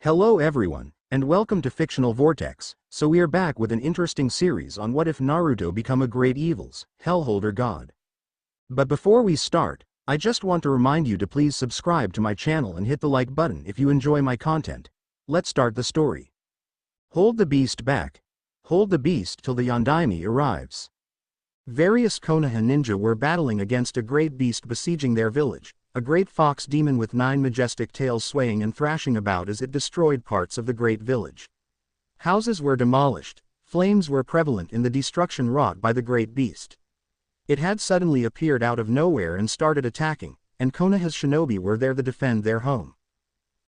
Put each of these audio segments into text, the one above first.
Hello everyone, and welcome to Fictional Vortex. So we are back with an interesting series on what if Naruto become a great evil's hellholder god. But before we start, I just want to remind you to please subscribe to my channel and hit the like button if you enjoy my content. Let's start the story. Hold the beast back. Hold the beast till the Yondaime arrives. Various Konoha ninja were battling against a great beast besieging their village. A great fox demon with 9 majestic tails swaying and thrashing about as it destroyed parts of the great village. Houses were demolished, flames were prevalent in the destruction wrought by the great beast. It had suddenly appeared out of nowhere and started attacking, and Konoha's shinobi were there to defend their home.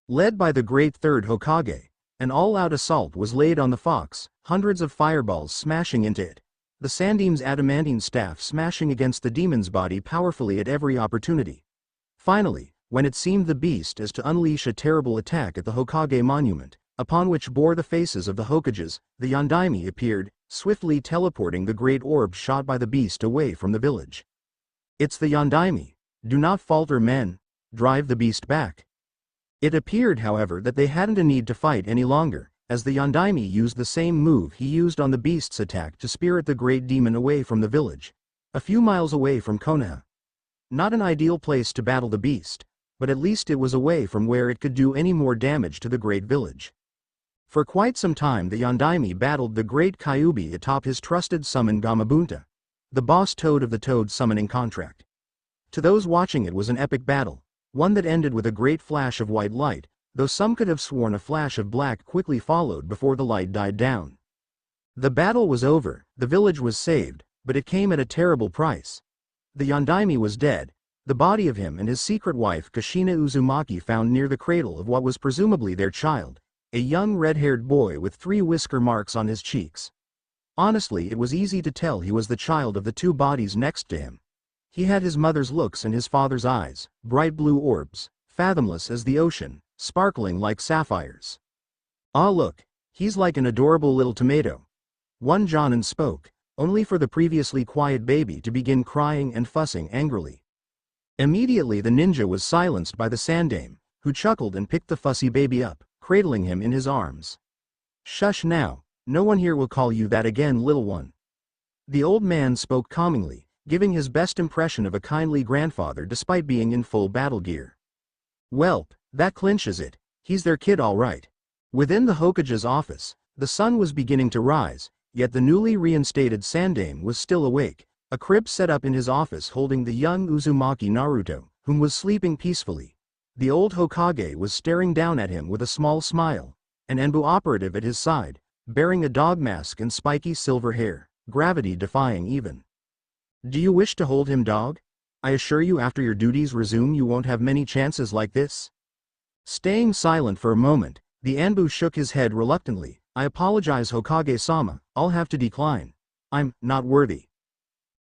Led by the great third Hokage, an all-out assault was laid on the fox, hundreds of fireballs smashing into it, the Sandame's adamantine staff smashing against the demon's body powerfully at every opportunity. Finally, when it seemed the beast as to unleash a terrible attack at the Hokage monument, upon which bore the faces of the Hokages, the Yondaime appeared, swiftly teleporting the great orb shot by the beast away from the village. It's the Yondaime. Do not falter, men. Drive the beast back. It appeared, however, that they hadn't a need to fight any longer, as the Yondaime used the same move he used on the beast's attack to spirit the great demon away from the village, a few miles away from Konoha. Not an ideal place to battle the beast, but at least it was away from where it could do any more damage to the great village. For quite some time the Yondaime battled the great Kyuubi atop his trusted summon Gamabunta, the boss toad of the toad summoning contract. To those watching it was an epic battle, one that ended with a great flash of white light, though some could have sworn a flash of black quickly followed before the light died down. The battle was over, the village was saved, but it came at a terrible price. The Yondaime was dead, the body of him and his secret wife Kushina Uzumaki found near the cradle of what was presumably their child, a young red-haired boy with 3 whisker marks on his cheeks. Honestly, it was easy to tell he was the child of the 2 bodies next to him. He had his mother's looks and his father's eyes, bright blue orbs, fathomless as the ocean, sparkling like sapphires. Ah, look, he's like an adorable little tomato. One Jonin spoke, only for the previously quiet baby to begin crying and fussing angrily. Immediately the ninja was silenced by the Sandame, who chuckled and picked the fussy baby up, cradling him in his arms. Shush now, no one here will call you that again, little one. The old man spoke calmingly, giving his best impression of a kindly grandfather despite being in full battle gear. Welp, that clinches it, he's their kid all right. Within the Hokage's office, the sun was beginning to rise, yet the newly reinstated Sandame was still awake, a crib set up in his office holding the young Uzumaki Naruto, whom was sleeping peacefully. The old Hokage was staring down at him with a small smile, an Enbu operative at his side, bearing a dog mask and spiky silver hair, gravity defying even. Do you wish to hold him, dog? I assure you after your duties resume you won't have many chances like this. Staying silent for a moment, the Enbu shook his head reluctantly. I apologize, Hokage-sama, I'll have to decline. I'm not worthy.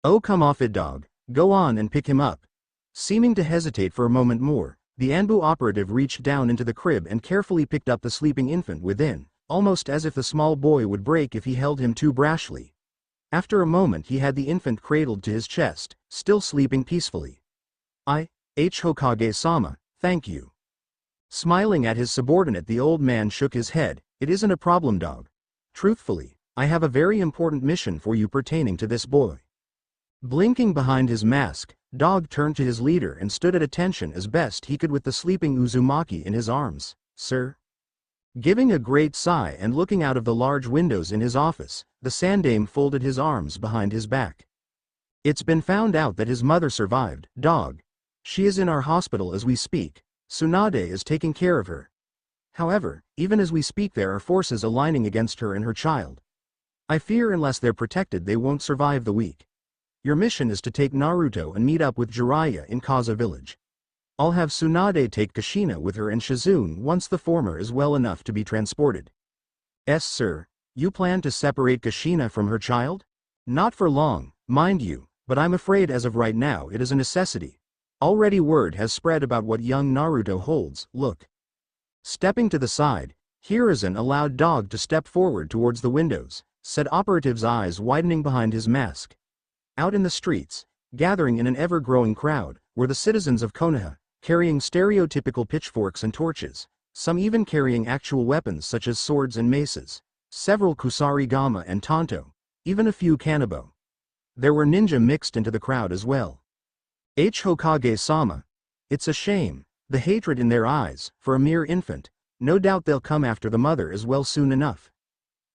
Oh, come off it, dog, go on and pick him up. Seeming to hesitate for a moment more, the Enbu operative reached down into the crib and carefully picked up the sleeping infant within, almost as if the small boy would break if he held him too brashly. After a moment he had the infant cradled to his chest, still sleeping peacefully. Hokage-sama, thank you. Smiling at his subordinate, the old man shook his head. It isn't a problem, dog. Truthfully, I have a very important mission for you pertaining to this boy. Blinking behind his mask, Dog turned to his leader and stood at attention as best he could with the sleeping Uzumaki in his arms. Sir? Giving a great sigh and looking out of the large windows in his office, the Sandame folded his arms behind his back. It's been found out that his mother survived, Dog. She is in our hospital as we speak. Tsunade is taking care of her. However, even as we speak there are forces aligning against her and her child. I fear unless they're protected they won't survive the week. Your mission is to take Naruto and meet up with Jiraiya in Kaza village. I'll have Tsunade take Kushina with her and Shizune once the former is well enough to be transported. Yes, sir. You plan to separate Kushina from her child? Not for long, mind you, but I'm afraid as of right now it is a necessity. Already word has spread about what young Naruto holds. Look. Stepping to the side, Hiruzen allowed Dog to step forward towards the windows, said operative's eyes widening behind his mask. Out in the streets, gathering in an ever-growing crowd, were the citizens of Konoha, carrying stereotypical pitchforks and torches, some even carrying actual weapons such as swords and maces, several kusarigama and tanto, even a few kanabo. There were ninja mixed into the crowd as well. Hokage-sama. It's a shame, the hatred in their eyes, for a mere infant. No doubt they'll come after the mother as well soon enough.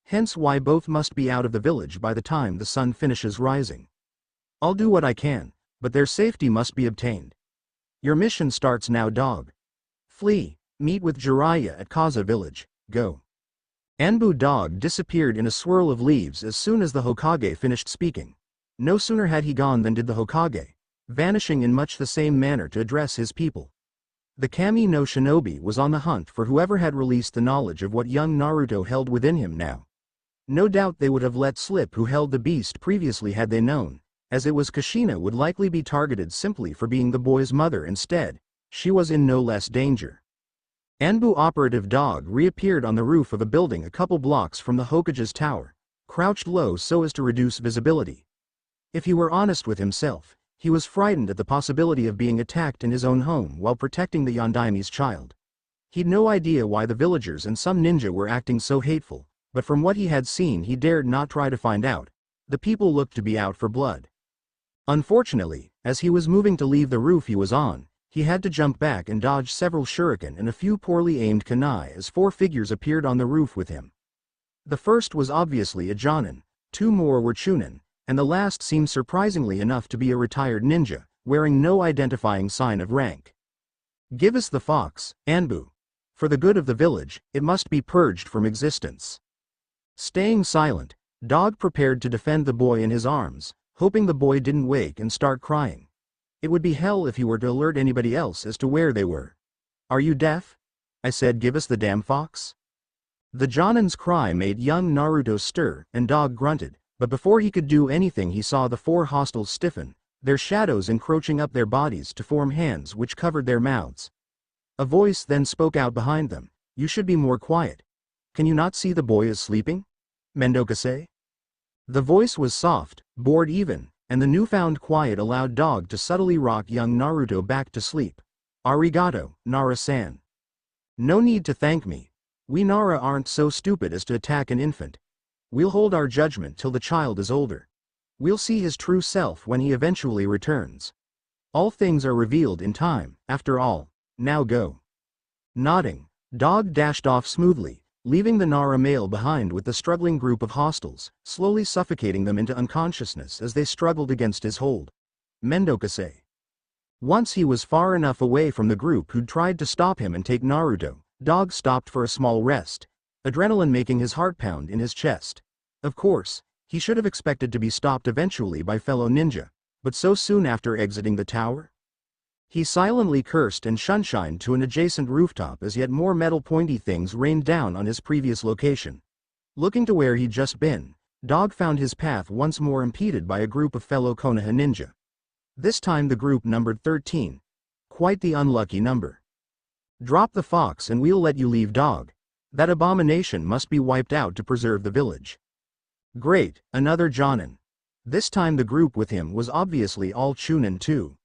Hence why both must be out of the village by the time the sun finishes rising. I'll do what I can, but their safety must be obtained. Your mission starts now, dog. Flee, meet with Jiraiya at Kaza village, go. Anbu dog disappeared in a swirl of leaves as soon as the Hokage finished speaking. No sooner had he gone than did the Hokage, vanishing in much the same manner to address his people. The Kami no Shinobi was on the hunt for whoever had released the knowledge of what young Naruto held within him now. No doubt they would have let slip who held the beast previously had they known, as it was Kushina would likely be targeted simply for being the boy's mother instead. She was in no less danger. Anbu operative dog reappeared on the roof of a building a couple blocks from the Hokage's tower, crouched low so as to reduce visibility. If he were honest with himself, he was frightened at the possibility of being attacked in his own home while protecting the Yondaime's child. He'd no idea why the villagers and some ninja were acting so hateful, but from what he had seen he dared not try to find out. The people looked to be out for blood. Unfortunately, as he was moving to leave the roof he was on, he had to jump back and dodge several shuriken and a few poorly aimed kunai as 4 figures appeared on the roof with him. The first was obviously a jonin, 2 more were chunin, and the last seemed surprisingly enough to be a retired ninja, wearing no identifying sign of rank. Give us the fox, Anbu. For the good of the village, it must be purged from existence. Staying silent, dog prepared to defend the boy in his arms, hoping the boy didn't wake and start crying. It would be hell if he were to alert anybody else as to where they were. Are you deaf? I said, give us the damn fox. The Jonin's cry made young Naruto stir, and dog grunted, but before he could do anything he saw the 4 hostiles stiffen, their shadows encroaching up their bodies to form hands which covered their mouths. A voice then spoke out behind them, you should be more quiet. Can you not see the boy is sleeping? Mendokase? The voice was soft, bored even, and the newfound quiet allowed dog to subtly rock young Naruto back to sleep. Arigato, Nara-san. No need to thank me. We Nara aren't so stupid as to attack an infant. We'll hold our judgment till the child is older. We'll see his true self when he eventually returns. All things are revealed in time, after all. Now go. Nodding, dog dashed off smoothly, leaving the Nara male behind with the struggling group of hostiles, slowly suffocating them into unconsciousness as they struggled against his hold. Mendokase. Once he was far enough away from the group who'd tried to stop him and take Naruto, dog stopped for a small rest, adrenaline making his heart pound in his chest. Of course, he should have expected to be stopped eventually by fellow ninja, but so soon after exiting the tower? He silently cursed and shunshined to an adjacent rooftop as yet more metal pointy things rained down on his previous location. Looking to where he'd just been, dog found his path once more impeded by a group of fellow Konoha ninja. This time the group numbered 13. Quite the unlucky number. Drop the fox and we'll let you leave, dog. That abomination must be wiped out to preserve the village. Great, another jonin. This time the group with him was obviously all chunin too.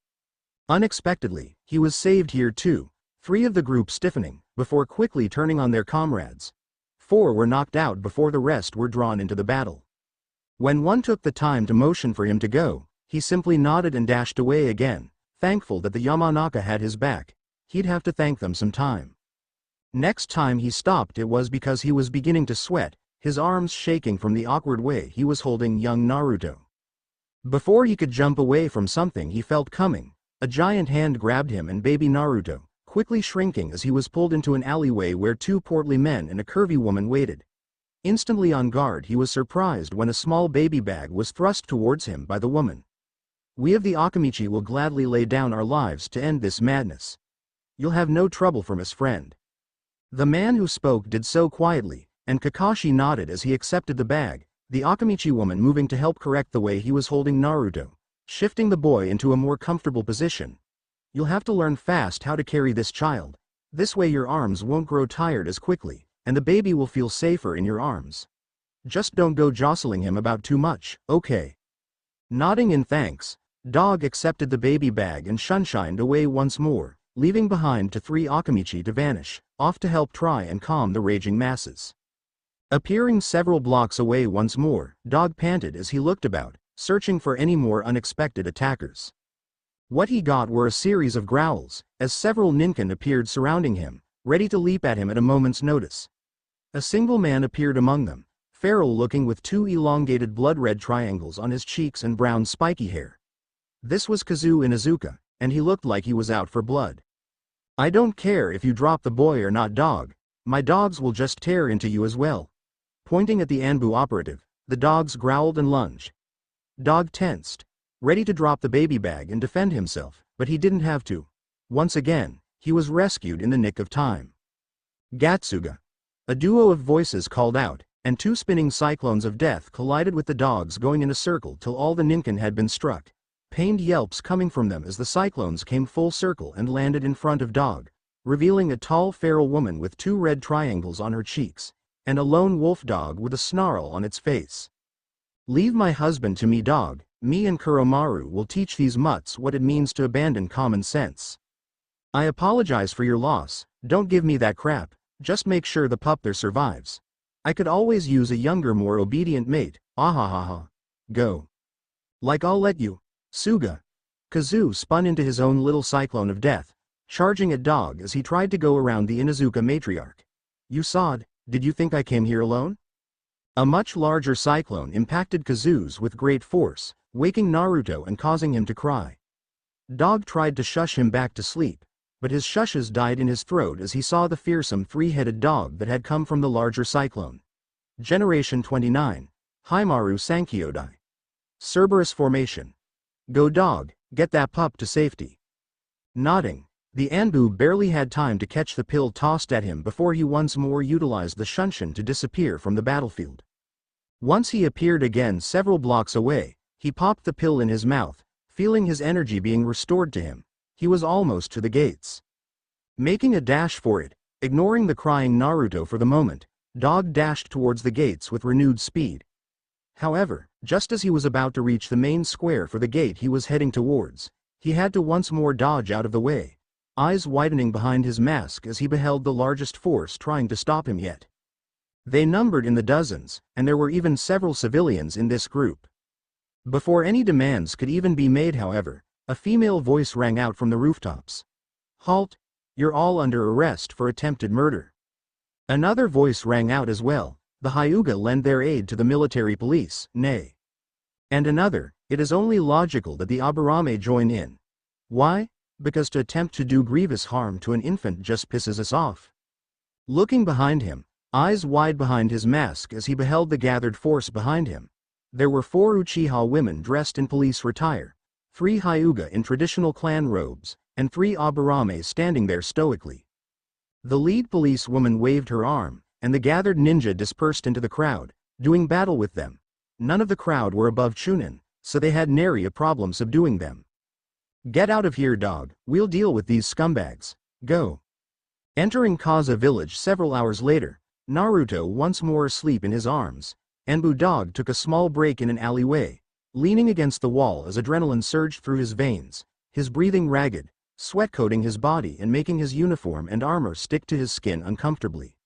Unexpectedly, he was saved here too, 3 of the group stiffening, before quickly turning on their comrades. 4 were knocked out before the rest were drawn into the battle. When one took the time to motion for him to go, he simply nodded and dashed away again, thankful that the Yamanaka had his back. He'd have to thank them some time. Next time he stopped it was because he was beginning to sweat, his arms shaking from the awkward way he was holding young Naruto. Before he could jump away from something he felt coming, a giant hand grabbed him and baby Naruto, quickly shrinking as he was pulled into an alleyway where 2 portly men and a curvy woman waited. Instantly on guard he was surprised when a small baby bag was thrust towards him by the woman. We of the Akamichi will gladly lay down our lives to end this madness. You'll have no trouble from us, friend. The man who spoke did so quietly, and Kakashi nodded as he accepted the bag, the Akamichi woman moving to help correct the way he was holding Naruto, shifting the boy into a more comfortable position. You'll have to learn fast how to carry this child. This way your arms won't grow tired as quickly, and the baby will feel safer in your arms. Just don't go jostling him about too much, okay? Nodding in thanks, dog accepted the baby bag and shunshined away once more, leaving behind to 3 Akamichi to vanish, off to help try and calm the raging masses. Appearing several blocks away once more, Dog panted as he looked about, searching for any more unexpected attackers. What he got were a series of growls, as several ninkin appeared surrounding him, ready to leap at him at a moment's notice. A single man appeared among them, feral looking with 2 elongated blood-red triangles on his cheeks and brown spiky hair. This was Kazu Inuzuka, and he looked like he was out for blood. "I don't care if you drop the boy or not, Dog. My dogs will just tear into you as well." Pointing at the Anbu operative, the dogs growled and lunged. Dog tensed, ready to drop the baby bag and defend himself, but he didn't have to. Once again, he was rescued in the nick of time. "Gatsuga!" A duo of voices called out, and 2 spinning cyclones of death collided with the dogs, going in a circle till all the ninkin had been struck. Pained yelps coming from them as the cyclones came full circle and landed in front of Dog, revealing a tall feral woman with 2 red triangles on her cheeks, and a lone wolf dog with a snarl on its face. "Leave my husband to me, Dog. Me and Kuromaru will teach these mutts what it means to abandon common sense. I apologize for your loss, don't give me that crap, just make sure the pup there survives. I could always use a younger, more obedient mate, ahahaha. Go. Like I'll let you. Suga." Kazu spun into his own little cyclone of death, charging at Dog as he tried to go around the Inuzuka matriarch. "You sawed, did you think I came here alone?" A much larger cyclone impacted Kazu's with great force, waking Naruto and causing him to cry. Dog tried to shush him back to sleep, but his shushes died in his throat as he saw the fearsome 3-headed dog that had come from the larger cyclone. Generation 29. Haimaru Sankyodai. Cerberus formation. "Go, Dog, get that pup to safety." Nodding, the Anbu barely had time to catch the pill tossed at him before he once more utilized the shunshin to disappear from the battlefield. Once he appeared again several blocks away, he popped the pill in his mouth, feeling his energy being restored to him. He was almost to the gates. Making a dash for it, ignoring the crying Naruto for the moment, Dog dashed towards the gates with renewed speed. However, just as he was about to reach the main square for the gate he was heading towards, he had to once more dodge out of the way, eyes widening behind his mask as he beheld the largest force trying to stop him yet. They numbered in the dozens, and there were even several civilians in this group. Before any demands could even be made, however, a female voice rang out from the rooftops. "Halt! You're all under arrest for attempted murder." Another voice rang out as well. "The Hyuga lend their aid to the military police, nay." And another, "It is only logical that the Aburame join in." Why? Because to attempt to do grievous harm to an infant just pisses us off. Looking behind him, eyes wide behind his mask as he beheld the gathered force behind him, there were 4 Uchiha women dressed in police attire, 3 Hyuga in traditional clan robes, and 3 Aburame standing there stoically. The lead policewoman waved her arm, and the gathered ninja dispersed into the crowd, doing battle with them. None of the crowd were above Chunin, so they had nary a problem subduing them. "Get out of here, Dog, we'll deal with these scumbags. Go." Entering Kaza village several hours later, Naruto once more asleep in his arms, Anbu Dog took a small break in an alleyway, leaning against the wall as adrenaline surged through his veins, his breathing ragged, sweat coating his body and making his uniform and armor stick to his skin uncomfortably.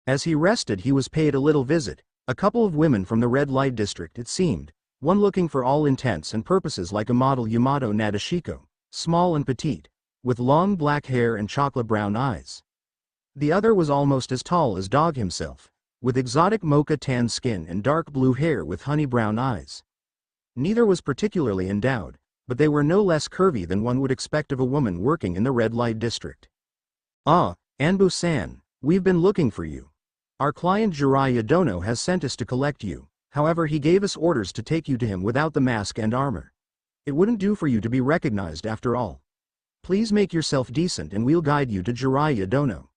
As he rested, he was paid a little visit, a couple of women from the red light district it seemed, one looking for all intents and purposes like a model Yamato Nadeshiko, small and petite, with long black hair and chocolate brown eyes. The other was almost as tall as Dog himself, with exotic mocha tan skin and dark blue hair with honey brown eyes. Neither was particularly endowed, but they were no less curvy than one would expect of a woman working in the red light district. "Ah, Anbu-san, we've been looking for you. Our client Jiraiya Dono has sent us to collect you, however he gave us orders to take you to him without the mask and armor. It wouldn't do for you to be recognized after all. Please make yourself decent and we'll guide you to Jiraiya Dono."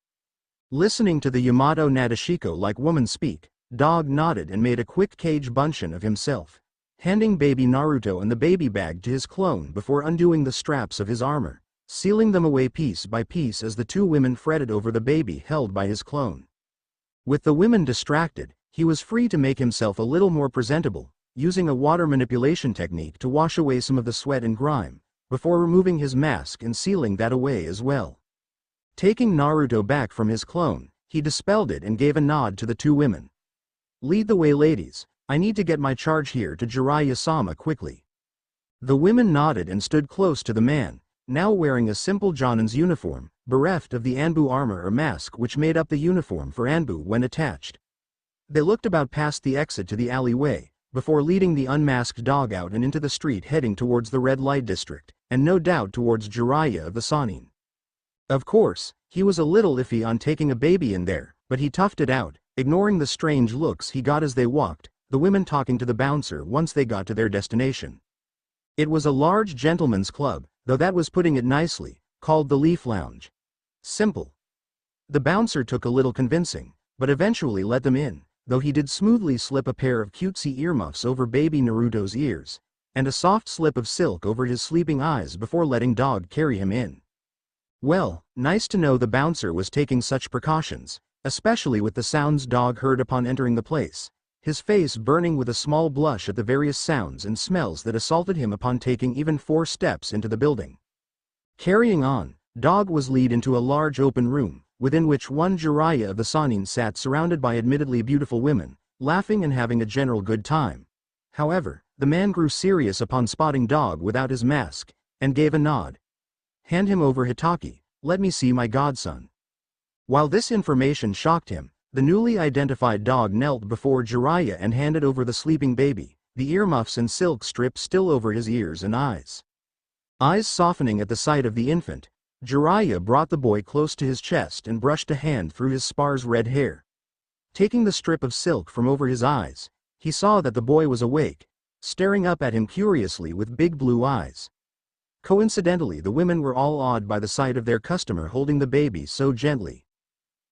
Listening to the Yamato Nadeshiko-like woman speak, Dog nodded and made a quick cage bunshin of himself, handing baby Naruto and the baby bag to his clone before undoing the straps of his armor, sealing them away piece by piece as the 2 women fretted over the baby held by his clone. With the women distracted, he was free to make himself a little more presentable, using a water manipulation technique to wash away some of the sweat and grime, before removing his mask and sealing that away as well. Taking Naruto back from his clone, he dispelled it and gave a nod to the two women. "Lead the way, ladies. I need to get my charge here to Jiraiya-sama quickly." The women nodded and stood close to the man, now wearing a simple Jonin's uniform, bereft of the Anbu armor or mask which made up the uniform for Anbu when attached. They looked about past the exit to the alleyway, before leading the unmasked dog out and into the street heading towards the red light district, and no doubt towards Jiraiya of the Sannin. Of course, he was a little iffy on taking a baby in there, but he toughed it out, ignoring the strange looks he got as they walked, the women talking to the bouncer once they got to their destination. It was a large gentleman's club, though that was putting it nicely, called the Leaf Lounge. Simple. The bouncer took a little convincing, but eventually let them in, though he did smoothly slip a pair of cutesy earmuffs over baby Naruto's ears, and a soft slip of silk over his sleeping eyes before letting dog carry him in. Well, nice to know the bouncer was taking such precautions, especially with the sounds dog heard upon entering the place, his face burning with a small blush at the various sounds and smells that assaulted him upon taking even 4 steps into the building. Carrying on, dog was led into a large open room, within which one Jiraiya of the Sannin sat surrounded by admittedly beautiful women, laughing and having a general good time. However, the man grew serious upon spotting dog without his mask, and gave a nod. "Hand him over, Hitaki, let me see my godson." While this information shocked him, the newly identified dog knelt before Jiraiya and handed over the sleeping baby, the earmuffs and silk strip still over his ears and eyes. Eyes softening at the sight of the infant, Jiraiya brought the boy close to his chest and brushed a hand through his sparse red hair. Taking the strip of silk from over his eyes, he saw that the boy was awake, staring up at him curiously with big blue eyes. Coincidentally, the women were all awed by the sight of their customer holding the baby so gently.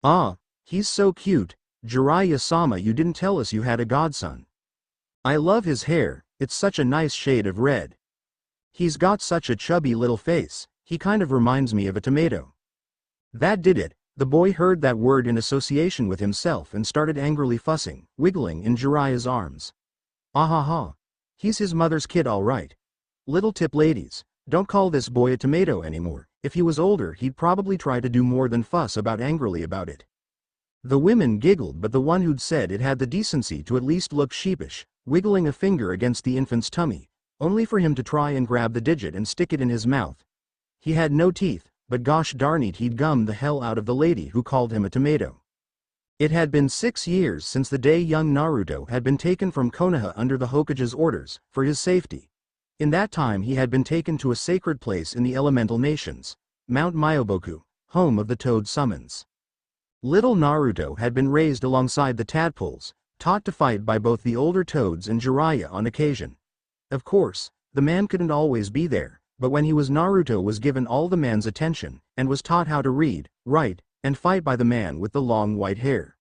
"Ah, he's so cute, Jiraiya-sama, you didn't tell us you had a godson. I love his hair, it's such a nice shade of red. He's got such a chubby little face, he kind of reminds me of a tomato." That did it. The boy heard that word in association with himself and started angrily fussing, wiggling in Jiraiya's arms. "Ahaha. He's his mother's kid all right. Little tip, ladies, don't call this boy a tomato anymore. If he was older he'd probably try to do more than fuss about angrily about it." The women giggled, but the one who'd said it had the decency to at least look sheepish, wiggling a finger against the infant's tummy, only for him to try and grab the digit and stick it in his mouth. He had no teeth, but gosh darn it, he'd gummed the hell out of the lady who called him a tomato. It had been 6 years since the day young Naruto had been taken from Konoha under the Hokage's orders, for his safety. In that time he had been taken to a sacred place in the elemental nations, Mount Myoboku, home of the Toad Summons. Little Naruto had been raised alongside the tadpoles, taught to fight by both the older toads and Jiraiya on occasion. Of course, the man couldn't always be there, but when he was Naruto was given all the man's attention, and was taught how to read, write, and fight by the man with the long white hair.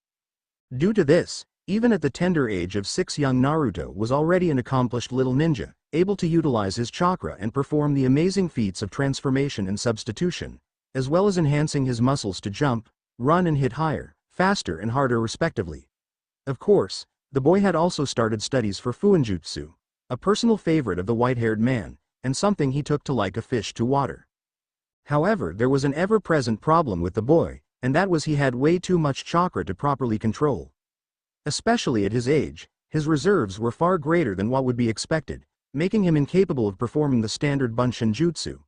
Due to this, even at the tender age of 6 young Naruto was already an accomplished little ninja, able to utilize his chakra and perform the amazing feats of transformation and substitution, as well as enhancing his muscles to jump, run and hit higher, faster and harder respectively. Of course, the boy had also started studies for Fuinjutsu, a personal favorite of the white-haired man, and something he took to like a fish to water. However, there was an ever-present problem with the boy, and that was he had way too much chakra to properly control. Especially at his age, his reserves were far greater than what would be expected, making him incapable of performing the standard Bunshin Jutsu.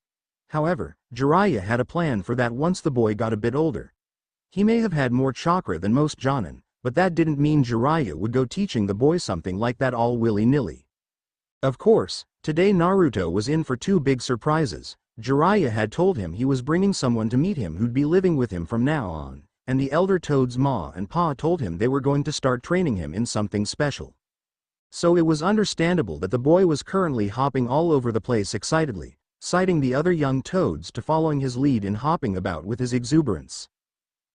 However, Jiraiya had a plan for that once the boy got a bit older. He may have had more chakra than most Jonin, but that didn't mean Jiraiya would go teaching the boy something like that all willy-nilly. Of course, today Naruto was in for 2 big surprises. Jiraiya had told him he was bringing someone to meet him who'd be living with him from now on, and the elder Toad's ma and pa told him they were going to start training him in something special. So it was understandable that the boy was currently hopping all over the place excitedly, citing the other young Toads to following his lead in hopping about with his exuberance.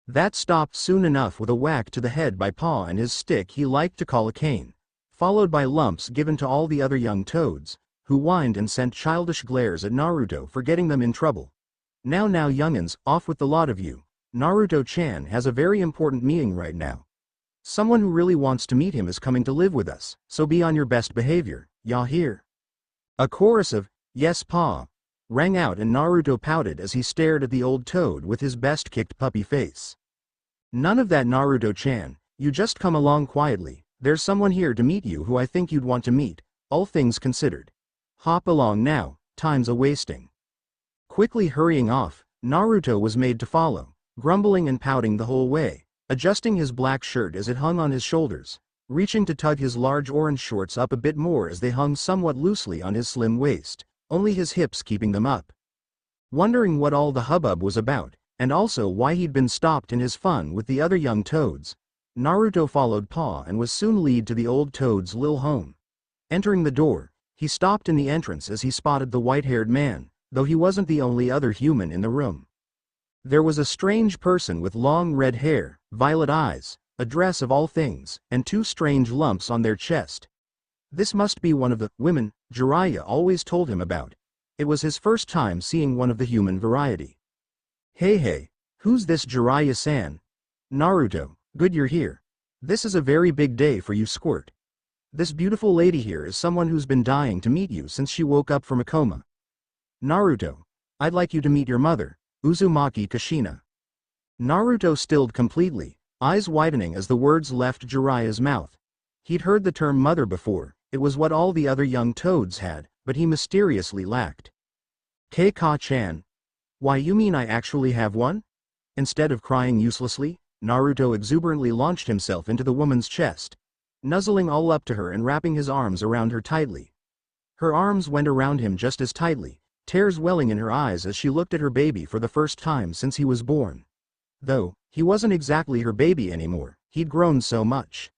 That stopped soon enough with a whack to the head by Pa and his stick he liked to call a cane, followed by lumps given to all the other young Toads, who whined and sent childish glares at Naruto for getting them in trouble. Now youngins, off with the lot of you. Naruto-chan has a very important meeting right now. Someone who really wants to meet him is coming to live with us, so be on your best behavior, ya hear? A chorus of, "Yes, Pa." rang out and Naruto pouted as he stared at the old toad with his best-kicked puppy face. None of that, Naruto-chan, you just come along quietly, there's someone here to meet you who I think you'd want to meet, all things considered. Hop along now, time's a-wasting. Quickly hurrying off, Naruto was made to follow, grumbling and pouting the whole way, adjusting his black shirt as it hung on his shoulders, reaching to tug his large orange shorts up a bit more as they hung somewhat loosely on his slim waist, only his hips keeping them up. Wondering what all the hubbub was about, and also why he'd been stopped in his fun with the other young toads, Naruto followed Pa and was soon led to the old toad's little home. Entering the door, he stopped in the entrance as he spotted the white-haired man, though he wasn't the only other human in the room. There was a strange person with long red hair, violet eyes, a dress of all things, and two strange lumps on their chest. This must be one of the women Jiraiya always told him about. It was his first time seeing one of the human variety. Hey, who's this Jiraiya-san? Naruto, good you're here. This is a very big day for you, Squirt. This beautiful lady here is someone who's been dying to meet you since she woke up from a coma. Naruto, I'd like you to meet your mother, Uzumaki Kushina. Naruto stilled completely, eyes widening as the words left Jiraiya's mouth. He'd heard the term mother before, it was what all the other young toads had, but he mysteriously lacked. Keika-chan. Why, you mean I actually have one? Instead of crying uselessly, Naruto exuberantly launched himself into the woman's chest, nuzzling all up to her and wrapping his arms around her tightly. Her arms went around him just as tightly, tears welling in her eyes as she looked at her baby for the first time since he was born. Though, he wasn't exactly her baby anymore, he'd grown so much.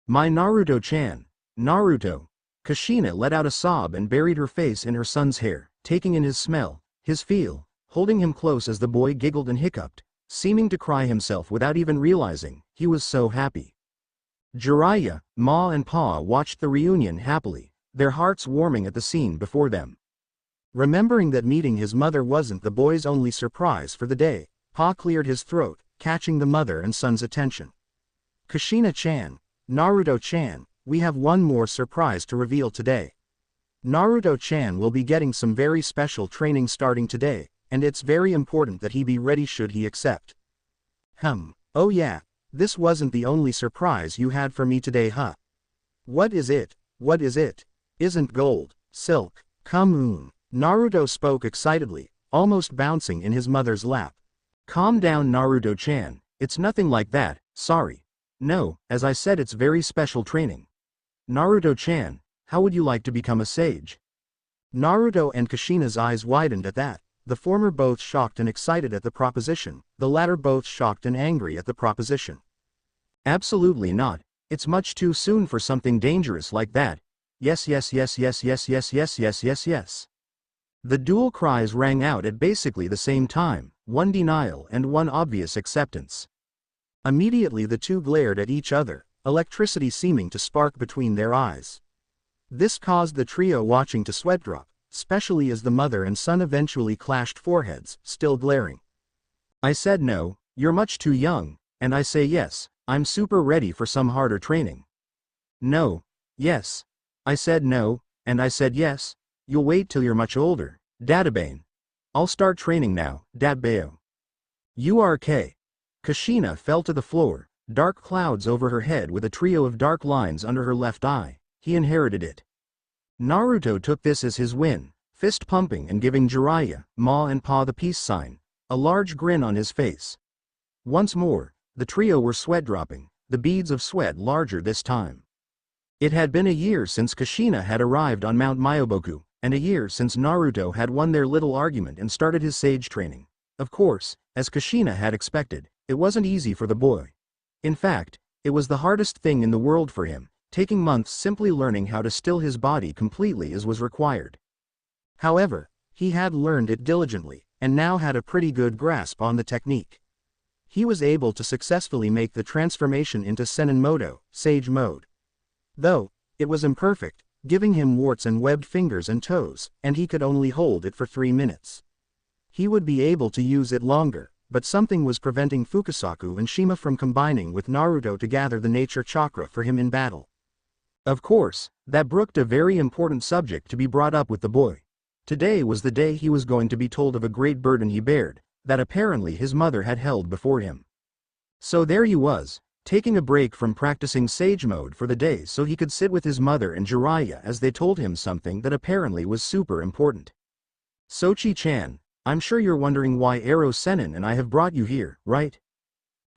My Naruto-chan, Naruto. Kushina let out a sob and buried her face in her son's hair, taking in his smell, his feel, holding him close as the boy giggled and hiccuped, seeming to cry himself without even realizing, he was so happy. Jiraiya, Ma and Pa watched the reunion happily, their hearts warming at the scene before them. Remembering that meeting his mother wasn't the boy's only surprise for the day, Pa cleared his throat, catching the mother and son's attention. Kushina-chan, Naruto-chan, we have one more surprise to reveal today. Naruto-chan will be getting some very special training starting today, and it's very important that he be ready should he accept. Oh yeah, this wasn't the only surprise you had for me today, huh? What is it? What is it? Isn't gold, silk, come. Naruto spoke excitedly, almost bouncing in his mother's lap. Calm down, Naruto-chan, it's nothing like that, sorry. No, as I said, it's very special training. Naruto-chan, how would you like to become a sage? Naruto and Kushina's eyes widened at that, the former both shocked and excited at the proposition, the latter both shocked and angry at the proposition. Absolutely not, it's much too soon for something dangerous like that. Yes. The dual cries rang out at basically the same time, one denial and one obvious acceptance. Immediately the two glared at each other, electricity seeming to spark between their eyes. This caused the trio watching to sweat drop, especially as the mother and son eventually clashed foreheads, still glaring. I said no, you're much too young, and I say yes, I'm super ready for some harder training. No. Yes. I said no, and I said yes, you'll wait till you're much older, Dadabane. I'll start training now, Dadbeo. URK. Kushina fell to the floor, dark clouds over her head with a trio of dark lines under her left eye. He inherited it. Naruto took this as his win, fist pumping and giving Jiraiya, Ma and Pa the peace sign, a large grin on his face. Once more, the trio were sweat dropping, the beads of sweat larger this time. It had been a year since Kushina had arrived on Mount Myoboku, and a year since Naruto had won their little argument and started his sage training. Of course, as Kushina had expected, it wasn't easy for the boy. In fact, it was the hardest thing in the world for him, taking months simply learning how to still his body completely as was required. However, he had learned it diligently, and now had a pretty good grasp on the technique. He was able to successfully make the transformation into Senin Modo, Sage Mode. Though, it was imperfect, giving him warts and webbed fingers and toes, and he could only hold it for 3 minutes. He would be able to use it longer, but something was preventing Fukasaku and Shima from combining with Naruto to gather the nature chakra for him in battle. Of course, that brooked a very important subject to be brought up with the boy. Today was the day he was going to be told of a great burden he bared, that apparently his mother had held before him. So there he was, taking a break from practicing sage mode for the day so he could sit with his mother and Jiraiya as they told him something that apparently was super important. Sochi-chan, I'm sure you're wondering why Ero Sennin and I have brought you here, right?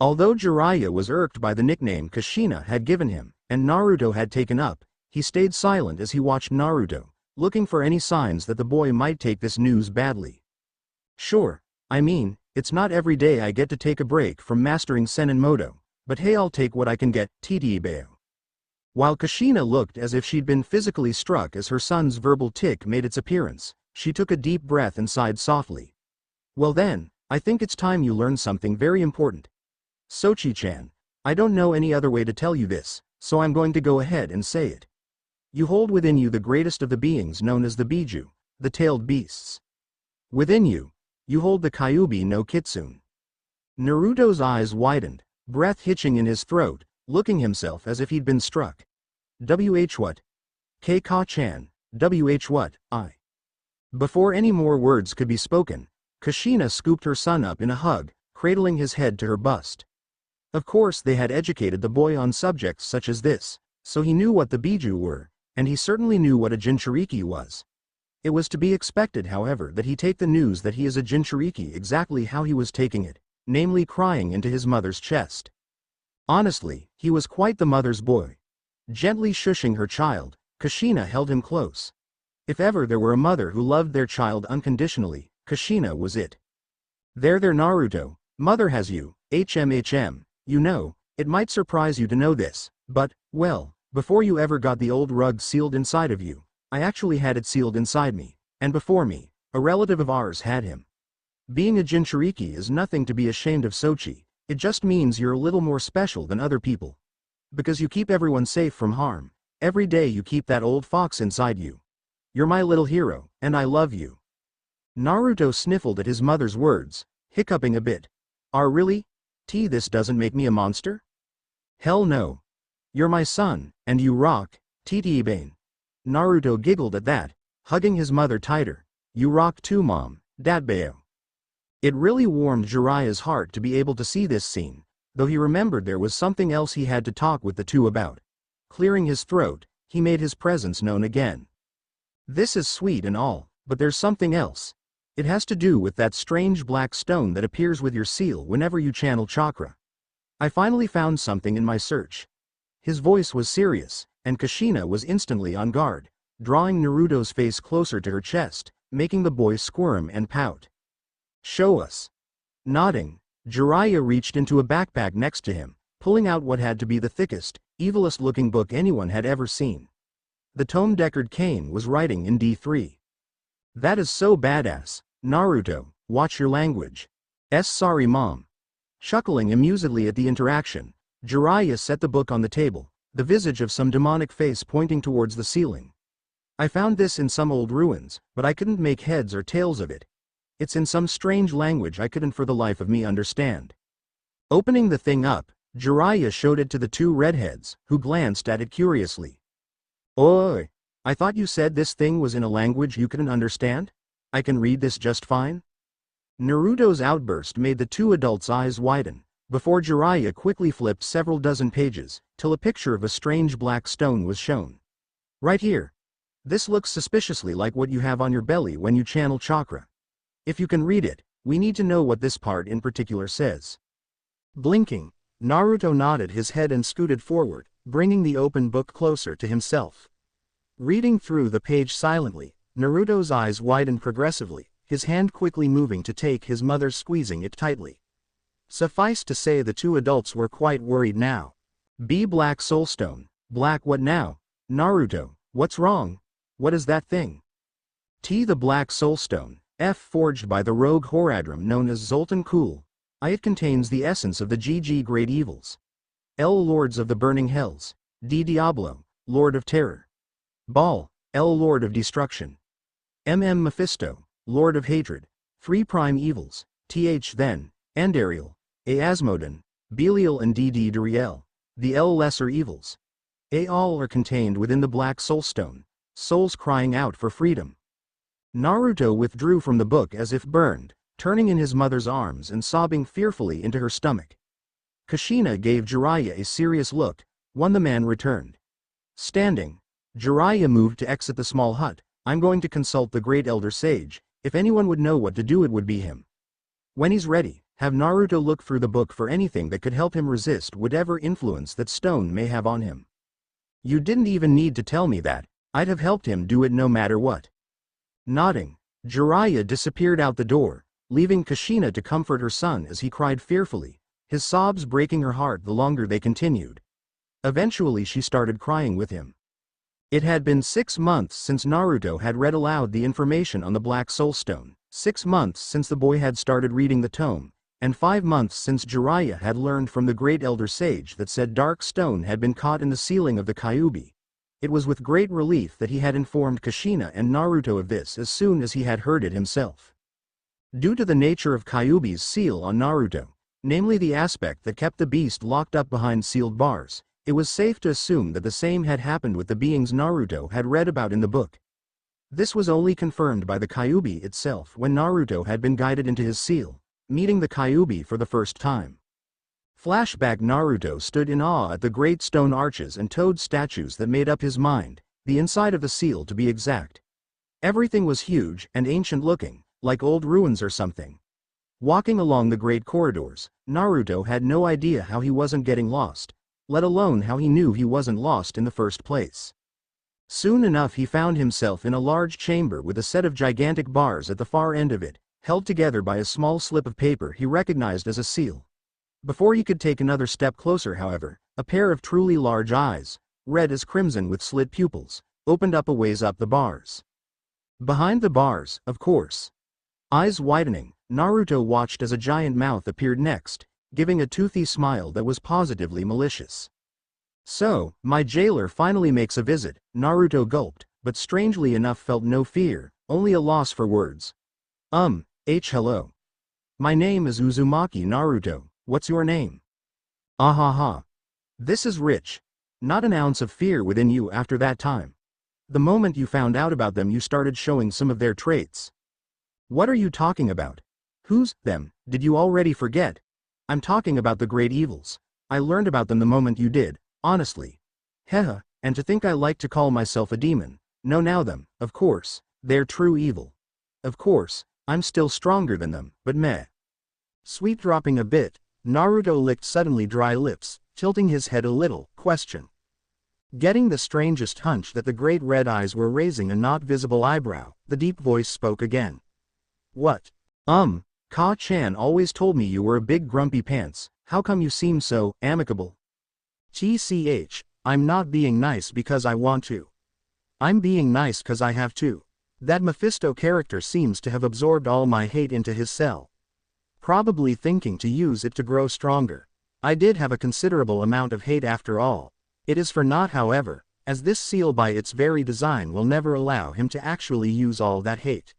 Although Jiraiya was irked by the nickname Kushina had given him, and Naruto had taken up, he stayed silent as he watched Naruto, looking for any signs that the boy might take this news badly. Sure, I mean, it's not every day I get to take a break from mastering Sennin Modo, but hey, I'll take what I can get, Ttibao. While Kushina looked as if she'd been physically struck as her son's verbal tick made its appearance, she took a deep breath and sighed softly. Well then, I think it's time you learned something very important. Sochi-chan, I don't know any other way to tell you this, so I'm going to go ahead and say it. You hold within you the greatest of the beings known as the Biju, the tailed beasts. Within you, you hold the Kyuubi no Kitsune. Naruto's eyes widened, breath hitching in his throat, looking himself as if he'd been struck. WH what? K-Ka-chan, WH what, I. Before any more words could be spoken, Kushina scooped her son up in a hug, cradling his head to her bust. Of course they had educated the boy on subjects such as this, so he knew what the Biju were, and he certainly knew what a Jinchuriki was. It was to be expected, however, that he take the news that he is a Jinchuriki exactly how he was taking it, namely crying into his mother's chest. Honestly, he was quite the mother's boy. Gently shushing her child, Kushina held him close. If ever there were a mother who loved their child unconditionally, Kushina was it. There Naruto, mother has you, HMHM, you know, it might surprise you to know this, but, well, before you ever got the old rug sealed inside of you, I actually had it sealed inside me, and before me, a relative of ours had him. Being a Jinchuriki is nothing to be ashamed of, Sochi, it just means you're a little more special than other people. Because you keep everyone safe from harm, every day you keep that old fox inside you. You're my little hero, and I love you. Naruto sniffled at his mother's words, hiccuping a bit. Really? This doesn't make me a monster? Hell no. You're my son, and you rock, Ttibane. Naruto giggled at that, hugging his mother tighter. You rock too, Mom, Datbao. It really warmed Jiraiya's heart to be able to see this scene, though he remembered there was something else he had to talk with the two about. Clearing his throat, he made his presence known again. This is sweet and all, but there's something else. It has to do with that strange black stone that appears with your seal whenever you channel chakra. I finally found something in my search. His voice was serious, and Kushina was instantly on guard, drawing Naruto's face closer to her chest, making the boy squirm and pout. Show us. Nodding, Jiraiya reached into a backpack next to him, pulling out what had to be the thickest, evilest-looking book anyone had ever seen. The tome Deckard Cain was writing in D3. That is so badass, Naruto, watch your language. Sorry Mom. Chuckling amusedly at the interaction, Jiraiya set the book on the table, the visage of some demonic face pointing towards the ceiling. I found this in some old ruins, but I couldn't make heads or tails of it. It's in some strange language I couldn't for the life of me understand. Opening the thing up, Jiraiya showed it to the two redheads, who glanced at it curiously. Oi! I thought you said this thing was in a language you couldn't understand? I can read this just fine? Naruto's outburst made the two adults' eyes widen, before Jiraiya quickly flipped several dozen pages, till a picture of a strange black stone was shown. Right here. This looks suspiciously like what you have on your belly when you channel chakra. If you can read it, we need to know what this part in particular says. Blinking, Naruto nodded his head and scooted forward, bringing the open book closer to himself. Reading through the page silently, Naruto's eyes widened progressively, his hand quickly moving to take his mother, squeezing it tightly. Suffice to say the two adults were quite worried now. B. Black Soulstone. Black what now? Naruto, what's wrong? What is that thing? T. The Black Soulstone, F. Forged by the rogue Horadrim known as Zoltan Kul. I. It contains the essence of the GG Great Evils. L. Lords of the Burning Hells. D. Diablo, Lord of Terror. Baal, L. Lord of Destruction. MM. Mephisto, Lord of Hatred. 3 Prime Evils, Th. Then, Andariel, A. Asmodon, Belial and D. Duriel, the L. Lesser Evils. All are contained within the Black Soulstone, souls crying out for freedom. Naruto withdrew from the book as if burned, turning in his mother's arms and sobbing fearfully into her stomach. Kushina gave Jiraiya a serious look, when the man returned. Standing, Jiraiya moved to exit the small hut. I'm going to consult the great elder sage. If anyone would know what to do, it would be him. When he's ready, have Naruto look through the book for anything that could help him resist whatever influence that stone may have on him. You didn't even need to tell me that. I'd have helped him do it no matter what. Nodding, Jiraiya disappeared out the door, leaving Kushina to comfort her son as he cried fearfully, his sobs breaking her heart the longer they continued. Eventually she started crying with him. It had been 6 months since Naruto had read aloud the information on the Black Soul Stone, 6 months since the boy had started reading the tome, and 5 months since Jiraiya had learned from the great elder sage that said dark stone had been caught in the ceiling of the Kyuubi. It was with great relief that he had informed Kushina and Naruto of this as soon as he had heard it himself. Due to the nature of Kyuubi's seal on Naruto, namely the aspect that kept the beast locked up behind sealed bars, it was safe to assume that the same had happened with the beings Naruto had read about in the book. This was only confirmed by the Kyuubi itself when Naruto had been guided into his seal, meeting the Kyuubi for the first time. Flashback: Naruto stood in awe at the great stone arches and toad statues that made up his mind, the inside of the seal to be exact. Everything was huge and ancient looking, like old ruins or something. Walking along the great corridors, Naruto had no idea how he wasn't getting lost, let alone how he knew he wasn't lost in the first place. Soon enough he found himself in a large chamber with a set of gigantic bars at the far end of it, held together by a small slip of paper he recognized as a seal. Before he could take another step closer, however, a pair of truly large eyes, red as crimson with slit pupils, opened up a ways up the bars. Behind the bars, of course. Eyes widening, Naruto watched as a giant mouth appeared next, giving a toothy smile that was positively malicious. So, my jailer finally makes a visit, Naruto gulped, but strangely enough felt no fear, only a loss for words. Hello. My name is Uzumaki Naruto, what's your name? Ahaha. This is rich. Not an ounce of fear within you after that time. The moment you found out about them you started showing some of their traits. What are you talking about? Who's them? Did you already forget? I'm talking about the great evils. I learned about them the moment you did, honestly. Hehe, and to think I like to call myself a demon. No, now them, of course, they're true evil. Of course, I'm still stronger than them, but meh. Sweet dropping a bit, Naruto licked suddenly dry lips, tilting his head a little, question. Getting the strangest hunch that the great red eyes were raising a not visible eyebrow, the deep voice spoke again. What? Ka-chan always told me you were a big grumpy pants, how come you seem so amicable? TCH, I'm not being nice because I want to. I'm being nice cause I have to. That Mephisto character seems to have absorbed all my hate into his cell. Probably thinking to use it to grow stronger. I did have a considerable amount of hate after all. It is for naught however, as this seal by its very design will never allow him to actually use all that hate.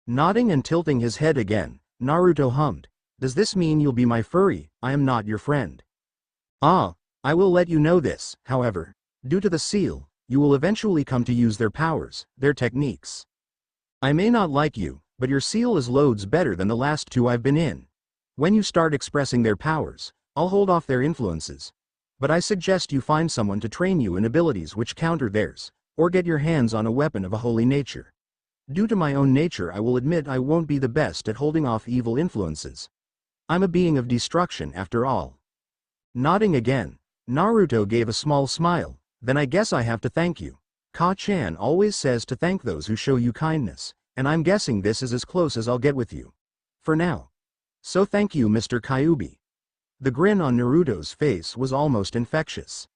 Nodding and tilting his head again, Naruto hummed, does this mean you'll be my furry? I am not your friend. I will let you know this, however, due to the seal, you will eventually come to use their powers, their techniques. I may not like you, but your seal is loads better than the last two I've been in. When you start expressing their powers, I'll hold off their influences. But I suggest you find someone to train you in abilities which counter theirs, or get your hands on a weapon of a holy nature. Due to my own nature I will admit I won't be the best at holding off evil influences. I'm a being of destruction after all. Nodding again, Naruto gave a small smile, then I guess I have to thank you. Ka-chan always says to thank those who show you kindness, and I'm guessing this is as close as I'll get with you. For now. So thank you, Mr. Kyuubi. The grin on Naruto's face was almost infectious.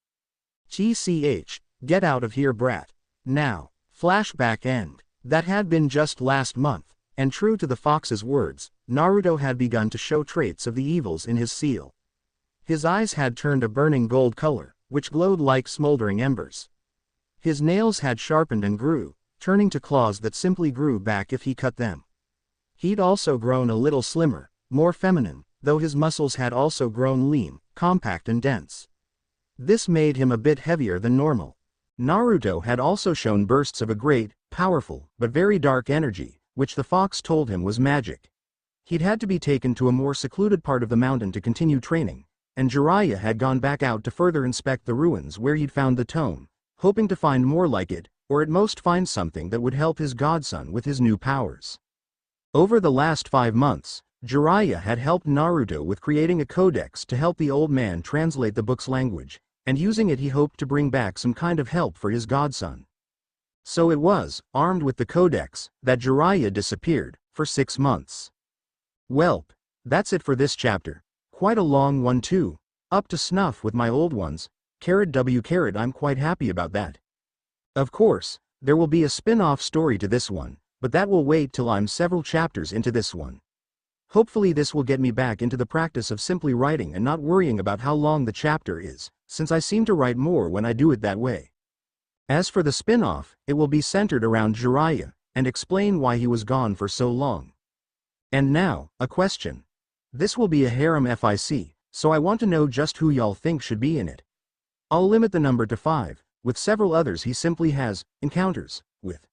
TCH, get out of here, brat. Now, flashback end. That had been just last month, and true to the fox's words, Naruto had begun to show traits of the evils in his seal. His eyes had turned a burning gold color, which glowed like smoldering embers. His nails had sharpened and grew, turning to claws that simply grew back if he cut them. He'd also grown a little slimmer, more feminine, though his muscles had also grown lean, compact and dense. This made him a bit heavier than normal. Naruto had also shown bursts of a great, powerful, but very dark energy, which the fox told him was magic. He'd had to be taken to a more secluded part of the mountain to continue training, and Jiraiya had gone back out to further inspect the ruins where he'd found the tome, hoping to find more like it, or at most find something that would help his godson with his new powers. Over the last 5 months, Jiraiya had helped Naruto with creating a codex to help the old man translate the book's language, and using it he hoped to bring back some kind of help for his godson. So it was, armed with the codex, that Jiraiya disappeared, for 6 months. Welp, that's it for this chapter. Quite a long one too. Up to snuff with my old ones. I'm quite happy about that. Of course, there will be a spin-off story to this one, but that will wait till I'm several chapters into this one. Hopefully this will get me back into the practice of simply writing and not worrying about how long the chapter is, since I seem to write more when I do it that way. As for the spin-off, it will be centered around Jiraiya, and explain why he was gone for so long. And now, a question. This will be a harem fic, so I want to know just who y'all think should be in it. I'll limit the number to 5, with several others he simply has encounters with.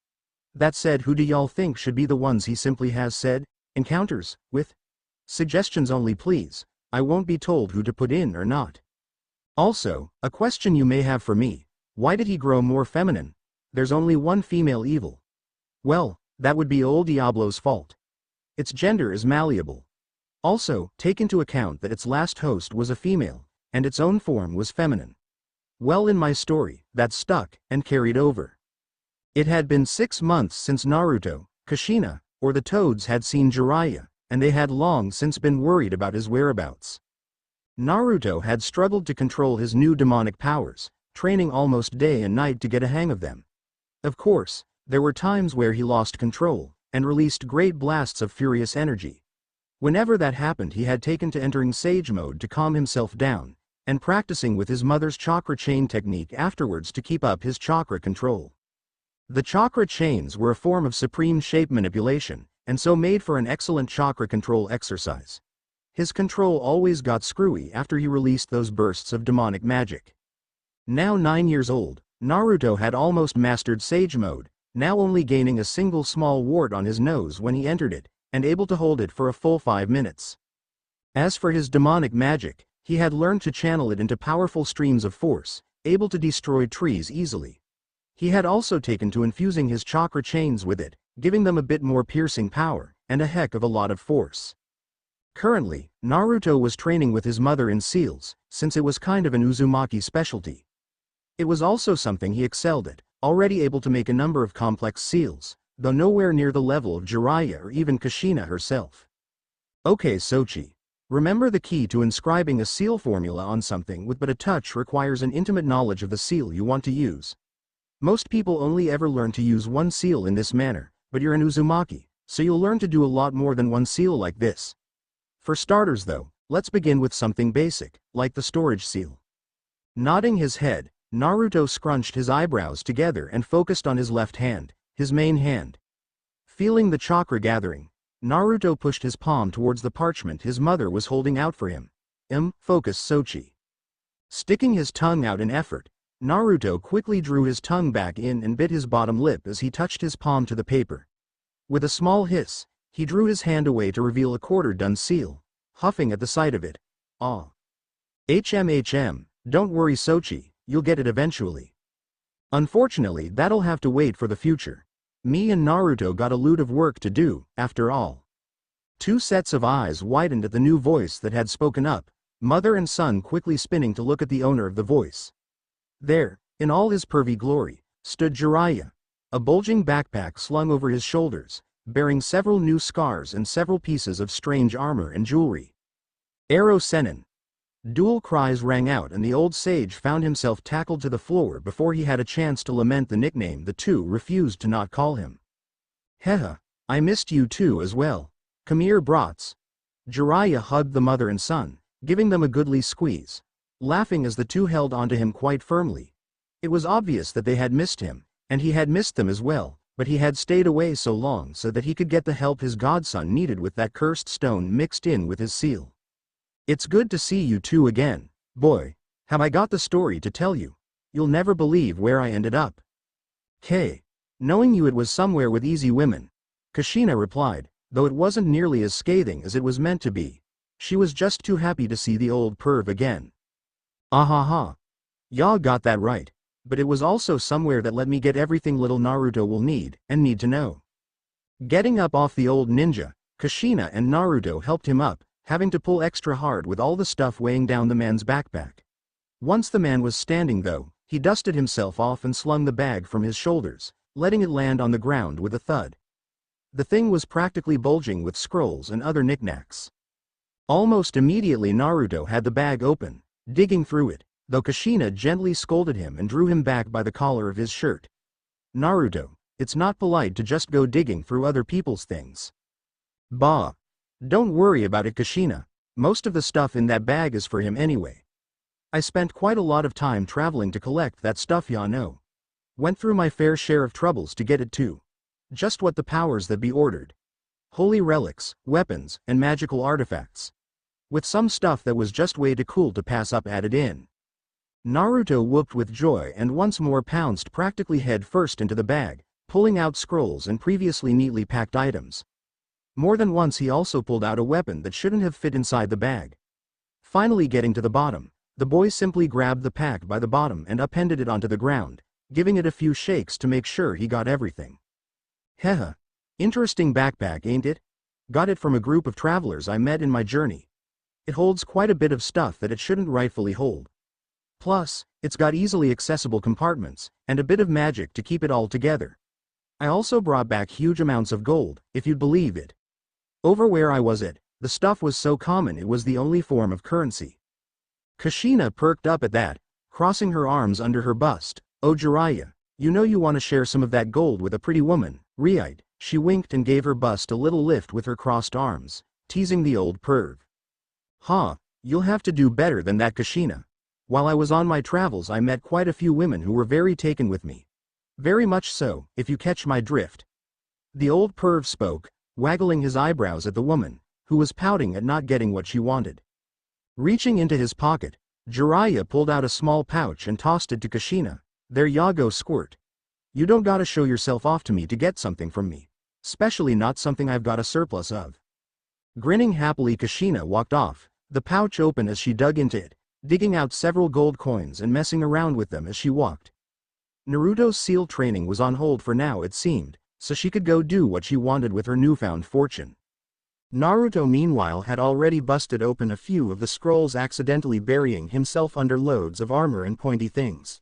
That said, who do y'all think should be the ones he simply has said encounters with? Suggestions only please, I won't be told who to put in or not. Also, a question you may have for me, why did he grow more feminine? There's only one female evil. Well, that would be old Diablo's fault. Its gender is malleable. Also, take into account that its last host was a female, and its own form was feminine. Well, in my story, that stuck, and carried over. It had been 6 months since Naruto, Kushina, or the Toads had seen Jiraiya, and they had long since been worried about his whereabouts. Naruto had struggled to control his new demonic powers, training almost day and night to get a hang of them. Of course, there were times where he lost control, and released great blasts of furious energy. Whenever that happened he had taken to entering sage mode to calm himself down, and practicing with his mother's chakra chain technique afterwards to keep up his chakra control. The chakra chains were a form of supreme shape manipulation, and so made for an excellent chakra control exercise. His control always got screwy after he released those bursts of demonic magic. Now 9 years old, Naruto had almost mastered sage mode, now only gaining a single small wart on his nose when he entered it, and able to hold it for a full 5 minutes. As for his demonic magic, he had learned to channel it into powerful streams of force, able to destroy trees easily. He had also taken to infusing his chakra chains with it, giving them a bit more piercing power, and a heck of a lot of force. Currently, Naruto was training with his mother in seals, since it was kind of an Uzumaki specialty. It was also something he excelled at, already able to make a number of complex seals, though nowhere near the level of Jiraiya or even Kushina herself. Okay Sochi. Remember, the key to inscribing a seal formula on something with but a touch requires an intimate knowledge of the seal you want to use. Most people only ever learn to use one seal in this manner, but you're an Uzumaki, so you'll learn to do a lot more than one seal like this. For starters though, let's begin with something basic, like the storage seal. Nodding his head, Naruto scrunched his eyebrows together and focused on his left hand, his main hand. Feeling the chakra gathering, Naruto pushed his palm towards the parchment his mother was holding out for him. Focus Sochi. Sticking his tongue out in effort, Naruto quickly drew his tongue back in and bit his bottom lip as he touched his palm to the paper. With a small hiss, he drew his hand away to reveal a quarter-done seal, huffing at the sight of it. Ah. Don't worry Sochi, you'll get it eventually. Unfortunately, that'll have to wait for the future. Me and Naruto got a load of work to do, after all. 2 sets of eyes widened at the new voice that had spoken up, mother and son quickly spinning to look at the owner of the voice. There, in all his pervy glory, stood Jiraiya, a bulging backpack slung over his shoulders, bearing several new scars and several pieces of strange armor and jewelry. Ero Sennin. Dual cries rang out and the old sage found himself tackled to the floor before he had a chance to lament the nickname the two refused to not call him. Hehe, I missed you too as well. Come here brats. Jiraiya hugged the mother and son, giving them a goodly squeeze, laughing as the two held onto him quite firmly. It was obvious that they had missed him, and he had missed them as well, but he had stayed away so long so that he could get the help his godson needed with that cursed stone mixed in with his seal. It's good to see you two again, boy. Have I got the story to tell you? You'll never believe where I ended up. K. Knowing you it was somewhere with easy women. Kushina replied, though it wasn't nearly as scathing as it was meant to be. She was just too happy to see the old perv again. Ahaha. Ya got that right. But it was also somewhere that let me get everything little Naruto will need to know. Getting up off the old ninja, Kushina and Naruto helped him up, having to pull extra hard with all the stuff weighing down the man's backpack. Once the man was standing though, he dusted himself off and slung the bag from his shoulders, letting it land on the ground with a thud. The thing was practically bulging with scrolls and other knickknacks. Almost immediately Naruto had the bag open, digging through it, though Kushina gently scolded him and drew him back by the collar of his shirt. Naruto, it's not polite to just go digging through other people's things. Bah. Don't worry about it, Kushina. Most of the stuff in that bag is for him anyway. I spent quite a lot of time traveling to collect that stuff, ya know. Went through my fair share of troubles to get it too. Just what the powers that be ordered. Holy relics, weapons, and magical artifacts. With some stuff that was just way too cool to pass up added in. Naruto whooped with joy and once more pounced practically head first into the bag, pulling out scrolls and previously neatly packed items. More than once he also pulled out a weapon that shouldn't have fit inside the bag. Finally getting to the bottom, the boy simply grabbed the pack by the bottom and appended it onto the ground, giving it a few shakes to make sure he got everything. Heh. Interesting backpack, ain't it? Got it from a group of travelers I met in my journey. It holds quite a bit of stuff that it shouldn't rightfully hold. Plus, it's got easily accessible compartments, and a bit of magic to keep it all together. I also brought back huge amounts of gold, if you'd believe it. Over where I was at, the stuff was so common it was the only form of currency. Kushina perked up at that, crossing her arms under her bust. Oh Jiraiya, you know you want to share some of that gold with a pretty woman, right? She winked and gave her bust a little lift with her crossed arms, teasing the old perv. Huh, you'll have to do better than that, Kushina. While I was on my travels I met quite a few women who were very taken with me. Very much so, if you catch my drift. The old perv spoke, waggling his eyebrows at the woman, who was pouting at not getting what she wanted. Reaching into his pocket, Jiraiya pulled out a small pouch and tossed it to Kushina. There ya go, squirt. You don't gotta show yourself off to me to get something from me. Especially not something I've got a surplus of. Grinning happily, Kushina walked off, the pouch open as she dug into it, digging out several gold coins and messing around with them as she walked. Naruto's SEAL training was on hold for now, it seemed, so she could go do what she wanted with her newfound fortune. Naruto meanwhile had already busted open a few of the scrolls, accidentally burying himself under loads of armor and pointy things.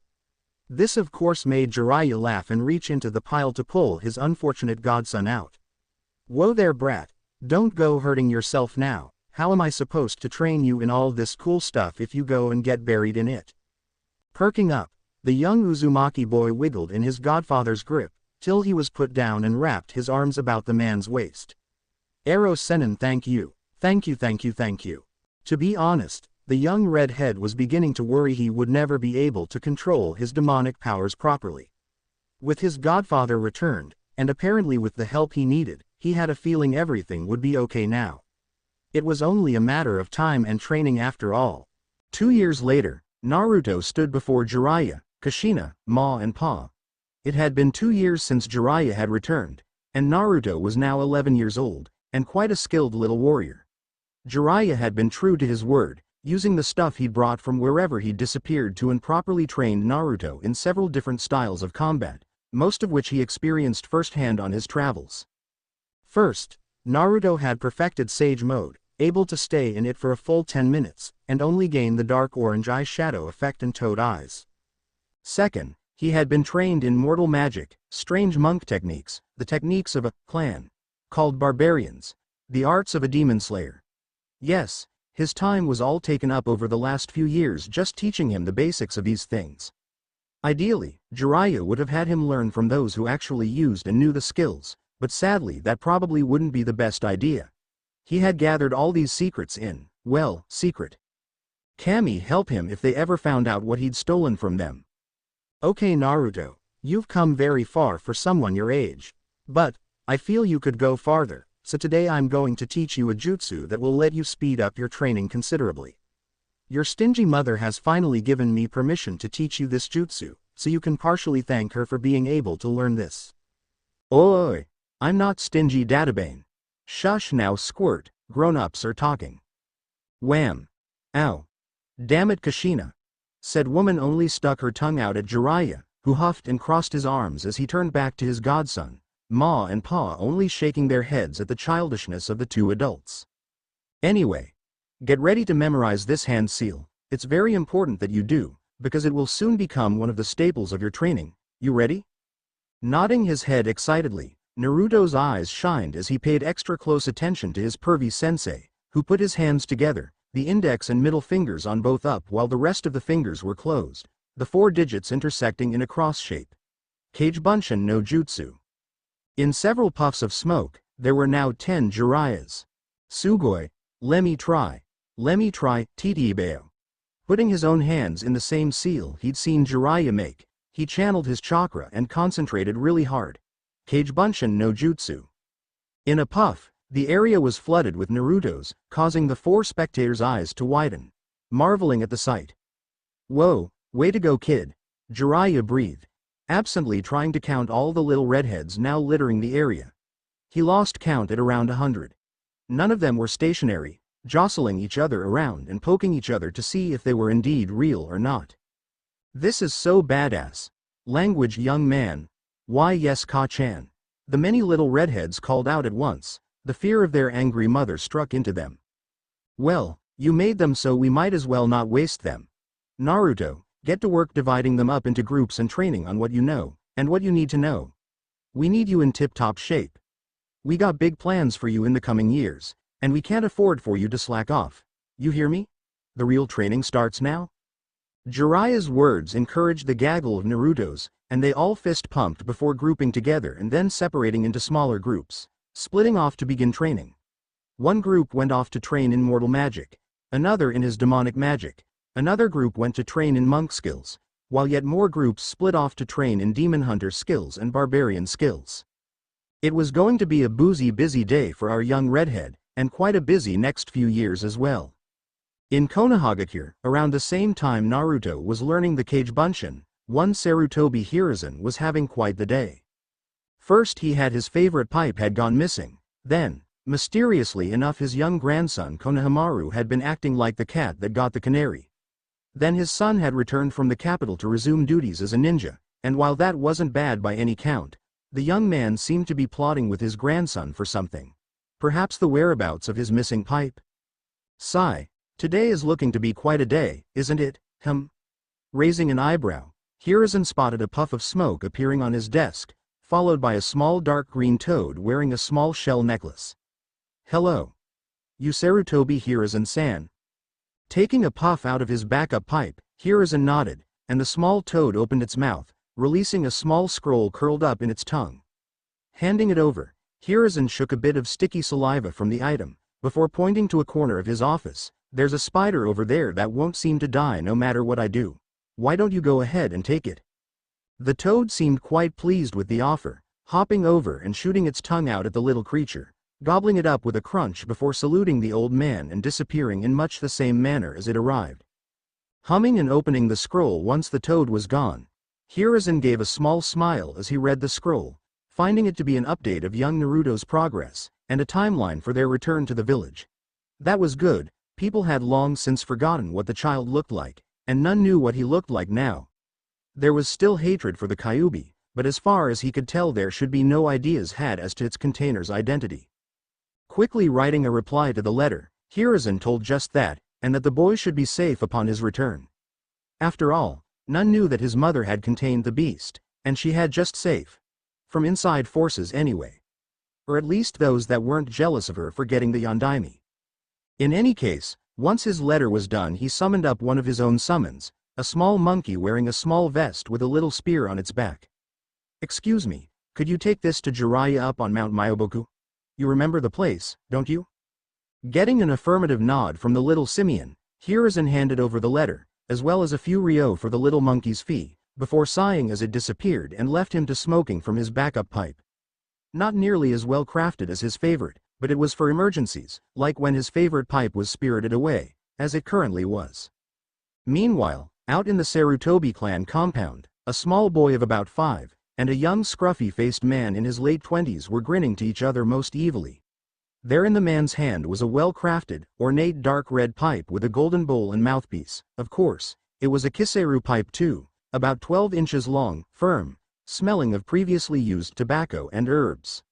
This of course made Jiraiya laugh and reach into the pile to pull his unfortunate godson out. Whoa there, brat, don't go hurting yourself now. How am I supposed to train you in all this cool stuff if you go and get buried in it? Perking up, the young Uzumaki boy wiggled in his godfather's grip, till he was put down and wrapped his arms about the man's waist. Ero Sennin, thank you. Thank you, thank you, thank you. To be honest, the young redhead was beginning to worry he would never be able to control his demonic powers properly. With his godfather returned, and apparently with the help he needed, he had a feeling everything would be okay now. It was only a matter of time and training after all. 2 years later, Naruto stood before Jiraiya, Kushina, Ma and Pa. It had been 2 years since Jiraiya had returned, and Naruto was now 11 years old, and quite a skilled little warrior. Jiraiya had been true to his word, using the stuff he'd brought from wherever he'd disappeared to, and properly trained Naruto in several different styles of combat, most of which he experienced firsthand on his travels. First, Naruto had perfected Sage Mode, able to stay in it for a full 10 minutes, and only gain the dark orange eye shadow effect and toad eyes. Second, he had been trained in mortal magic, strange monk techniques, the techniques of a clan called barbarians, the arts of a demon slayer. Yes, his time was all taken up over the last few years just teaching him the basics of these things. Ideally, Jiraiya would have had him learn from those who actually used and knew the skills, but sadly that probably wouldn't be the best idea. He had gathered all these secrets in, well, secret. Kami help him if they ever found out what he'd stolen from them. Okay Naruto, you've come very far for someone your age. But, I feel you could go farther, so today I'm going to teach you a jutsu that will let you speed up your training considerably. Your stingy mother has finally given me permission to teach you this jutsu, so you can partially thank her for being able to learn this. Oi! I'm not stingy, Databane. Shush now, squirt, grown-ups are talking. Wham! Ow! Damn it, Kushina! Said woman only stuck her tongue out at Jiraiya, who huffed and crossed his arms as he turned back to his godson, Ma and Pa only shaking their heads at the childishness of the two adults. Anyway, get ready to memorize this hand seal. It's very important that you do, because it will soon become one of the staples of your training. You ready? Nodding his head excitedly, Naruto's eyes shined as he paid extra close attention to his pervy sensei, who put his hands together, the index and middle fingers on both up while the rest of the fingers were closed, the 4 digits intersecting in a cross shape. Kagebunshin no Jutsu. In several puffs of smoke, there were now 10 Jiraiyas. Sugoi, lemme try, Titiibeo. Putting his own hands in the same seal he'd seen Jiraiya make, he channeled his chakra and concentrated really hard. Kagebunshin no Jutsu. In a puff, the area was flooded with Naruto's, causing the 4 spectators' eyes to widen, marveling at the sight. Whoa, way to go, kid, Jiraiya breathed, absently trying to count all the little redheads now littering the area. He lost count at around 100. None of them were stationary, jostling each other around and poking each other to see if they were indeed real or not. This is so badass. Language, young man. Why yes, Ka-chan. The many little redheads called out at once. The fear of their angry mother struck into them. Well, you made them, so we might as well not waste them. Naruto, get to work dividing them up into groups and training on what you know, and what you need to know. We need you in tip-top shape. We got big plans for you in the coming years, and we can't afford for you to slack off. You hear me? The real training starts now. Jiraiya's words encouraged the gaggle of Naruto's, and they all fist-pumped before grouping together and then separating into smaller groups, splitting off to begin training. One group went off to train in mortal magic, another in his demonic magic, another group went to train in monk skills, while yet more groups split off to train in demon hunter skills and barbarian skills. It was going to be a busy day for our young redhead, and quite a busy next few years as well. In Konoha, around the same time Naruto was learning the Kagebunshin, one Sarutobi Hiruzen was having quite the day. First he had his favorite pipe had gone missing, then, mysteriously enough, his young grandson Konohamaru had been acting like the cat that got the canary. Then his son had returned from the capital to resume duties as a ninja, and while that wasn't bad by any count, the young man seemed to be plotting with his grandson for something. Perhaps the whereabouts of his missing pipe? Sigh. Today is looking to be quite a day, isn't it, Raising an eyebrow, Hiruzen spotted a puff of smoke appearing on his desk, followed by a small dark green toad wearing a small shell necklace. Hello. You Sarutobi Hiruzen-san. Taking a puff out of his backup pipe, Hiruzen nodded, and the small toad opened its mouth, releasing a small scroll curled up in its tongue. Handing it over, Hiruzen shook a bit of sticky saliva from the item, before pointing to a corner of his office. There's a spider over there that won't seem to die no matter what I do. Why don't you go ahead and take it? The toad seemed quite pleased with the offer, hopping over and shooting its tongue out at the little creature, gobbling it up with a crunch before saluting the old man and disappearing in much the same manner as it arrived. Humming and opening the scroll once the toad was gone, Hiruzen gave a small smile as he read the scroll, finding it to be an update of young Naruto's progress, and a timeline for their return to the village. That was good. People had long since forgotten what the child looked like, and none knew what he looked like now. There was still hatred for the Kyuubi, but as far as he could tell there should be no ideas had as to its container's identity. Quickly writing a reply to the letter, Hiruzen told just that, and that the boy should be safe upon his return. After all, none knew that his mother had contained the beast, and she had just safe. From inside forces anyway. Or at least those that weren't jealous of her for getting the Yondaime. In any case, once his letter was done he summoned up one of his own summons, a small monkey wearing a small vest with a little spear on its back. Excuse me, could you take this to Jiraiya up on Mount Myoboku? You remember the place, don't you? Getting an affirmative nod from the little simian, Hiruzen handed over the letter, as well as a few ryo for the little monkey's fee, before sighing as it disappeared and left him to smoking from his backup pipe. Not nearly as well crafted as his favorite, but it was for emergencies, like when his favorite pipe was spirited away, as it currently was. Meanwhile, out in the Sarutobi clan compound, a small boy of about 5, and a young scruffy-faced man in his late 20s were grinning to each other most evilly. There in the man's hand was a well-crafted, ornate dark red pipe with a golden bowl and mouthpiece. Of course, it was a kiseru pipe too, about 12 inches long, firm, smelling of previously used tobacco and herbs.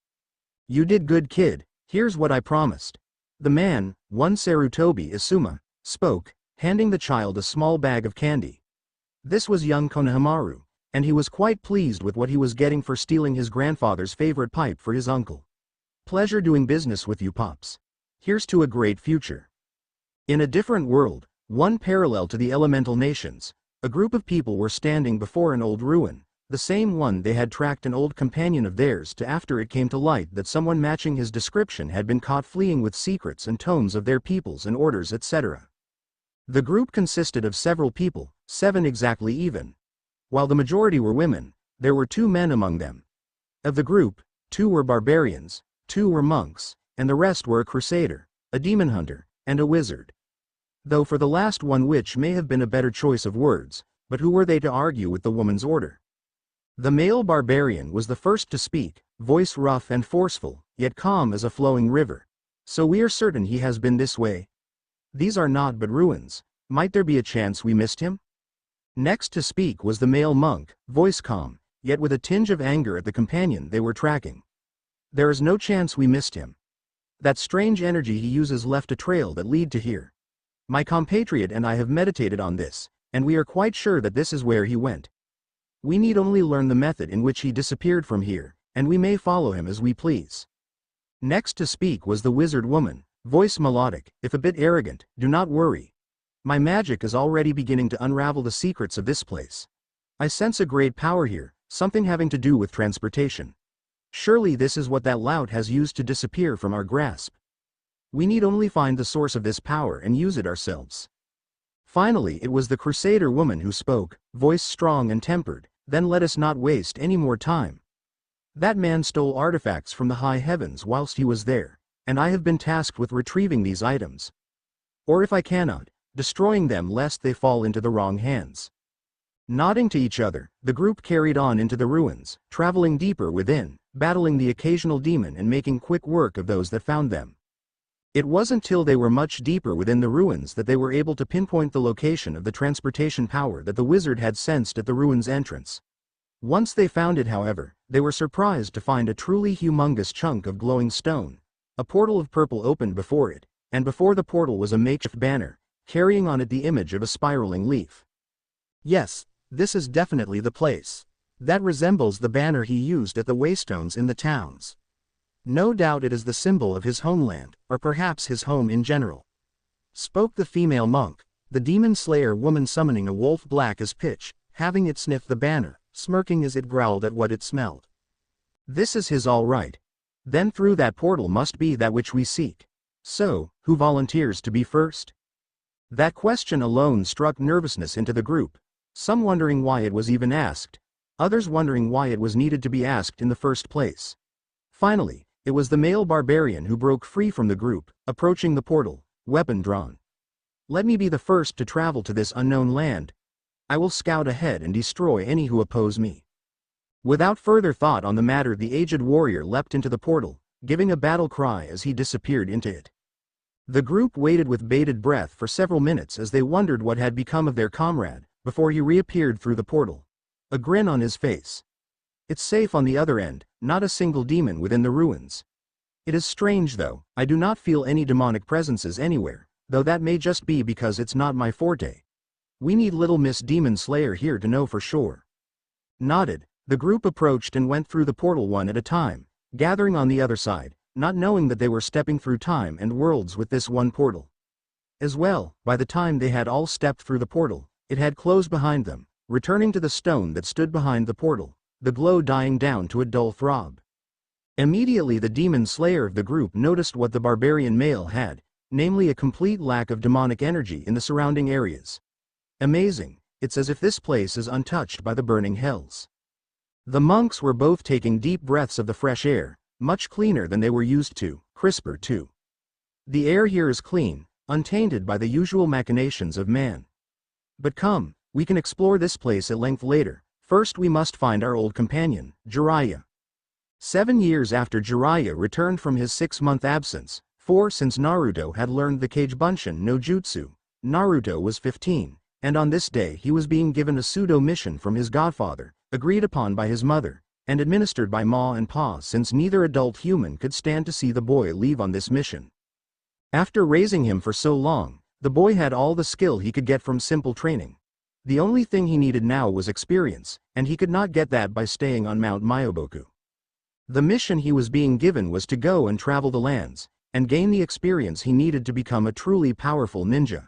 "You did good, kid, here's what I promised." The man, one Sarutobi Isuma, spoke, handing the child a small bag of candy. This was young Konohamaru, and he was quite pleased with what he was getting for stealing his grandfather's favorite pipe for his uncle. "Pleasure doing business with you, Pops. Here's to a great future." In a different world, one parallel to the elemental nations, a group of people were standing before an old ruin, the same one they had tracked an old companion of theirs to after it came to light that someone matching his description had been caught fleeing with secrets and tomes of their peoples and orders, etc. The group consisted of several people, 7 exactly even. While the majority were women, there were 2 men among them. Of the group, 2 were barbarians, 2 were monks, and the rest were a crusader, a demon hunter, and a wizard. Though for the last one, which may have been a better choice of words, but who were they to argue with the woman's order? The male barbarian was the first to speak, voice rough and forceful, yet calm as a flowing river. "So we are certain he has been this way? These are naught but ruins. Might there be a chance we missed him?" Next to speak was the male monk, voice calm, yet with a tinge of anger at the companion they were tracking. "There is no chance we missed him. That strange energy he uses left a trail that lead to here. My compatriot and I have meditated on this, and we are quite sure that this is where he went. We need only learn the method in which he disappeared from here, and we may follow him as we please." Next to speak was the wizard woman, voice melodic, if a bit arrogant. "Do not worry. My magic is already beginning to unravel the secrets of this place. I sense a great power here, something having to do with transportation. Surely this is what that lout has used to disappear from our grasp. We need only find the source of this power and use it ourselves." Finally it was the crusader woman who spoke, voice strong and tempered. "Then let us not waste any more time. That man stole artifacts from the high heavens whilst he was there, and I have been tasked with retrieving these items. Or if I cannot, destroying them lest they fall into the wrong hands." Nodding to each other, the group carried on into the ruins, traveling deeper within, battling the occasional demon and making quick work of those that found them. It wasn't till they were much deeper within the ruins that they were able to pinpoint the location of the transportation power that the wizard had sensed at the ruins' entrance. Once they found it, however, they were surprised to find a truly humongous chunk of glowing stone. A portal of purple opened before it, and before the portal was a makeshift banner, carrying on it the image of a spiraling leaf. "Yes, this is definitely the place. That resembles the banner he used at the waystones in the towns. No doubt it is the symbol of his homeland, or perhaps his home in general," spoke the female monk, the demon slayer woman summoning a wolf black as pitch, having it sniff the banner, smirking as it growled at what it smelled. "This is his all right. Then through that portal must be that which we seek. So, who volunteers to be first?" That question alone struck nervousness into the group, some wondering why it was even asked, others wondering why it was needed to be asked in the first place. Finally, it was the male barbarian who broke free from the group, approaching the portal, weapon drawn. "Let me be the first to travel to this unknown land. I will scout ahead and destroy any who oppose me." Without further thought on the matter, the aged warrior leapt into the portal, giving a battle cry as he disappeared into it. The group waited with bated breath for several minutes as they wondered what had become of their comrade, before he reappeared through the portal, a grin on his face. "It's safe on the other end, not a single demon within the ruins. It is strange though, I do not feel any demonic presences anywhere, though that may just be because it's not my forte. We need Little Miss Demon Slayer here to know for sure." Nodded, the group approached and went through the portal one at a time, gathering on the other side, not knowing that they were stepping through time and worlds with this one portal. As well, by the time they had all stepped through the portal, it had closed behind them, returning to the stone that stood behind the portal, the glow dying down to a dull throb. Immediately the demon slayer of the group noticed what the barbarian male had, namely a complete lack of demonic energy in the surrounding areas. Amazing, it's as if this place is untouched by the burning hells. The monks were both taking deep breaths of the fresh air, much cleaner than they were used to, crisper too. The air here is clean, untainted by the usual machinations of man. But come, we can explore this place at length later. First we must find our old companion, Jiraiya. 7 years after Jiraiya returned from his 6-month absence, 4 since Naruto had learned the Kagebunshin no Jutsu, Naruto was 15, and on this day he was being given a pseudo-mission from his godfather, agreed upon by his mother, and administered by Ma and Pa since neither adult human could stand to see the boy leave on this mission. After raising him for so long, the boy had all the skill he could get from simple training. The only thing he needed now was experience, and he could not get that by staying on Mount Myoboku. The mission he was being given was to go and travel the lands, and gain the experience he needed to become a truly powerful ninja.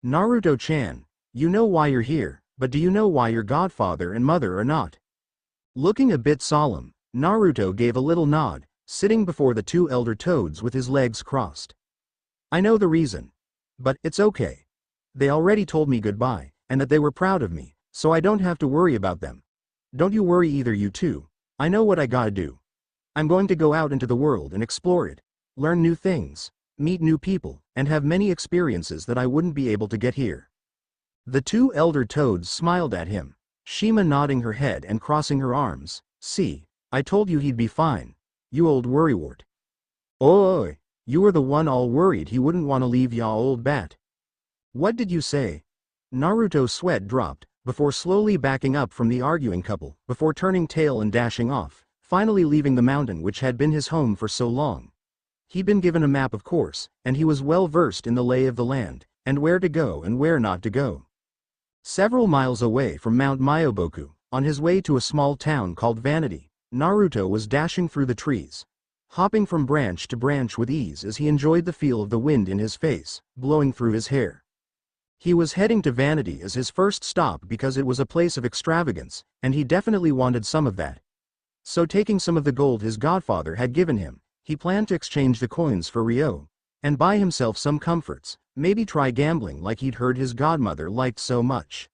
Naruto-chan, you know why you're here, but do you know why your godfather and mother are not? Looking a bit solemn, Naruto gave a little nod, sitting before the 2 elder toads with his legs crossed. I know the reason. But it's okay. They already told me goodbye, and that they were proud of me, so I don't have to worry about them. Don't you worry either, you two. I know what I gotta do. I'm going to go out into the world and explore it, learn new things, meet new people, and have many experiences that I wouldn't be able to get here. The 2 elder toads smiled at him, Shima nodding her head and crossing her arms. See, I told you he'd be fine, you old worrywart. Oi, you were the one all worried he wouldn't want to leave ya, old bat. What did you say? Naruto's sweat dropped, before slowly backing up from the arguing couple, before turning tail and dashing off, finally leaving the mountain which had been his home for so long. He'd been given a map, of course, and he was well versed in the lay of the land, and where to go and where not to go. Several miles away from Mount Myoboku, on his way to a small town called Vanity, Naruto was dashing through the trees, hopping from branch to branch with ease as he enjoyed the feel of the wind in his face, blowing through his hair. He was heading to Vanity as his first stop because it was a place of extravagance, and he definitely wanted some of that. So taking some of the gold his godfather had given him, he planned to exchange the coins for Ryo, and buy himself some comforts, maybe try gambling like he'd heard his godmother liked so much.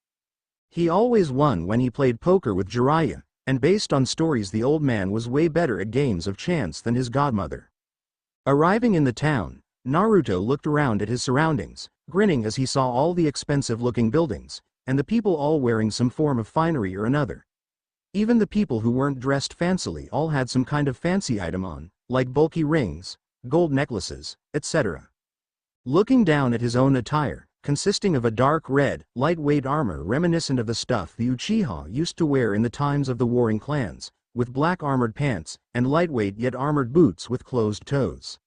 He always won when he played poker with Jiraiya, and based on stories the old man was way better at games of chance than his godmother. Arriving in the town, Naruto looked around at his surroundings, grinning as he saw all the expensive-looking buildings, and the people all wearing some form of finery or another. Even the people who weren't dressed fancily all had some kind of fancy item on, like bulky rings, gold necklaces, etc. Looking down at his own attire, consisting of a dark red, lightweight armor reminiscent of the stuff the Uchiha used to wear in the times of the warring clans, with black armored pants, and lightweight yet armored boots with closed toes.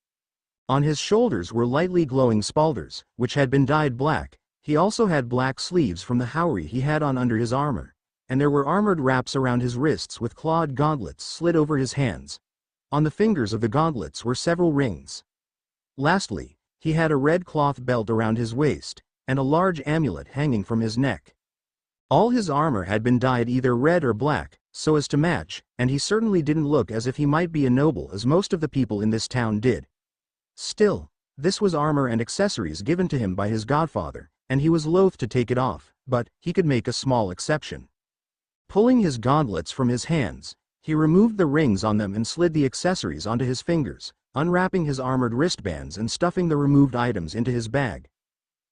On his shoulders were lightly glowing spalders, which had been dyed black. He also had black sleeves from the haori he had on under his armor, and there were armored wraps around his wrists with clawed gauntlets slid over his hands. On the fingers of the gauntlets were several rings. Lastly, he had a red cloth belt around his waist, and a large amulet hanging from his neck. All his armor had been dyed either red or black, so as to match, and he certainly didn't look as if he might be a noble as most of the people in this town did. Still, this was armor and accessories given to him by his godfather, and he was loath to take it off, but he could make a small exception. Pulling his gauntlets from his hands, he removed the rings on them and slid the accessories onto his fingers, unwrapping his armored wristbands and stuffing the removed items into his bag.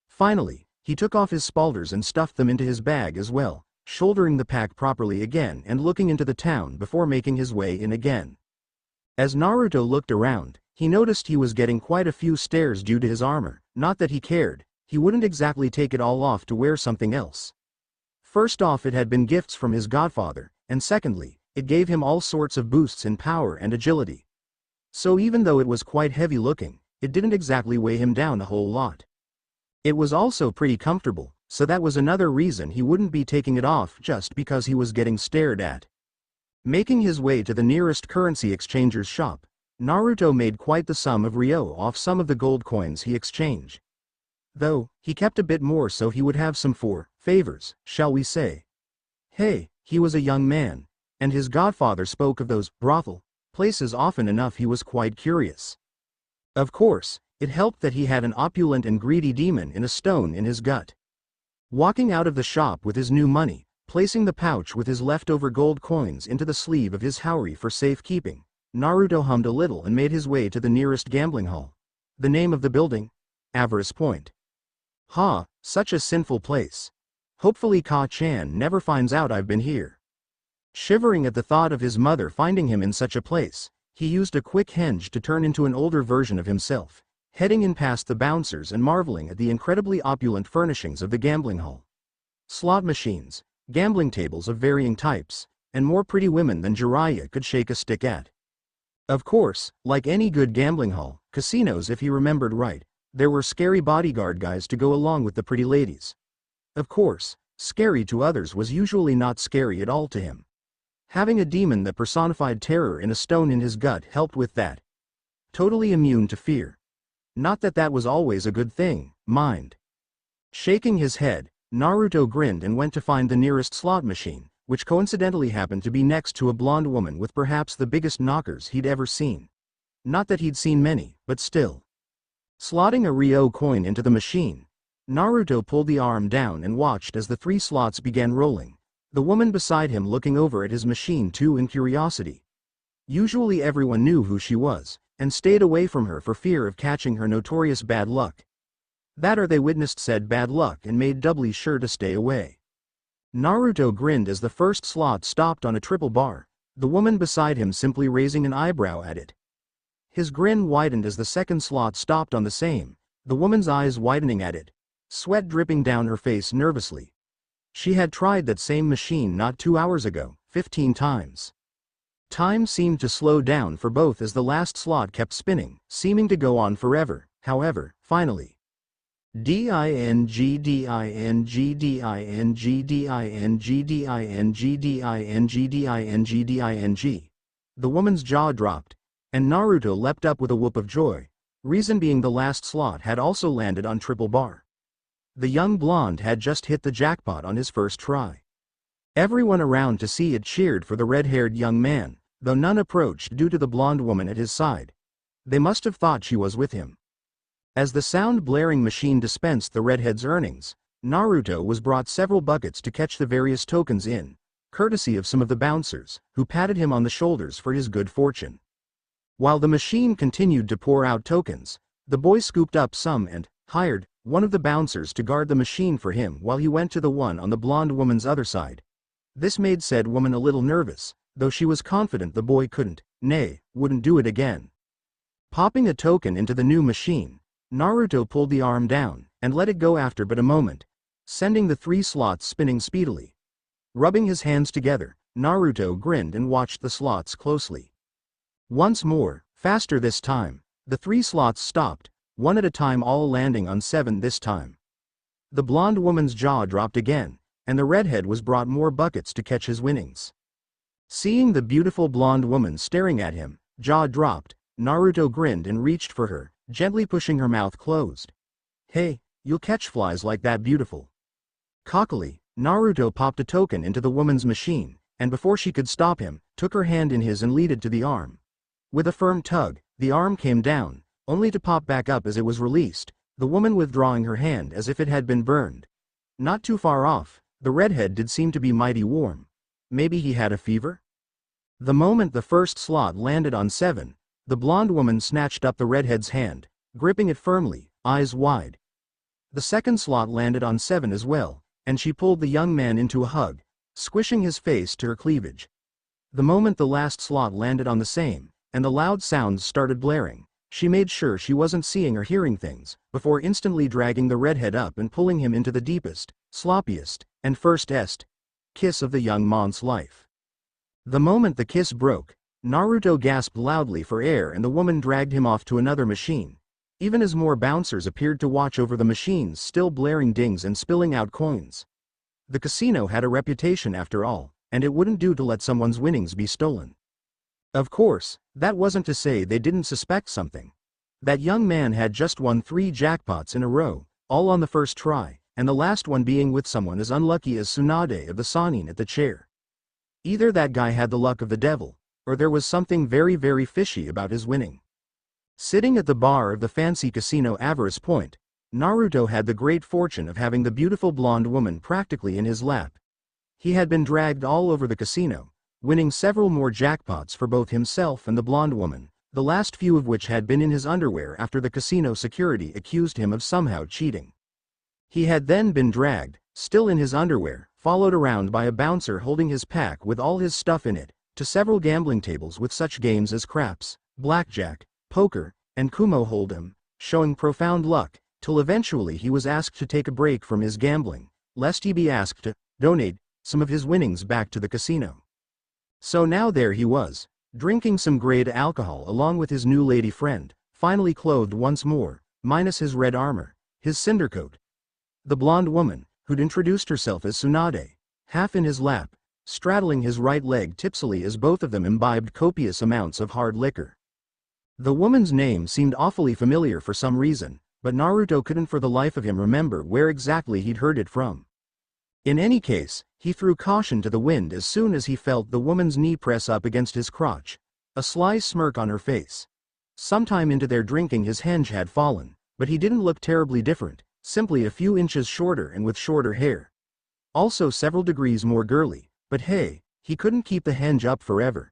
Finally, he took off his spalders and stuffed them into his bag as well, shouldering the pack properly again and looking into the town before making his way in again. As Naruto looked around, he noticed he was getting quite a few stares due to his armor. Not that he cared, he wouldn't exactly take it all off to wear something else. First off, it had been gifts from his godfather, and secondly, it gave him all sorts of boosts in power and agility. So even though it was quite heavy looking, it didn't exactly weigh him down a whole lot. It was also pretty comfortable, so that was another reason he wouldn't be taking it off just because he was getting stared at. Making his way to the nearest currency exchanger's shop, Naruto made quite the sum of Ryo off some of the gold coins he exchanged. Though, he kept a bit more so he would have some for favors, shall we say. Hey, he was a young man, and his godfather spoke of those brothel places often enough. He was quite curious. Of course, it helped that he had an opulent and greedy demon in a stone in his gut. Walking out of the shop with his new money, placing the pouch with his leftover gold coins into the sleeve of his haori for safekeeping, Naruto hummed a little and made his way to the nearest gambling hall. The name of the building? Avarice Point. Ha, such a sinful place. Hopefully Ka-chan never finds out I've been here. Shivering at the thought of his mother finding him in such a place, he used a quick henge to turn into an older version of himself, heading in past the bouncers and marveling at the incredibly opulent furnishings of the gambling hall. Slot machines, gambling tables of varying types, and more pretty women than Jiraiya could shake a stick at. Of course, like any good gambling hall, casinos if he remembered right, there were scary bodyguard guys to go along with the pretty ladies. Of course, scary to others was usually not scary at all to him. Having a demon that personified terror in a stone in his gut helped with that. Totally immune to fear. Not that that was always a good thing, mind. Shaking his head, Naruto grinned and went to find the nearest slot machine, which coincidentally happened to be next to a blonde woman with perhaps the biggest knockers he'd ever seen. Not that he'd seen many, but still. Slotting a Ryo coin into the machine, Naruto pulled the arm down and watched as the 3 slots began rolling, the woman beside him looking over at his machine too in curiosity. Usually everyone knew who she was, and stayed away from her for fear of catching her notorious bad luck. That or they witnessed said bad luck and made doubly sure to stay away. Naruto grinned as the first slot stopped on a triple bar, the woman beside him simply raising an eyebrow at it. His grin widened as the second slot stopped on the same, the woman's eyes widening at it, sweat dripping down her face nervously. She had tried that same machine not 2 hours ago, 15 times. Time seemed to slow down for both as the last slot kept spinning, seeming to go on forever. However, finally. Ding ding ding ding ding ding ding. The woman's jaw dropped, and Naruto leapt up with a whoop of joy, reason being the last slot had also landed on triple bar. The young blonde had just hit the jackpot on his first try. Everyone around to see it cheered for the red-haired young man, though none approached due to the blonde woman at his side. They must have thought she was with him. As the sound-blaring machine dispensed the redhead's earnings, Naruto was brought several buckets to catch the various tokens in, courtesy of some of the bouncers, who patted him on the shoulders for his good fortune. While the machine continued to pour out tokens, the boy scooped up some and hired one of the bouncers to guard the machine for him while he went to the one on the blonde woman's other side. This made said woman a little nervous, though she was confident the boy couldn't, nay, wouldn't do it again. Popping a token into the new machine, Naruto pulled the arm down and let it go after but a moment, sending the 3 slots spinning speedily. Rubbing his hands together, Naruto grinned and watched the slots closely. Once more, faster this time, the 3 slots stopped, one at a time, all landing on 7 this time. The blonde woman's jaw dropped again, and the redhead was brought more buckets to catch his winnings. Seeing the beautiful blonde woman staring at him, jaw dropped, Naruto grinned and reached for her, gently pushing her mouth closed. Hey, you'll catch flies like that, beautiful. Cockily, Naruto popped a token into the woman's machine, and before she could stop him, took her hand in his and leaded to the arm. With a firm tug, the arm came down, only to pop back up as it was released, the woman withdrawing her hand as if it had been burned. Not too far off, the redhead did seem to be mighty warm. Maybe he had a fever? The moment the first slot landed on 7, the blonde woman snatched up the redhead's hand, gripping it firmly, eyes wide. The second slot landed on 7 as well, and she pulled the young man into a hug, squishing his face to her cleavage. The moment the last slot landed on the same, and the loud sounds started blaring, she made sure she wasn't seeing or hearing things, before instantly dragging the redhead up and pulling him into the deepest, sloppiest, and firstest kiss of the young man's life. The moment the kiss broke, Naruto gasped loudly for air and the woman dragged him off to another machine, even as more bouncers appeared to watch over the machines still blaring dings and spilling out coins. The casino had a reputation after all, and it wouldn't do to let someone's winnings be stolen. Of course, that wasn't to say they didn't suspect something. That young man had just won 3 jackpots in a row, all on the first try, and the last one being with someone as unlucky as Tsunade of the Sannin at the chair. Either that guy had the luck of the devil, or there was something very, very fishy about his winning. Sitting at the bar of the fancy casino Avarice Point, Naruto had the great fortune of having the beautiful blonde woman practically in his lap. He had been dragged all over the casino, winning several more jackpots for both himself and the blonde woman, the last few of which had been in his underwear after the casino security accused him of somehow cheating. He had then been dragged, still in his underwear, followed around by a bouncer holding his pack with all his stuff in it, to several gambling tables with such games as craps, blackjack, poker, and Kumo hold'em, showing profound luck, till eventually he was asked to take a break from his gambling, lest he be asked to donate some of his winnings back to the casino. So now there he was, drinking some grade alcohol along with his new lady friend, finally clothed once more, minus his red armor, his cinder coat. The blonde woman, who'd introduced herself as Tsunade, half in his lap, straddling his right leg tipsily as both of them imbibed copious amounts of hard liquor. The woman's name seemed awfully familiar for some reason, but Naruto couldn't for the life of him remember where exactly he'd heard it from. In any case, he threw caution to the wind as soon as he felt the woman's knee press up against his crotch, a sly smirk on her face. Sometime into their drinking his henge had fallen, but he didn't look terribly different, simply a few inches shorter and with shorter hair. Also several degrees more girly, but hey, he couldn't keep the henge up forever.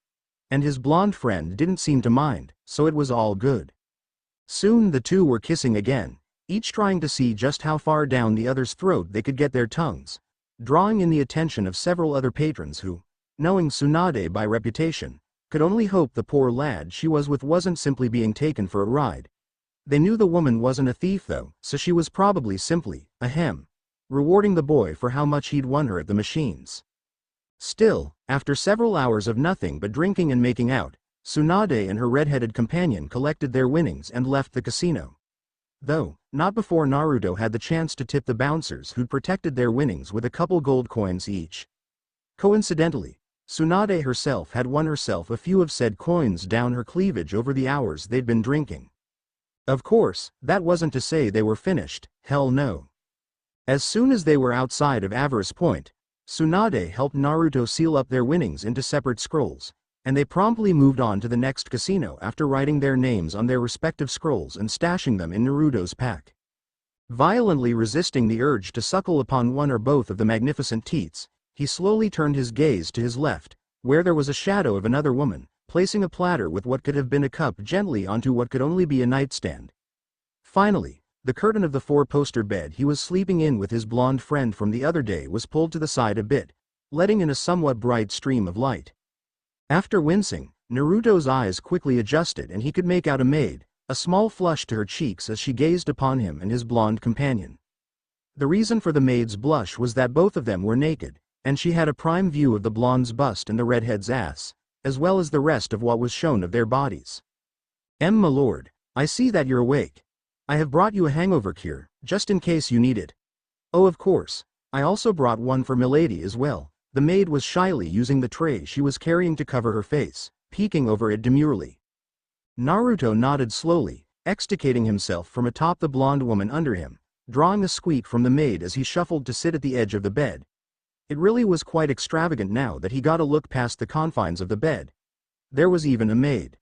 And his blonde friend didn't seem to mind, so it was all good. Soon the two were kissing again, each trying to see just how far down the other's throat they could get their tongues, drawing in the attention of several other patrons who, knowing Tsunade by reputation, could only hope the poor lad she was with wasn't simply being taken for a ride. They knew the woman wasn't a thief though, so she was probably simply rewarding the boy for how much he'd won her at the machines. Still, after several hours of nothing but drinking and making out, Tsunade and her red-headed companion collected their winnings and left the casino. Though, not before Naruto had the chance to tip the bouncers who'd protected their winnings with a couple gold coins each. Coincidentally, Tsunade herself had won herself a few of said coins down her cleavage over the hours they'd been drinking. Of course, that wasn't to say they were finished, hell no. As soon as they were outside of Avarice Point, Tsunade helped Naruto seal up their winnings into separate scrolls, and they promptly moved on to the next casino after writing their names on their respective scrolls and stashing them in Naruto's pack. Violently resisting the urge to suckle upon one or both of the magnificent teats, he slowly turned his gaze to his left, where there was a shadow of another woman, placing a platter with what could have been a cup gently onto what could only be a nightstand. Finally, the curtain of the four-poster bed he was sleeping in with his blonde friend from the other day was pulled to the side a bit, letting in a somewhat bright stream of light. After wincing, Naruto's eyes quickly adjusted and he could make out a maid, a small flush to her cheeks as she gazed upon him and his blonde companion. The reason for the maid's blush was that both of them were naked, and she had a prime view of the blonde's bust and the redhead's ass, as well as the rest of what was shown of their bodies. My lord, I see that you're awake. I have brought you a hangover cure, just in case you need it. Oh of course, I also brought one for milady as well. The maid was shyly using the tray she was carrying to cover her face, peeking over it demurely. Naruto nodded slowly, extricating himself from atop the blonde woman under him, drawing a squeak from the maid as he shuffled to sit at the edge of the bed. It really was quite extravagant now that he got a look past the confines of the bed. There was even a maid.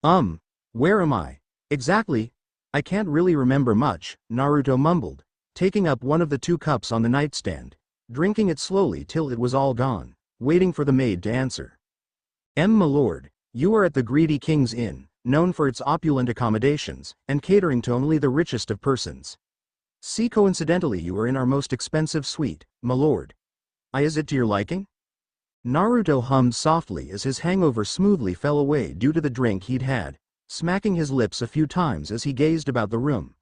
Where am I? Exactly? I can't really remember much, Naruto mumbled, taking up one of the two cups on the nightstand, drinking it slowly till it was all gone, waiting for the maid to answer. My lord, you are at the Greedy King's Inn, known for its opulent accommodations, and catering to only the richest of persons. See, coincidentally you are in our most expensive suite, my lord. Is it to your liking? Naruto hummed softly as his hangover smoothly fell away due to the drink he'd had, smacking his lips a few times as he gazed about the room.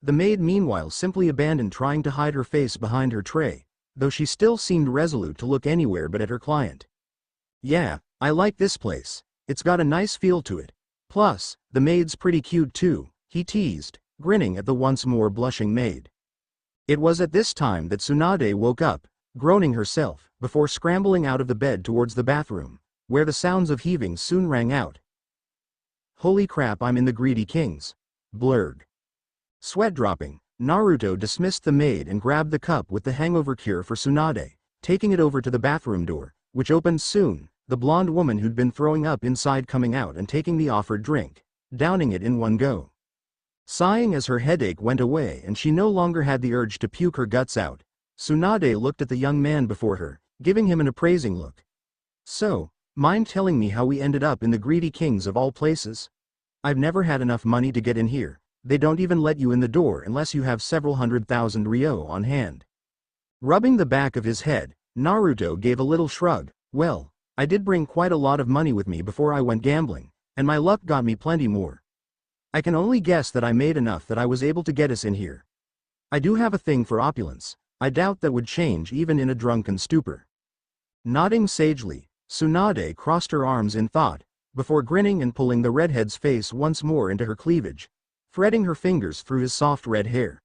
The maid meanwhile simply abandoned trying to hide her face behind her tray, though she still seemed resolute to look anywhere but at her client. Yeah, I like this place. It's got a nice feel to it. Plus, the maid's pretty cute too, he teased, grinning at the once more blushing maid. It was at this time that Tsunade woke up, groaning herself, before scrambling out of the bed towards the bathroom, where the sounds of heaving soon rang out. Holy crap, I'm in the Greedy King's. Blurg. Sweat dropping, Naruto dismissed the maid and grabbed the cup with the hangover cure for Tsunade, taking it over to the bathroom door, which opened soon, the blonde woman who'd been throwing up inside coming out and taking the offered drink, downing it in one go. Sighing as her headache went away and she no longer had the urge to puke her guts out, Tsunade looked at the young man before her, giving him an appraising look. So, mind telling me how we ended up in the Greedy King's of all places? I've never had enough money to get in here. They don't even let you in the door unless you have several 100,000 ryo on hand. Rubbing the back of his head, Naruto gave a little shrug. Well, I did bring quite a lot of money with me before I went gambling, and my luck got me plenty more. I can only guess that I made enough that I was able to get us in here. I do have a thing for opulence. I doubt that would change even in a drunken stupor. Nodding sagely, Tsunade crossed her arms in thought, before grinning and pulling the redhead's face once more into her cleavage, threading her fingers through his soft red hair.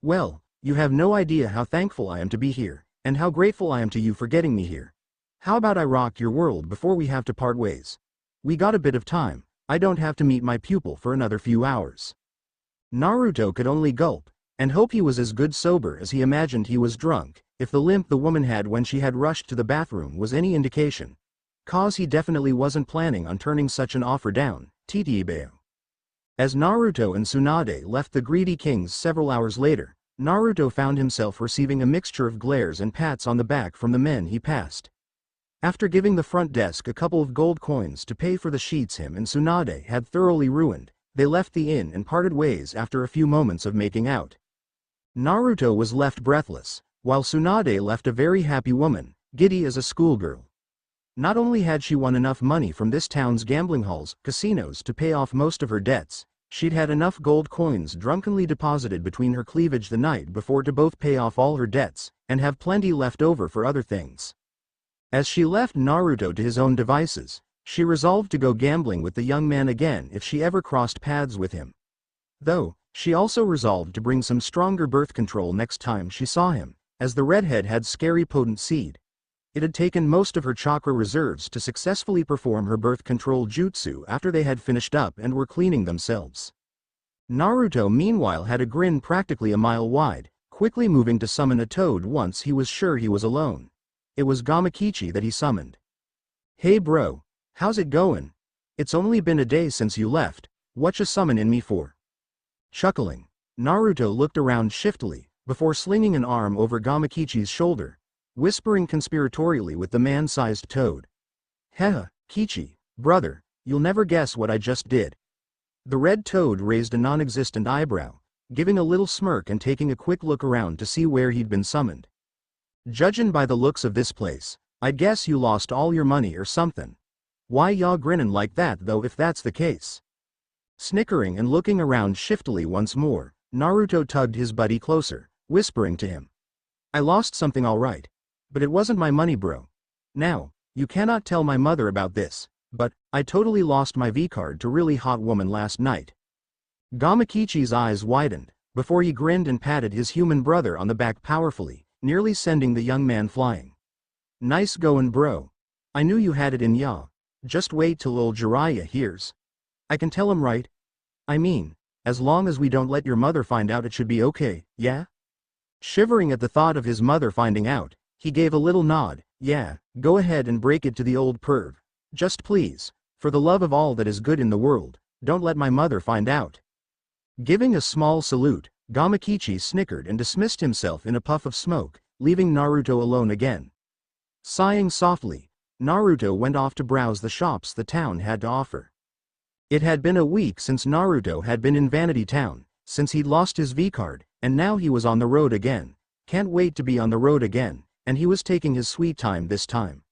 Well, you have no idea how thankful I am to be here, and how grateful I am to you for getting me here. How about I rock your world before we have to part ways? We got a bit of time. I don't have to meet my pupil for another few hours. Naruto could only gulp, and hope he was as good sober as he imagined he was drunk, if the limp the woman had when she had rushed to the bathroom was any indication. Cause he definitely wasn't planning on turning such an offer down, Titiibeo. As Naruto and Tsunade left the greedy kings several hours later, Naruto found himself receiving a mixture of glares and pats on the back from the men he passed. After giving the front desk a couple of gold coins to pay for the sheets him and Tsunade had thoroughly ruined, they left the inn and parted ways after a few moments of making out. Naruto was left breathless, while Tsunade left a very happy woman, giddy as a schoolgirl. Not only had she won enough money from this town's gambling halls, casinos to pay off most of her debts, she'd had enough gold coins drunkenly deposited between her cleavage the night before to both pay off all her debts, and have plenty left over for other things. As she left Naruto to his own devices, she resolved to go gambling with the young man again if she ever crossed paths with him. Though, she also resolved to bring some stronger birth control next time she saw him, as the redhead had scary potent seed. It had taken most of her chakra reserves to successfully perform her birth control jutsu after they had finished up and were cleaning themselves. Naruto meanwhile had a grin practically a mile wide, quickly moving to summon a toad once he was sure he was alone. It was Gamakichi that he summoned. Hey bro, how's it going? It's only been a day since you left, whatcha summoning me for? Chuckling, Naruto looked around shiftily, before slinging an arm over Gamakichi's shoulder, whispering conspiratorially with the man-sized toad. Heh, Kichi, brother, you'll never guess what I just did. The red toad raised a non-existent eyebrow, giving a little smirk and taking a quick look around to see where he'd been summoned. Judgin' by the looks of this place, I'd guess you lost all your money or something. Why y'all grinnin' like that though if that's the case? Snickering and looking around shiftily once more, Naruto tugged his buddy closer, whispering to him. I lost something alright. But it wasn't my money bro. Now, you cannot tell my mother about this, but, I totally lost my V-card to really hot woman last night. Gamakichi's eyes widened, before he grinned and patted his human brother on the back powerfully, nearly sending the young man flying. Nice goin' bro. I knew you had it in ya. Just wait till old Jiraiya hears. I can tell him right. I mean, as long as we don't let your mother find out it should be okay, yeah? Shivering at the thought of his mother finding out, he gave a little nod. Yeah, go ahead and break it to the old perv. Just please, for the love of all that is good in the world, don't let my mother find out. Giving a small salute, Gamakichi snickered and dismissed himself in a puff of smoke, leaving Naruto alone again. Sighing softly, Naruto went off to browse the shops the town had to offer. It had been a week since Naruto had been in Vanity Town, since he'd lost his V-card, and now he was on the road again. Can't wait to be on the road again. And he was taking his sweet time this time.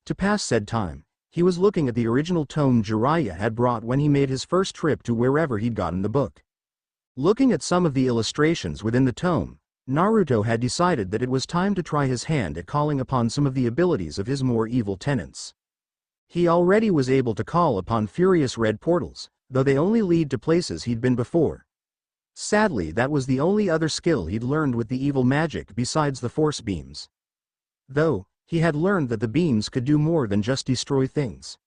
To pass said time, he was looking at the original tome Jiraiya had brought when he made his first trip to wherever he'd gotten the book. Looking at some of the illustrations within the tome, Naruto had decided that it was time to try his hand at calling upon some of the abilities of his more evil tenants. He already was able to call upon furious red portals, though they only lead to places he'd been before. Sadly, that was the only other skill he'd learned with the evil magic besides the force beams. Though, he had learned that the beams could do more than just destroy things.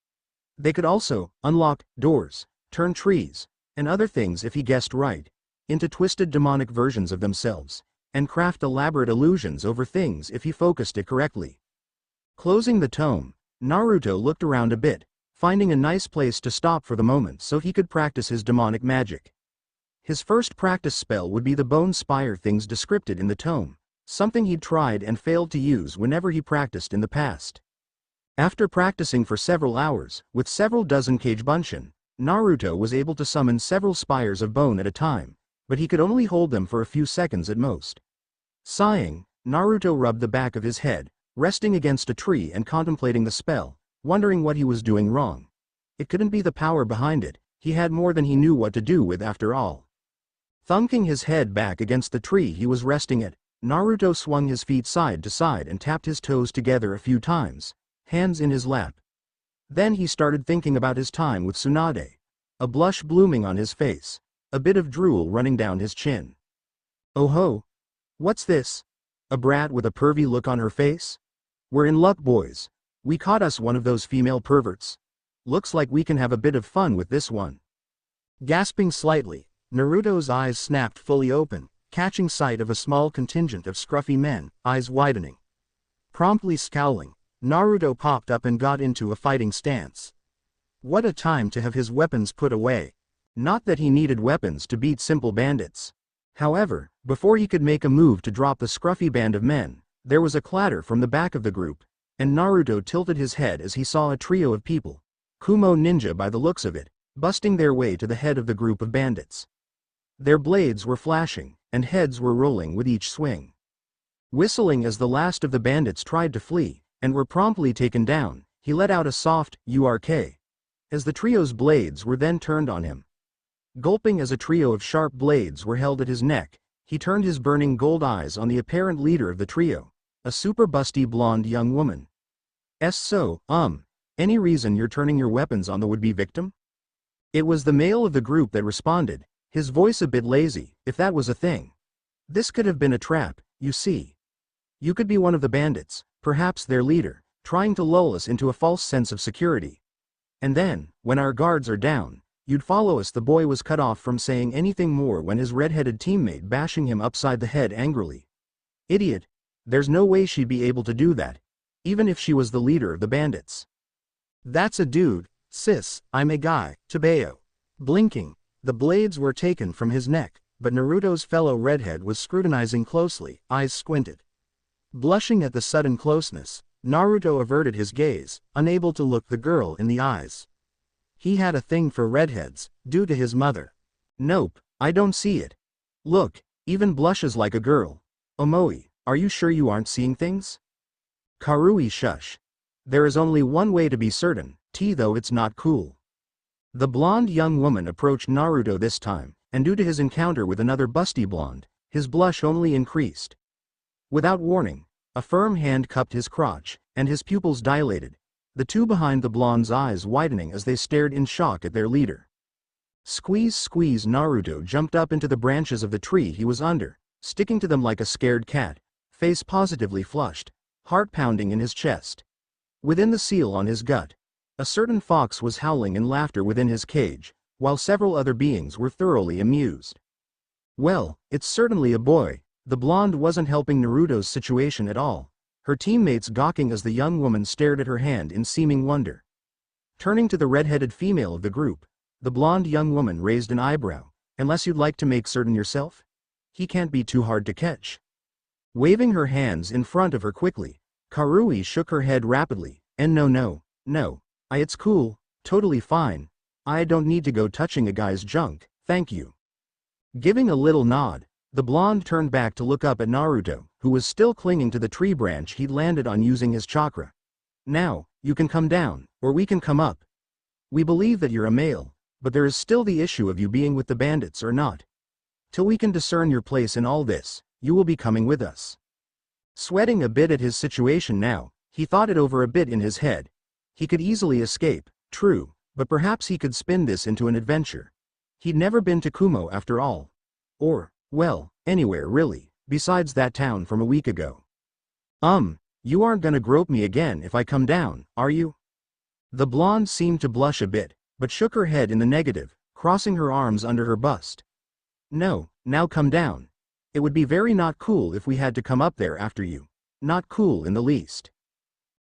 They could also unlock doors, turn trees, and other things if he guessed right, into twisted demonic versions of themselves, and craft elaborate illusions over things if he focused it correctly. Closing the tome, Naruto looked around a bit, finding a nice place to stop for the moment so he could practice his demonic magic. His first practice spell would be the bone spire things described in the tome. Something he'd tried and failed to use whenever he practiced in the past. After practicing for several hours, with several dozen Kage Bunshin, Naruto was able to summon several spires of bone at a time, but he could only hold them for a few seconds at most. Sighing, Naruto rubbed the back of his head, resting against a tree and contemplating the spell, wondering what he was doing wrong. It couldn't be the power behind it, he had more than he knew what to do with after all. Thunking his head back against the tree he was resting at, Naruto swung his feet side to side and tapped his toes together a few times, hands in his lap. Then he started thinking about his time with Tsunade. A blush blooming on his face, a bit of drool running down his chin. Oh ho! What's this? A brat with a pervy look on her face? We're in luck, boys. We caught us one of those female perverts. Looks like we can have a bit of fun with this one. Gasping slightly, Naruto's eyes snapped fully open, catching sight of a small contingent of scruffy men, eyes widening. Promptly scowling, Naruto popped up and got into a fighting stance. What a time to have his weapons put away. Not that he needed weapons to beat simple bandits. However, before he could make a move to drop the scruffy band of men, there was a clatter from the back of the group, and Naruto tilted his head as he saw a trio of people, Kumo ninja by the looks of it, busting their way to the head of the group of bandits. Their blades were flashing, and heads were rolling with each swing. Whistling as the last of the bandits tried to flee, and were promptly taken down, he let out a soft "urk" as the trio's blades were then turned on him. Gulping as a trio of sharp blades were held at his neck, he turned his burning gold eyes on the apparent leader of the trio, a super busty blonde young woman. So, any reason you're turning your weapons on the would-be victim? It was the male of the group that responded, his voice a bit lazy, if that was a thing. This could have been a trap, you see. You could be one of the bandits, perhaps their leader, trying to lull us into a false sense of security. And then, when our guards are down, you'd follow us. The boy was cut off from saying anything more when his red-headed teammate bashing him upside the head angrily. Idiot. There's no way she'd be able to do that, even if she was the leader of the bandits. That's a dude, sis, I'm a guy, Tabeo. Blinking, the blades were taken from his neck, but Naruto's fellow redhead was scrutinizing closely, eyes squinted. Blushing at the sudden closeness, Naruto averted his gaze, unable to look the girl in the eyes. He had a thing for redheads, due to his mother. Nope, I don't see it. Look, even blushes like a girl. Omoi, are you sure you aren't seeing things? Karui, shush. There is only one way to be certain, though it's not cool. The blonde young woman approached Naruto this time, and due to his encounter with another busty blonde, his blush only increased. Without warning, a firm hand cupped his crotch, and his pupils dilated, the two behind the blonde's eyes widening as they stared in shock at their leader. Squeeze, squeeze. Naruto jumped up into the branches of the tree he was under, sticking to them like a scared cat, face positively flushed, heart pounding in his chest. Within the seal on his gut, a certain fox was howling in laughter within his cage, while several other beings were thoroughly amused. Well, it's certainly a boy. The blonde wasn't helping Naruto's situation at all, her teammates gawking as the young woman stared at her hand in seeming wonder. Turning to the red-headed female of the group, the blonde young woman raised an eyebrow. Unless you'd like to make certain yourself? He can't be too hard to catch. Waving her hands in front of her quickly, Karui shook her head rapidly, and no, it's cool, totally fine. I don't need to go touching a guy's junk, thank you. Giving a little nod, the blonde turned back to look up at Naruto, who was still clinging to the tree branch he'd landed on using his chakra. Now, you can come down, or we can come up. We believe that you're a male, but there is still the issue of you being with the bandits or not. Till we can discern your place in all this, you will be coming with us. Sweating a bit at his situation now, he thought it over a bit in his head. He could easily escape, true, but perhaps he could spin this into an adventure. He'd never been to Kumo after all. Or, well, anywhere really, besides that town from a week ago. You aren't gonna grope me again if I come down, are you? The blonde seemed to blush a bit, but shook her head in the negative, crossing her arms under her bust. No, now come down. It would be very not cool if we had to come up there after you. Not cool in the least.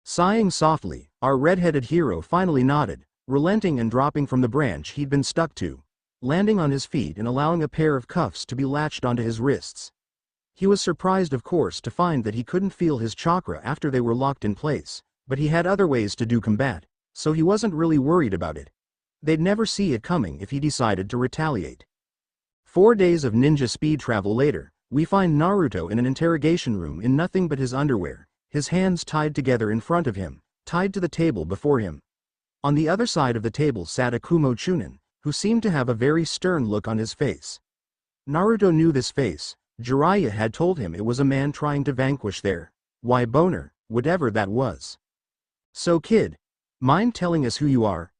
Sighing softly, our red-headed hero finally nodded, relenting and dropping from the branch he'd been stuck to, landing on his feet and allowing a pair of cuffs to be latched onto his wrists. He was surprised of course to find that he couldn't feel his chakra after they were locked in place, but he had other ways to do combat, so he wasn't really worried about it. They'd never see it coming if he decided to retaliate. 4 days of ninja speed travel later, we find Naruto in an interrogation room in nothing but his underwear, his hands tied together in front of him, tied to the table before him. On the other side of the table sat a Kumo Chunin, who seemed to have a very stern look on his face. Naruto knew this face. Jiraiya had told him it was a man trying to vanquish their boner, whatever that was. So kid, mind telling us who you are?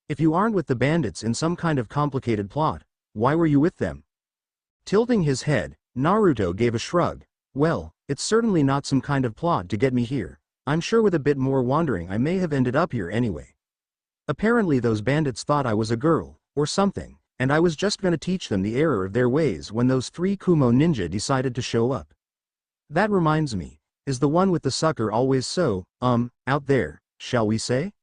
If you aren't with the bandits in some kind of complicated plot, why were you with them? Tilting his head, Naruto gave a shrug. Well, it's certainly not some kind of plot to get me here. I'm sure with a bit more wandering I may have ended up here anyway. Apparently those bandits thought I was a girl, or something, and I was just gonna teach them the error of their ways when those 3 Kumo ninja decided to show up. That reminds me, is the one with the sucker always so, out there, shall we say?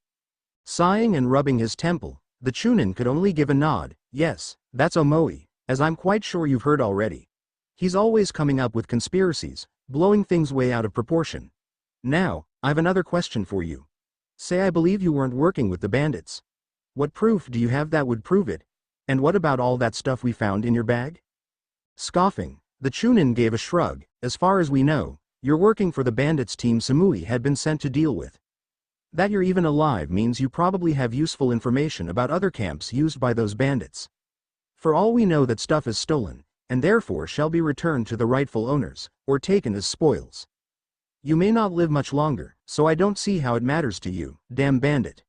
Sighing and rubbing his temple, the Chunin could only give a nod. Yes, that's Omoi, as I'm quite sure you've heard already. He's always coming up with conspiracies, blowing things way out of proportion. Now, I've another question for you. Say I believe you weren't working with the bandits. What proof do you have that would prove it? And what about all that stuff we found in your bag? Scoffing, the Chunin gave a shrug. As far as we know, you're working for the bandits team Samui had been sent to deal with. That you're even alive means you probably have useful information about other camps used by those bandits. For all we know, that stuff is stolen, and therefore shall be returned to the rightful owners, or taken as spoils. You may not live much longer, so I don't see how it matters to you, damn bandit.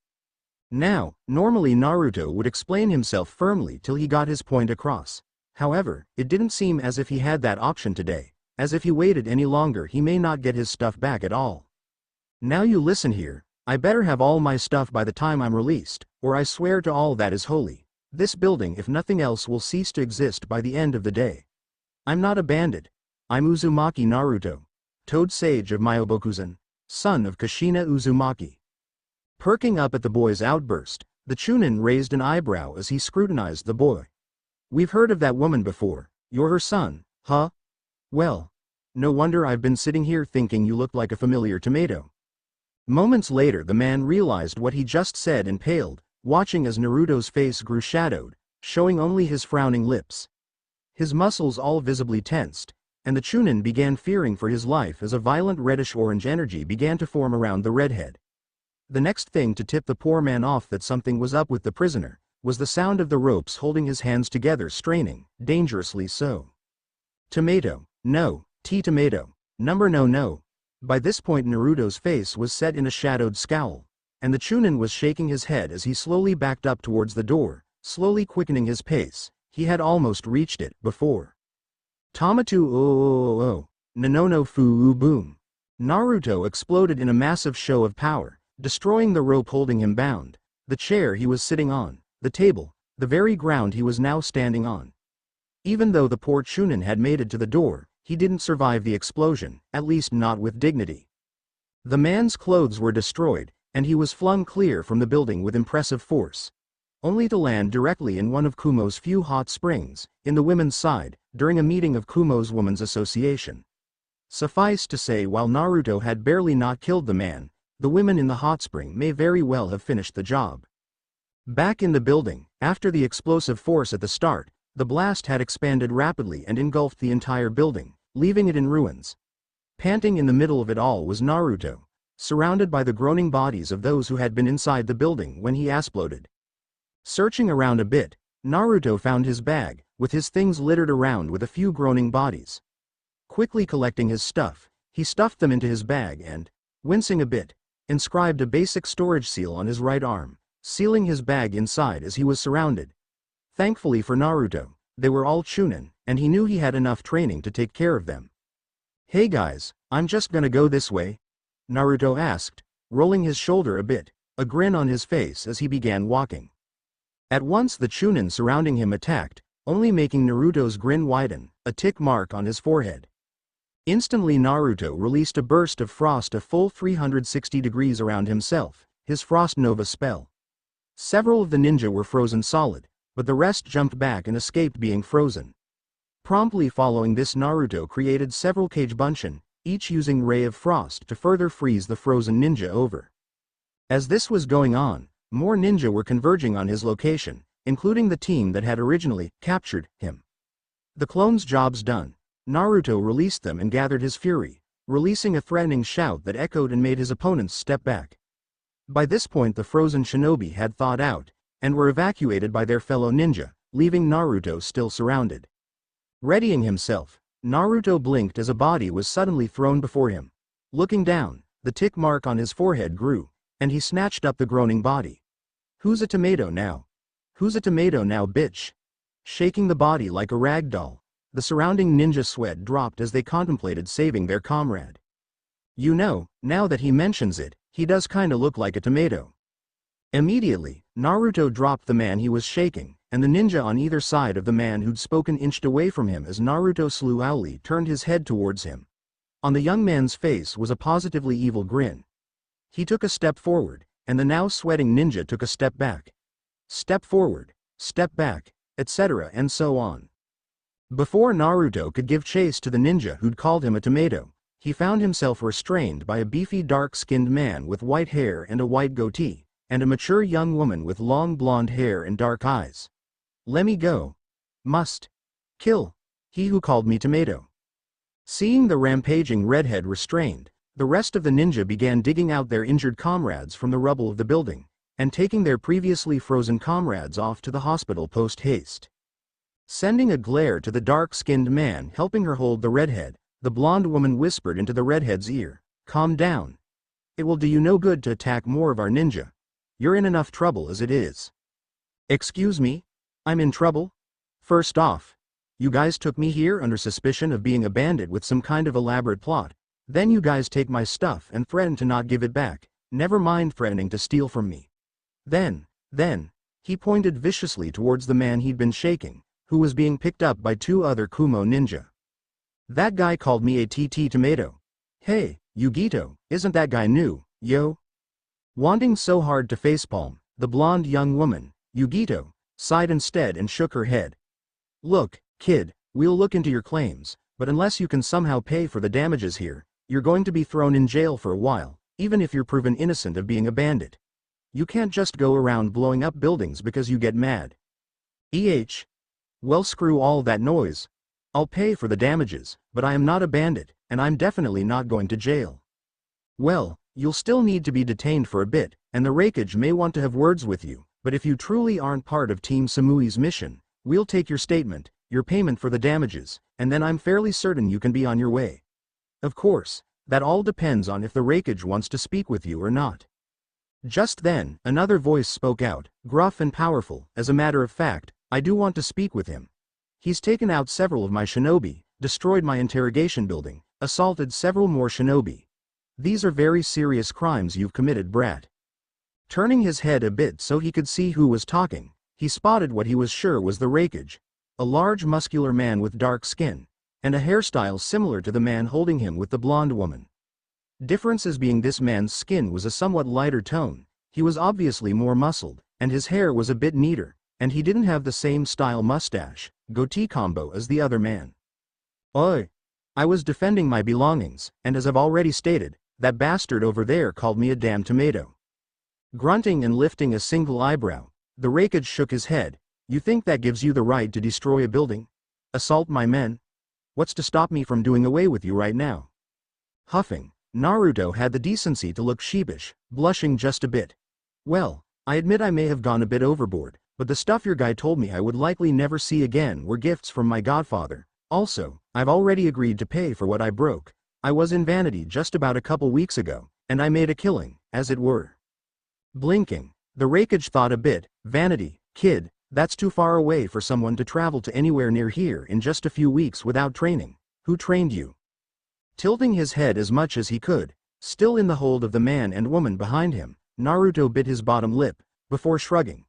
Now, normally Naruto would explain himself firmly till he got his point across. However, it didn't seem as if he had that option today, as if he waited any longer he may not get his stuff back at all. Now you listen here, I better have all my stuff by the time I'm released, or I swear to all that is holy, this building if nothing else will cease to exist by the end of the day. I'm not a bandit. I'm Uzumaki Naruto, Toad Sage of Myobokuzen, son of Kushina Uzumaki. Perking up at the boy's outburst, the Chunin raised an eyebrow as he scrutinized the boy. We've heard of that woman before. You're her son, huh? Well, no wonder I've been sitting here thinking you looked like a familiar tomato. Moments later the man realized what he just said and paled, watching as Naruto's face grew shadowed, showing only his frowning lips. His muscles all visibly tensed, and the Chunin began fearing for his life as a violent reddish-orange energy began to form around the redhead. The next thing to tip the poor man off that something was up with the prisoner was the sound of the ropes holding his hands together straining, dangerously so. Tomato, no, tomato, number no. By this point Naruto's face was set in a shadowed scowl, and the Chunin was shaking his head as he slowly backed up towards the door, slowly quickening his pace. He had almost reached it before. Tamatu oh, Nanono fu boom. Naruto exploded in a massive show of power, destroying the rope holding him bound, the chair he was sitting on, the table, the very ground he was now standing on. Even though the poor Chunin had made it to the door, he didn't survive the explosion, at least not with dignity. The man's clothes were destroyed, and he was flung clear from the building with impressive force, only to land directly in one of Kumo's few hot springs, in the women's side, during a meeting of Kumo's Women's Association. Suffice to say, while Naruto had barely not killed the man, the women in the hot spring may very well have finished the job. Back in the building, after the explosive force at the start, the blast had expanded rapidly and engulfed the entire building, leaving it in ruins. Panting in the middle of it all was Naruto, surrounded by the groaning bodies of those who had been inside the building when he exploded. Searching around a bit, Naruto found his bag, with his things littered around with a few groaning bodies. Quickly collecting his stuff, he stuffed them into his bag and, wincing a bit, inscribed a basic storage seal on his right arm, sealing his bag inside as he was surrounded. Thankfully for Naruto, they were all Chunin, and he knew he had enough training to take care of them. Hey guys, I'm just gonna go this way? Naruto asked, rolling his shoulder a bit, a grin on his face as he began walking. At once the Chunin surrounding him attacked, only making Naruto's grin widen, a tick mark on his forehead. Instantly Naruto released a burst of frost a full 360 degrees around himself, his Frost Nova spell. Several of the ninja were frozen solid, but the rest jumped back and escaped being frozen. Promptly following this, Naruto created several Cage Bunshin, each using Ray of Frost to further freeze the frozen ninja over. As this was going on, more ninja were converging on his location, including the team that had originally captured him. The clone's job's done. Naruto released them and gathered his fury, releasing a threatening shout that echoed and made his opponents step back. By this point the frozen shinobi had thawed out, and were evacuated by their fellow ninja, leaving Naruto still surrounded. Readying himself, Naruto blinked as a body was suddenly thrown before him. Looking down, the tick mark on his forehead grew, and he snatched up the groaning body. "Who's a tomato now? Who's a tomato now, bitch?" Shaking the body like a rag doll, the surrounding ninja sweat dropped as they contemplated saving their comrade. You know, now that he mentions it, he does kinda look like a tomato. Immediately, Naruto dropped the man he was shaking, and the ninja on either side of the man who'd spoken inched away from him as Naruto slowly turned his head towards him. On the young man's face was a positively evil grin. He took a step forward, and the now sweating ninja took a step back. Step forward, step back, etc. and so on. Before Naruto could give chase to the ninja who'd called him a tomato, he found himself restrained by a beefy dark-skinned man with white hair and a white goatee, and a mature young woman with long blonde hair and dark eyes. "Let me go. Must kill he who called me tomato." Seeing the rampaging redhead restrained, the rest of the ninja began digging out their injured comrades from the rubble of the building, and taking their previously frozen comrades off to the hospital post-haste. Sending a glare to the dark-skinned man helping her hold the redhead, the blonde woman whispered into the redhead's ear, "Calm down. It will do you no good to attack more of our ninja. You're in enough trouble as it is." "Excuse me? I'm in trouble? First off, you guys took me here under suspicion of being a bandit with some kind of elaborate plot. Then you guys take my stuff and threaten to not give it back, never mind threatening to steal from me. Then, he pointed viciously towards the man he'd been shaking, who was being picked up by two other Kumo ninja. "That guy called me a TT tomato. Hey, Yugito, isn't that guy new, yo?" Wanting so hard to facepalm, the blonde young woman, Yugito, sighed instead and shook her head. "Look, kid, we'll look into your claims, but unless you can somehow pay for the damages here, you're going to be thrown in jail for a while, even if you're proven innocent of being a bandit. You can't just go around blowing up buildings because you get mad." Well, screw all that noise. I'll pay for the damages, but I am not a bandit, and I'm definitely not going to jail. "Well, you'll still need to be detained for a bit, and the Raikage may want to have words with you, but if you truly aren't part of Team Samui's mission, we'll take your statement, your payment for the damages, and then I'm fairly certain you can be on your way. Of course, that all depends on if the Raikage wants to speak with you or not." Just then, another voice spoke out, gruff and powerful. "As a matter of fact, I do want to speak with him. He's taken out several of my shinobi, destroyed my interrogation building, assaulted several more shinobi. These are very serious crimes you've committed, brat." Turning his head a bit so he could see who was talking, he spotted what he was sure was the Raikage, a large muscular man with dark skin, and a hairstyle similar to the man holding him with the blonde woman. Differences being this man's skin was a somewhat lighter tone, he was obviously more muscled, and his hair was a bit neater, and he didn't have the same style mustache, goatee combo as the other man. "Oi! I was defending my belongings, and as I've already stated, that bastard over there called me a damn tomato." Grunting and lifting a single eyebrow, the Raikage shook his head. "You think that gives you the right to destroy a building? Assault my men? What's to stop me from doing away with you right now?" Huffing, Naruto had the decency to look sheepish, blushing just a bit. "Well, I admit I may have gone a bit overboard, but the stuff your guy told me I would likely never see again were gifts from my godfather. Also, I've already agreed to pay for what I broke. I was in Vanity just about a couple weeks ago, and I made a killing, as it were." Blinking, the Raikage thought a bit. "Vanity, kid, that's too far away for someone to travel to anywhere near here in just a few weeks without training. Who trained you?" Tilting his head as much as he could, still in the hold of the man and woman behind him, Naruto bit his bottom lip, before shrugging.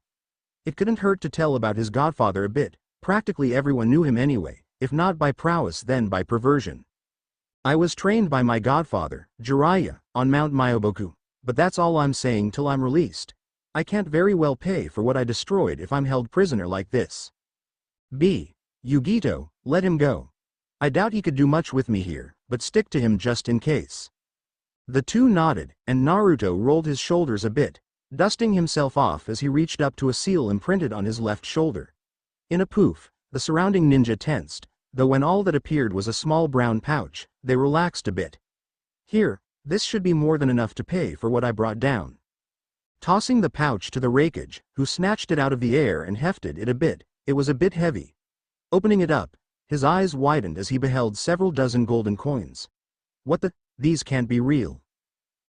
It couldn't hurt to tell about his godfather a bit. Practically everyone knew him anyway, if not by prowess then by perversion. "I was trained by my godfather, Jiraiya, on Mount Myoboku, but that's all I'm saying till I'm released. I can't very well pay for what I destroyed if I'm held prisoner like this. Yugito, let him go. I doubt he could do much with me here, but stick to him just in case." The two nodded, and Naruto rolled his shoulders a bit, dusting himself off as he reached up to a seal imprinted on his left shoulder. In a poof, the surrounding ninja tensed, though when all that appeared was a small brown pouch, they relaxed a bit. Here, this should be more than enough to pay for what I brought down. Tossing the pouch to the rakeage, who snatched it out of the air and hefted it a bit, it was a bit heavy. Opening it up, his eyes widened as he beheld several dozen golden coins. What the? These can't be real.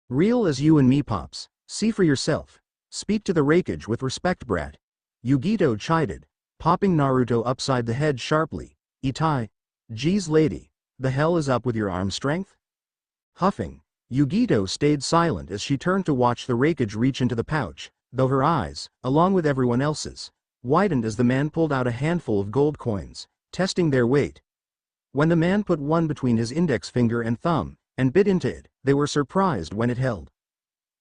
Real as you and me, Pops. See for yourself. Speak to the rakeage with respect, brat. Yugito chided, popping Naruto upside the head sharply. Itai. Geez lady, the hell is up with your arm strength? Huffing, Yugito stayed silent as she turned to watch the rakeage reach into the pouch, though her eyes, along with everyone else's, widened as the man pulled out a handful of gold coins, testing their weight. When the man put one between his index finger and thumb, and bit into it, they were surprised when it held.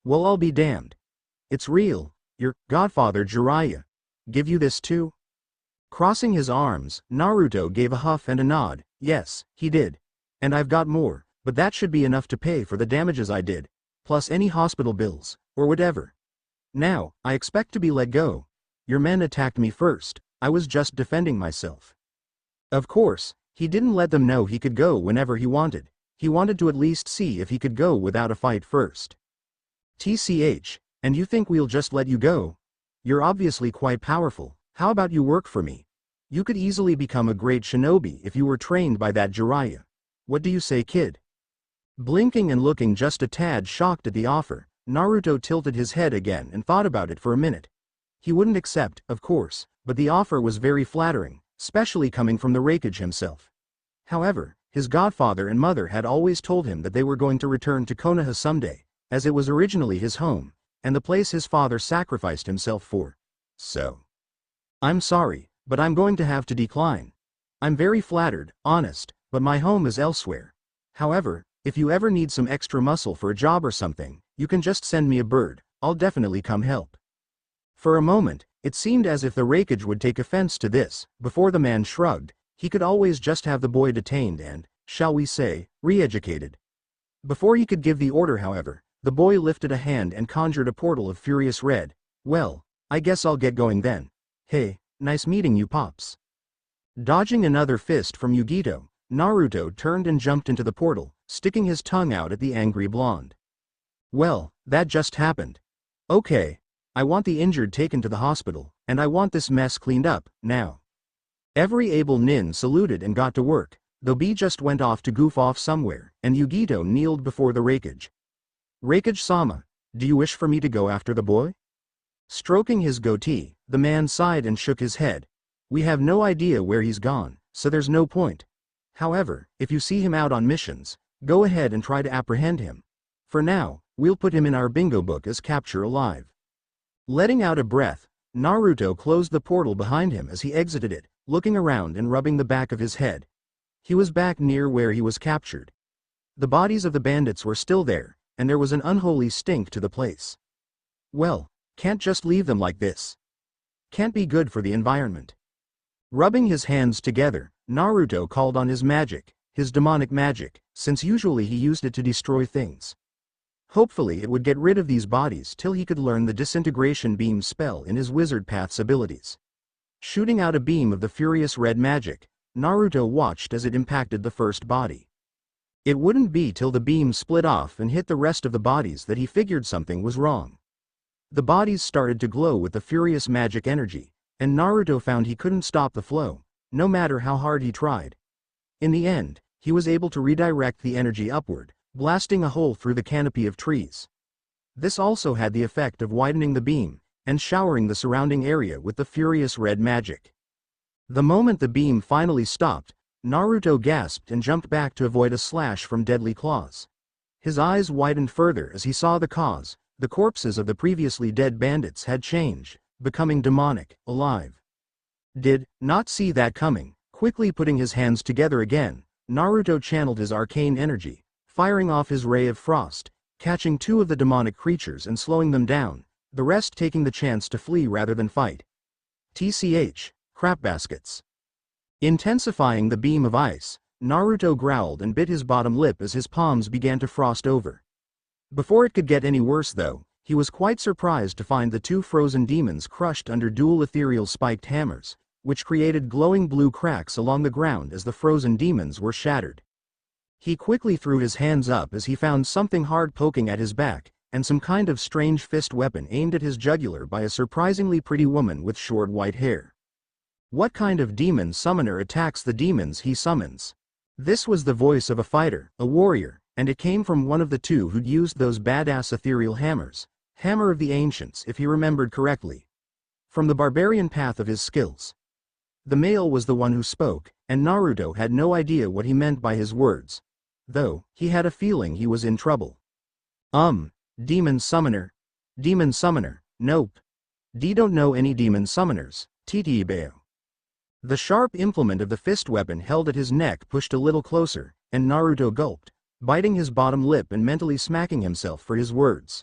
Well, I'll be damned. It's real. Your godfather Jiraiya give you this too? Crossing his arms, Naruto gave a huff and a nod. Yes, he did. And I've got more, but that should be enough to pay for the damages I did, plus any hospital bills, or whatever. Now, I expect to be let go. Your men attacked me first, I was just defending myself. Of course, he didn't let them know he could go whenever he wanted to at least see if he could go without a fight first. TCH, and you think we'll just let you go? You're obviously quite powerful, how about you work for me? You could easily become a great shinobi if you were trained by that Jiraiya. What do you say, kid? Blinking and looking just a tad shocked at the offer, Naruto tilted his head again and thought about it for a minute. He wouldn't accept, of course, but the offer was very flattering, especially coming from the rakeage himself. However, his godfather and mother had always told him that they were going to return to Konoha someday, as it was originally his home, and the place his father sacrificed himself for. So. I'm sorry, but I'm going to have to decline. I'm very flattered, honest, but my home is elsewhere. However, if you ever need some extra muscle for a job or something, you can just send me a bird, I'll definitely come help. For a moment, it seemed as if the rakeage would take offense to this, before the man shrugged. He could always just have the boy detained and, shall we say, re-educated. Before he could give the order, however, the boy lifted a hand and conjured a portal of furious red. Well, I guess I'll get going then. Hey, nice meeting you, Pops. Dodging another fist from Yugito, Naruto turned and jumped into the portal, sticking his tongue out at the angry blonde. Well, that just happened. Okay. I want the injured taken to the hospital, and I want this mess cleaned up, now. Every able nin saluted and got to work, though B just went off to goof off somewhere, and Yugito kneeled before the rakeage. Rakeage-sama, do you wish for me to go after the boy? Stroking his goatee, the man sighed and shook his head. We have no idea where he's gone, so there's no point. However, if you see him out on missions, go ahead and try to apprehend him. For now, we'll put him in our bingo book as capture alive. Letting out a breath, Naruto closed the portal behind him as he exited it, looking around and rubbing the back of his head. He was back near where he was captured. The bodies of the bandits were still there, and there was an unholy stink to the place. Well, can't just leave them like this. Can't be good for the environment. Rubbing his hands together, Naruto called on his magic, his demonic magic, since usually he used it to destroy things. Hopefully it would get rid of these bodies till he could learn the disintegration beam spell in his wizard path's abilities. Shooting out a beam of the furious red magic, Naruto watched as it impacted the first body. It wouldn't be till the beam split off and hit the rest of the bodies that he figured something was wrong. The bodies started to glow with the furious magic energy, and Naruto found he couldn't stop the flow, no matter how hard he tried. In the end, he was able to redirect the energy upward, blasting a hole through the canopy of trees. This also had the effect of widening the beam, and showering the surrounding area with the furious red magic. The moment the beam finally stopped, Naruto gasped and jumped back to avoid a slash from deadly claws. His eyes widened further as he saw the cause. The corpses of the previously dead bandits had changed, becoming demonic, alive. Did not see that coming. Quickly putting his hands together again, Naruto channeled his arcane energy, firing off his ray of frost, catching two of the demonic creatures and slowing them down, the rest taking the chance to flee rather than fight. TCH, crap baskets. Intensifying the beam of ice, Naruto growled and bit his bottom lip as his palms began to frost over. Before it could get any worse though, he was quite surprised to find the two frozen demons crushed under dual ethereal spiked hammers, which created glowing blue cracks along the ground as the frozen demons were shattered. He quickly threw his hands up as he found something hard poking at his back, and some kind of strange fist weapon aimed at his jugular by a surprisingly pretty woman with short white hair. What kind of demon summoner attacks the demons he summons? This was the voice of a fighter, a warrior, and it came from one of the two who'd used those badass ethereal hammers, Hammer of the Ancients if he remembered correctly. From the barbarian path of his skills. The male was the one who spoke, and Naruto had no idea what he meant by his words. Though, he had a feeling he was in trouble. Demon summoner. Demon summoner, nope. Don't know any demon summoners, Titibeo. The sharp implement of the fist weapon held at his neck pushed a little closer, and Naruto gulped, biting his bottom lip and mentally smacking himself for his words.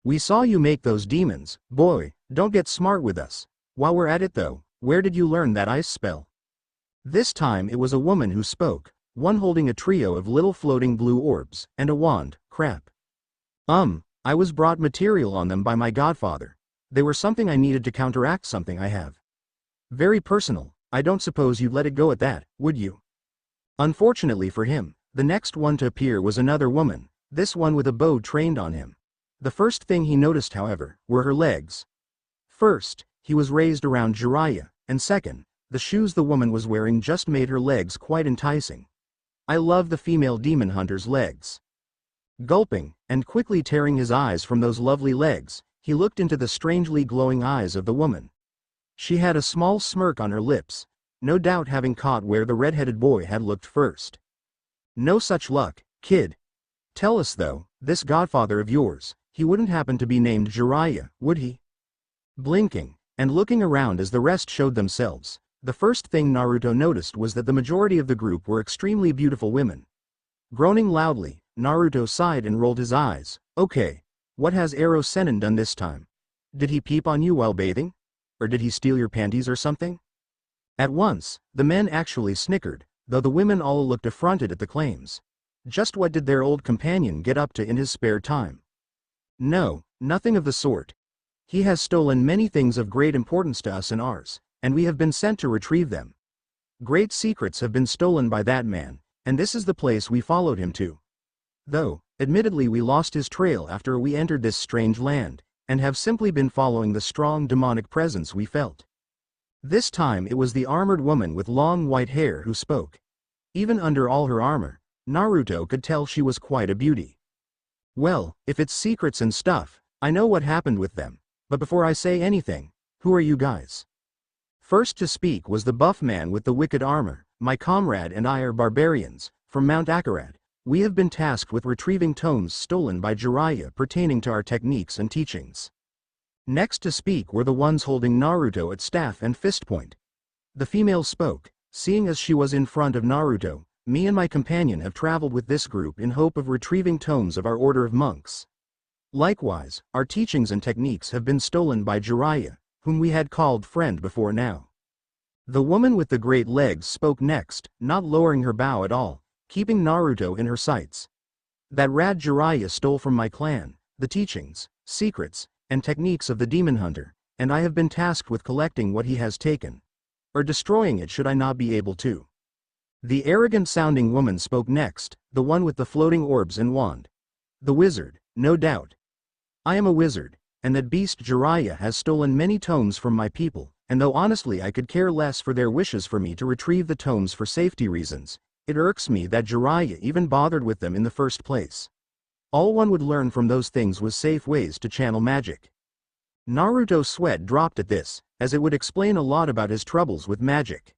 We saw you make those demons, boy, don't get smart with us. While we're at it though, where did you learn that ice spell? This time it was a woman who spoke, one holding a trio of little floating blue orbs, and a wand, crap. I was brought material on them by my godfather. They were something I needed to counteract something I have. Very personal, I don't suppose you'd let it go at that, would you? Unfortunately for him, the next one to appear was another woman, this one with a bow trained on him. The first thing he noticed, however, were her legs. First, he was raised around Jiraiya, and second, the shoes the woman was wearing just made her legs quite enticing. I love the female demon hunter's legs. Gulping, and quickly tearing his eyes from those lovely legs, he looked into the strangely glowing eyes of the woman. She had a small smirk on her lips, no doubt having caught where the red-headed boy had looked first. No such luck, kid. Tell us though, this godfather of yours, he wouldn't happen to be named Jiraiya, would he? Blinking, and looking around as the rest showed themselves, the first thing Naruto noticed was that the majority of the group were extremely beautiful women. Groaning loudly, Naruto sighed and rolled his eyes. Okay, what has Ero Sennin done this time? Did he peep on you while bathing? Or did he steal your panties or something? At once, the men actually snickered, though the women all looked affronted at the claims. Just what did their old companion get up to in his spare time? No, nothing of the sort. He has stolen many things of great importance to us and ours, and we have been sent to retrieve them. Great secrets have been stolen by that man, and this is the place we followed him to. Though, admittedly we lost his trail after we entered this strange land, and have simply been following the strong demonic presence we felt. This time it was the armored woman with long white hair who spoke. Even under all her armor, Naruto could tell she was quite a beauty. Well, if it's secrets and stuff, I know what happened with them, but before I say anything, who are you guys? First to speak was the buff man with the wicked armor. My comrade and I are barbarians, from Mount Akarat. We have been tasked with retrieving tomes stolen by Jiraiya pertaining to our techniques and teachings. Next to speak were the ones holding Naruto at staff and fist point. The female spoke, seeing as she was in front of Naruto, me and my companion have traveled with this group in hope of retrieving tomes of our order of monks. Likewise, our teachings and techniques have been stolen by Jiraiya, whom we had called friend before now. The woman with the great legs spoke next, not lowering her bow at all, keeping Naruto in her sights. That rad Jiraiya stole from my clan, the teachings, secrets, and techniques of the demon hunter, and I have been tasked with collecting what he has taken. Or destroying it should I not be able to. The arrogant-sounding woman spoke next, the one with the floating orbs and wand. The wizard, no doubt. I am a wizard, and that beast Jiraiya has stolen many tomes from my people, and though honestly I could care less for their wishes for me to retrieve the tomes for safety reasons, it irks me that Jiraiya even bothered with them in the first place. All one would learn from those things was safe ways to channel magic. Naruto's sweat dropped at this, as it would explain a lot about his troubles with magic.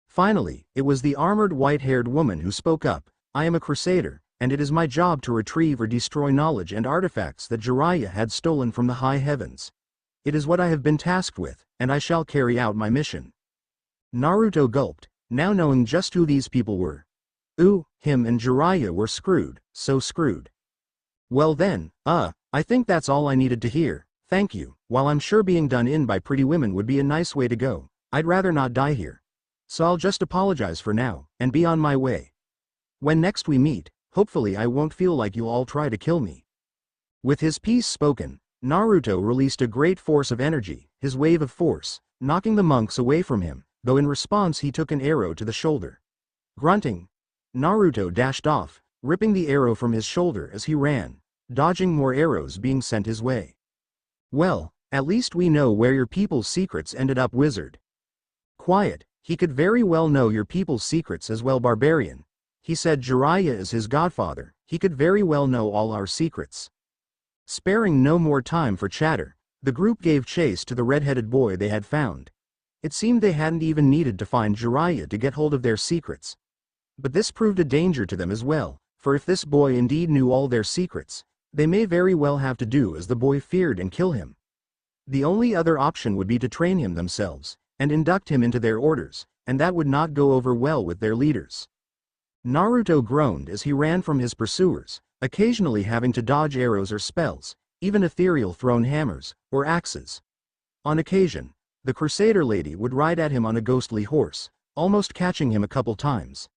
Finally, it was the armored white-haired woman who spoke up. I am a crusader, and it is my job to retrieve or destroy knowledge and artifacts that Jiraiya had stolen from the high heavens. It is what I have been tasked with, and I shall carry out my mission. Naruto gulped, now knowing just who these people were. Ooh, him and Jiraiya were screwed, so screwed. Well then, I think that's all I needed to hear, thank you. While I'm sure being done in by pretty women would be a nice way to go, I'd rather not die here. So I'll just apologize for now, and be on my way. When next we meet, hopefully I won't feel like you'll all try to kill me. With his piece spoken, Naruto released a great force of energy, his wave of force, knocking the monks away from him, though in response he took an arrow to the shoulder. Grunting, Naruto dashed off, ripping the arrow from his shoulder as he ran, dodging more arrows being sent his way. Well, at least we know where your people's secrets ended up, wizard. Quiet, he could very well know your people's secrets as well, barbarian. He said Jiraiya is his godfather, he could very well know all our secrets. Sparing no more time for chatter, the group gave chase to the red-headed boy they had found. It seemed they hadn't even needed to find Jiraiya to get hold of their secrets. But this proved a danger to them as well, for if this boy indeed knew all their secrets, they may very well have to do as the boy feared and kill him. The only other option would be to train him themselves, and induct him into their orders, and that would not go over well with their leaders. Naruto groaned as he ran from his pursuers, occasionally having to dodge arrows or spells, even ethereal thrown hammers, or axes. On occasion, the Crusader lady would ride at him on a ghostly horse, almost catching him a couple times.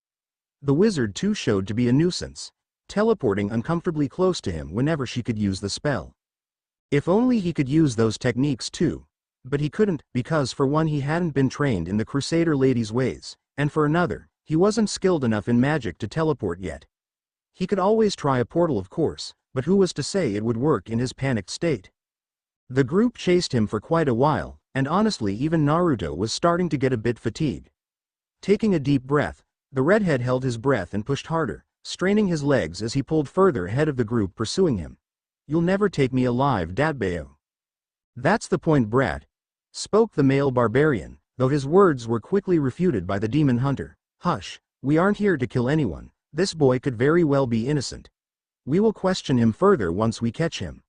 The wizard too showed to be a nuisance, teleporting uncomfortably close to him whenever she could use the spell. If only he could use those techniques too. But he couldn't, because for one he hadn't been trained in the Crusader lady's ways, and for another, he wasn't skilled enough in magic to teleport yet. He could always try a portal of course, but who was to say it would work in his panicked state? The group chased him for quite a while, and honestly even Naruto was starting to get a bit fatigued. Taking a deep breath, the redhead held his breath and pushed harder, straining his legs as he pulled further ahead of the group pursuing him. "You'll never take me alive, Dadbeo." "That's the point, brat," spoke the male barbarian, though his words were quickly refuted by the demon hunter. "Hush, we aren't here to kill anyone, this boy could very well be innocent. We will question him further once we catch him."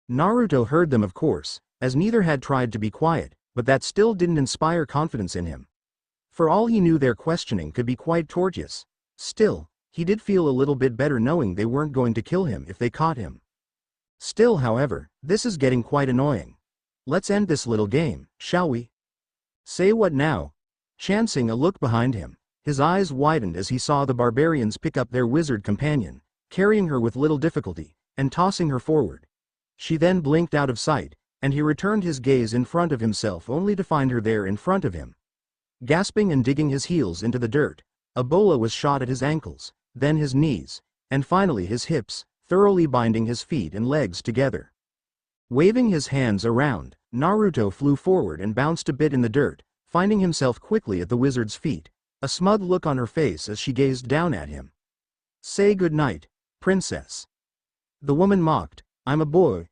Naruto heard them of course, as neither had tried to be quiet, but that still didn't inspire confidence in him. For all he knew their questioning could be quite tortuous. Still, he did feel a little bit better knowing they weren't going to kill him if they caught him. Still, however, this is getting quite annoying. Let's end this little game, shall we? Say what now? Chancing a look behind him, his eyes widened as he saw the barbarians pick up their wizard companion, carrying her with little difficulty, and tossing her forward. She then blinked out of sight, and he returned his gaze in front of himself only to find her there in front of him. Gasping and digging his heels into the dirt, a bola was shot at his ankles, then his knees, and finally his hips, thoroughly binding his feet and legs together. Waving his hands around, Naruto flew forward and bounced a bit in the dirt, finding himself quickly at the wizard's feet, a smug look on her face as she gazed down at him. "Say good night, princess." The woman mocked, "I'm a boy.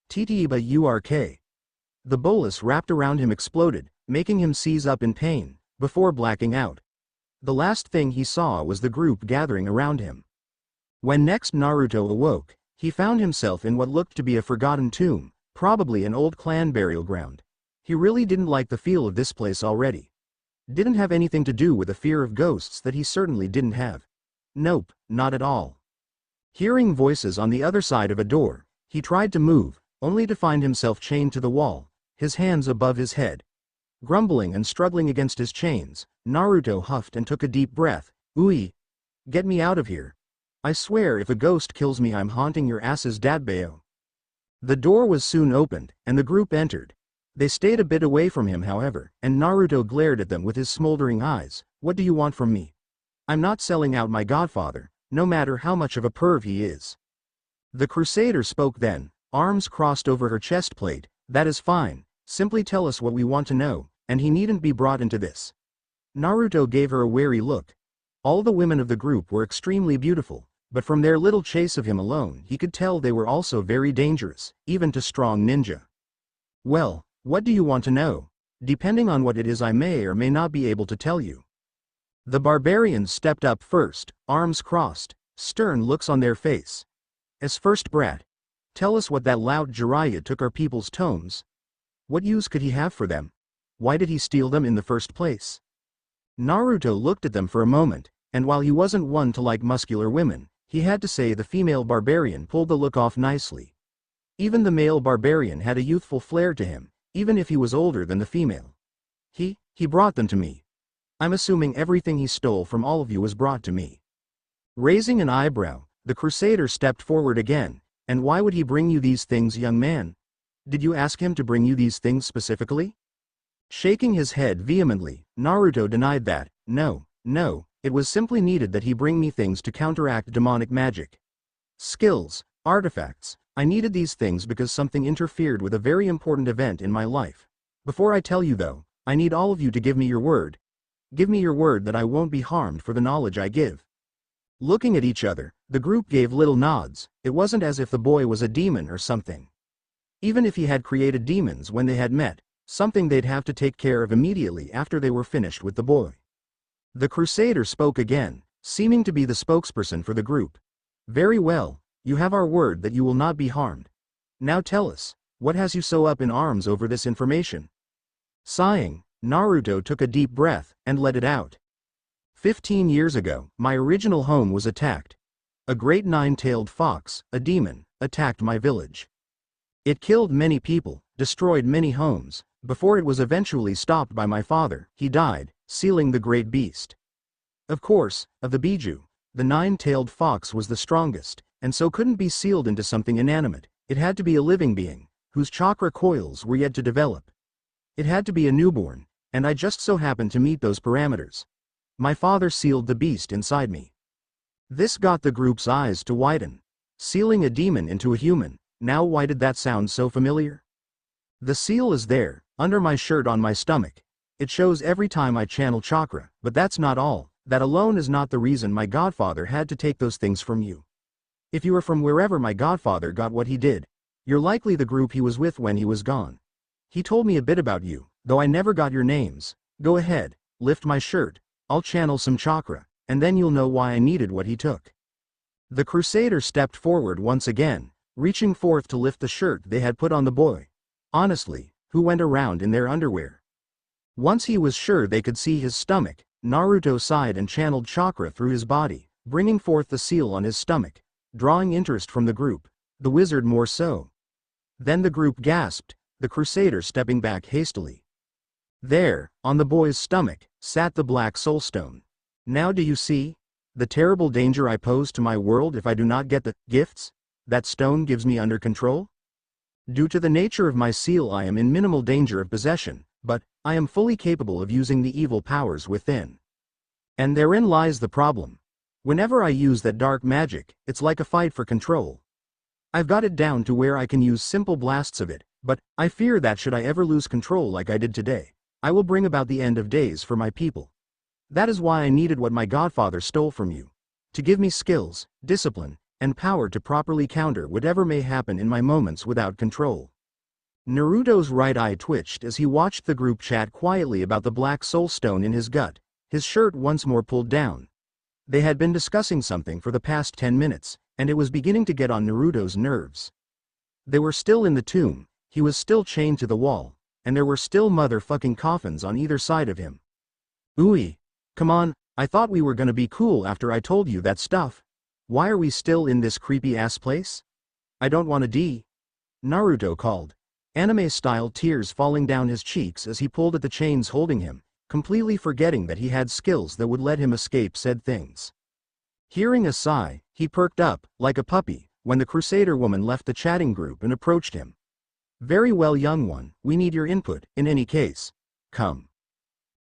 Titiba urk." The bolus wrapped around him exploded, making him seize up in pain, before blacking out. The last thing he saw was the group gathering around him. When next Naruto awoke, he found himself in what looked to be a forgotten tomb, probably an old clan burial ground. He really didn't like the feel of this place already. Didn't have anything to do with a fear of ghosts that he certainly didn't have. Nope, not at all. Hearing voices on the other side of a door, he tried to move, only to find himself chained to the wall, his hands above his head. Grumbling and struggling against his chains, Naruto huffed and took a deep breath. "Ui! Get me out of here. I swear if a ghost kills me I'm haunting your asses, Dadbeo." The door was soon opened, and the group entered. They stayed a bit away from him however, and Naruto glared at them with his smoldering eyes. "What do you want from me? I'm not selling out my godfather, no matter how much of a perv he is." The Crusader spoke then, arms crossed over her chest plate. "That is fine, simply tell us what we want to know, and he needn't be brought into this." Naruto gave her a wary look. All the women of the group were extremely beautiful, but from their little chase of him alone he could tell they were also very dangerous, even to strong ninja. "Well, what do you want to know? Depending on what it is I may or may not be able to tell you." The barbarians stepped up first, arms crossed, stern looks on their face. "As first, brat, tell us what that lout Jiraiya took our people's tomes. What use could he have for them? Why did he steal them in the first place?" Naruto looked at them for a moment, and while he wasn't one to like muscular women, he had to say the female barbarian pulled the look off nicely. Even the male barbarian had a youthful flair to him, even if he was older than the female. He brought them to me. I'm assuming everything he stole from all of you was brought to me." Raising an eyebrow, the Crusader stepped forward again. "And why would he bring you these things, young man? Did you ask him to bring you these things specifically?" Shaking his head vehemently, Naruto denied that. No, it was simply needed that he bring me things to counteract demonic magic. Skills, artifacts, I needed these things because something interfered with a very important event in my life. Before I tell you though, I need all of you to give me your word. Give me your word that I won't be harmed for the knowledge I give. Looking at each other, the group gave little nods. It wasn't as if the boy was a demon or something. Even if he had created demons when they had met, something they'd have to take care of immediately after they were finished with the boy. The Crusader spoke again, seeming to be the spokesperson for the group. Very well, you have our word that you will not be harmed. Now tell us, what has you so up in arms over this information? Sighing, Naruto took a deep breath and let it out. 15 years ago, my original home was attacked. A great nine-tailed fox, a demon, attacked my village. It killed many people, destroyed many homes, before it was eventually stopped by my father. He died, sealing the great beast. Of course, of the Biju, the nine-tailed fox was the strongest, and so couldn't be sealed into something inanimate. It had to be a living being, whose chakra coils were yet to develop. It had to be a newborn, and I just so happened to meet those parameters. My father sealed the beast inside me. This got the group's eyes to widen. Sealing a demon into a human, now why did that sound so familiar? The seal is there, under my shirt on my stomach. It shows every time I channel chakra, but that's not all. That alone is not the reason my godfather had to take those things from you. If you are from wherever my godfather got what he did, you're likely the group he was with when he was gone. He told me a bit about you, though I never got your names. Go ahead, lift my shirt, I'll channel some chakra, and then you'll know why I needed what he took. The Crusader stepped forward once again, reaching forth to lift the shirt they had put on the boy. Honestly, who went around in their underwear? Once he was sure they could see his stomach, Naruto sighed and channeled chakra through his body, bringing forth the seal on his stomach, drawing interest from the group, the wizard more so. Then the group gasped, the Crusader stepping back hastily. There, on the boy's stomach, sat the black soulstone. Now do you see? The terrible danger I pose to my world if I do not get the gifts that stone gives me under control? Due to the nature of my seal I am in minimal danger of possession, but I am fully capable of using the evil powers within. And therein lies the problem. Whenever I use that dark magic, it's like a fight for control. I've got it down to where I can use simple blasts of it, but I fear that should I ever lose control like I did today, I will bring about the end of days for my people. That is why I needed what my godfather stole from you. To give me skills, discipline, and power to properly counter whatever may happen in my moments without control. Naruto's right eye twitched as he watched the group chat quietly about the black soul stone in his gut, his shirt once more pulled down. They had been discussing something for the past 10 minutes, and it was beginning to get on Naruto's nerves. They were still in the tomb, he was still chained to the wall, and there were still motherfucking coffins on either side of him. Ooey, come on, I thought we were gonna be cool after I told you that stuff. Why are we still in this creepy-ass place? I don't wanna die. Naruto called, anime-style tears falling down his cheeks as he pulled at the chains holding him, completely forgetting that he had skills that would let him escape said things. Hearing a sigh, he perked up, like a puppy, when the Crusader woman left the chatting group and approached him. Very well, young one, we need your input, in any case. Come.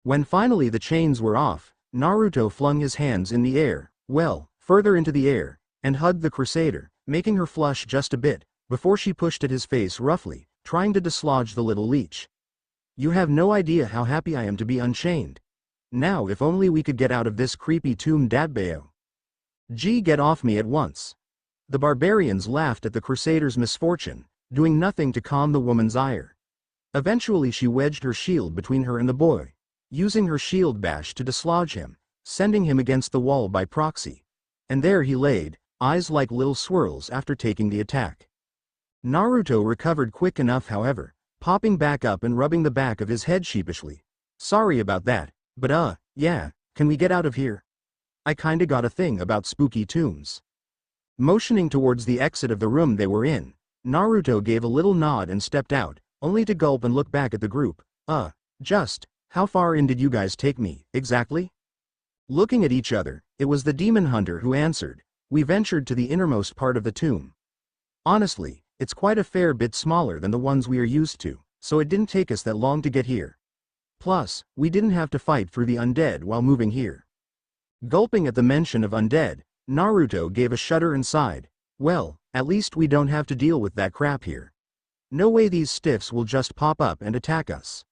When finally the chains were off, Naruto flung his hands in the air, well, further into the air, and hugged the Crusader, making her flush just a bit, before she pushed at his face roughly, trying to dislodge the little leech. You have no idea how happy I am to be unchained. Now if only we could get out of this creepy tomb Dadbeo. Gee, get off me at once. The barbarians laughed at the Crusader's misfortune, doing nothing to calm the woman's ire. Eventually she wedged her shield between her and the boy, using her shield bash to dislodge him, sending him against the wall by proxy. And there he laid, eyes like little swirls after taking the attack. Naruto recovered quick enough however, popping back up and rubbing the back of his head sheepishly. Sorry about that, but yeah, can we get out of here? I kinda got a thing about spooky tombs. Motioning towards the exit of the room they were in, Naruto gave a little nod and stepped out, only to gulp and look back at the group. Just, how far in did you guys take me, exactly? Looking at each other, it was the demon hunter who answered, we ventured to the innermost part of the tomb. Honestly, it's quite a fair bit smaller than the ones we are used to, so it didn't take us that long to get here. Plus, we didn't have to fight through the undead while moving here. Gulping at the mention of undead, Naruto gave a shudder and sighed. Well, at least we don't have to deal with that crap here. No way these stiffs will just pop up and attack us.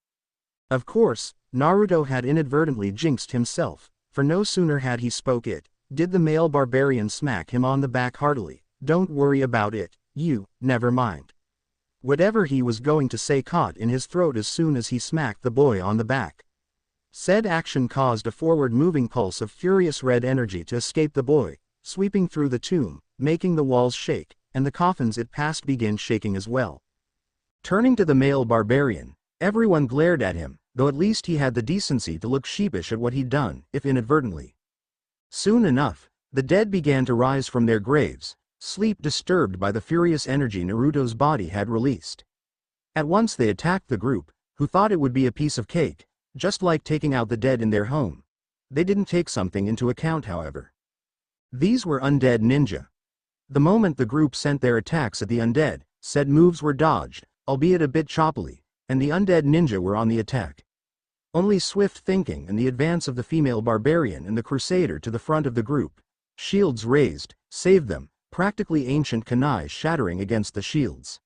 Of course, Naruto had inadvertently jinxed himself, for no sooner had he spoke it, did the male barbarian smack him on the back heartily. Don't worry about it, never mind. Whatever he was going to say caught in his throat as soon as he smacked the boy on the back. Said action caused a forward-moving pulse of furious red energy to escape the boy, sweeping through the tomb, making the walls shake, and the coffins it passed began shaking as well. Turning to the male barbarian, everyone glared at him, though at least he had the decency to look sheepish at what he'd done, if inadvertently. Soon enough, the dead began to rise from their graves, sleep disturbed by the furious energy Naruto's body had released. At once they attacked the group, who thought it would be a piece of cake, just like taking out the dead in their home. They didn't take something into account, however. These were undead ninja. The moment the group sent their attacks at the undead, said moves were dodged, albeit a bit choppily, and the undead ninja were on the attack. Only swift thinking and the advance of the female barbarian and the crusader to the front of the group, shields raised, saved them, practically ancient kunai shattering against the shields.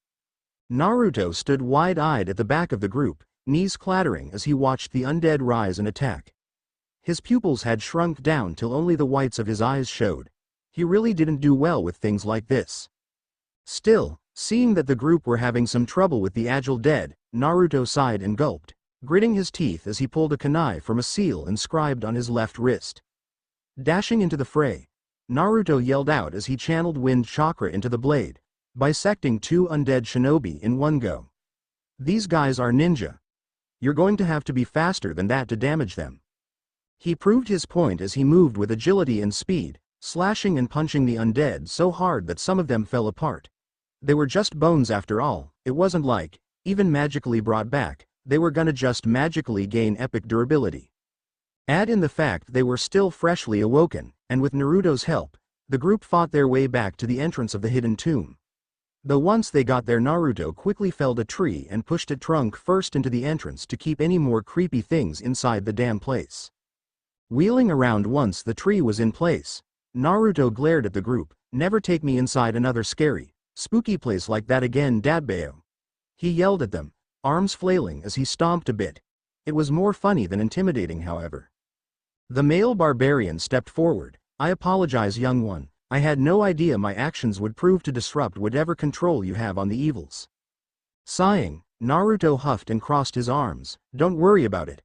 Naruto stood wide-eyed at the back of the group, knees clattering as he watched the undead rise and attack. His pupils had shrunk down till only the whites of his eyes showed. He really didn't do well with things like this. Still, seeing that the group were having some trouble with the agile dead, Naruto sighed and gulped, gritting his teeth as he pulled a kunai from a seal inscribed on his left wrist. Dashing into the fray, Naruto yelled out as he channeled wind chakra into the blade, bisecting two undead shinobi in one go. These guys are ninja. You're going to have to be faster than that to damage them. He proved his point as he moved with agility and speed, slashing and punching the undead so hard that some of them fell apart. They were just bones after all. It wasn't like, even magically brought back, they were gonna just magically gain epic durability. Add in the fact they were still freshly awoken, and with Naruto's help, the group fought their way back to the entrance of the hidden tomb. Though once they got there, Naruto quickly felled a tree and pushed it trunk first into the entrance to keep any more creepy things inside the damn place. Wheeling around once the tree was in place, Naruto glared at the group. Never take me inside another scary, spooky place like that again, Dadbeo. He yelled at them, arms flailing as he stomped a bit. It was more funny than intimidating, however. The male barbarian stepped forward. I apologize, young one. I had no idea my actions would prove to disrupt whatever control you have on the evils. Sighing, Naruto huffed and crossed his arms. Don't worry about it.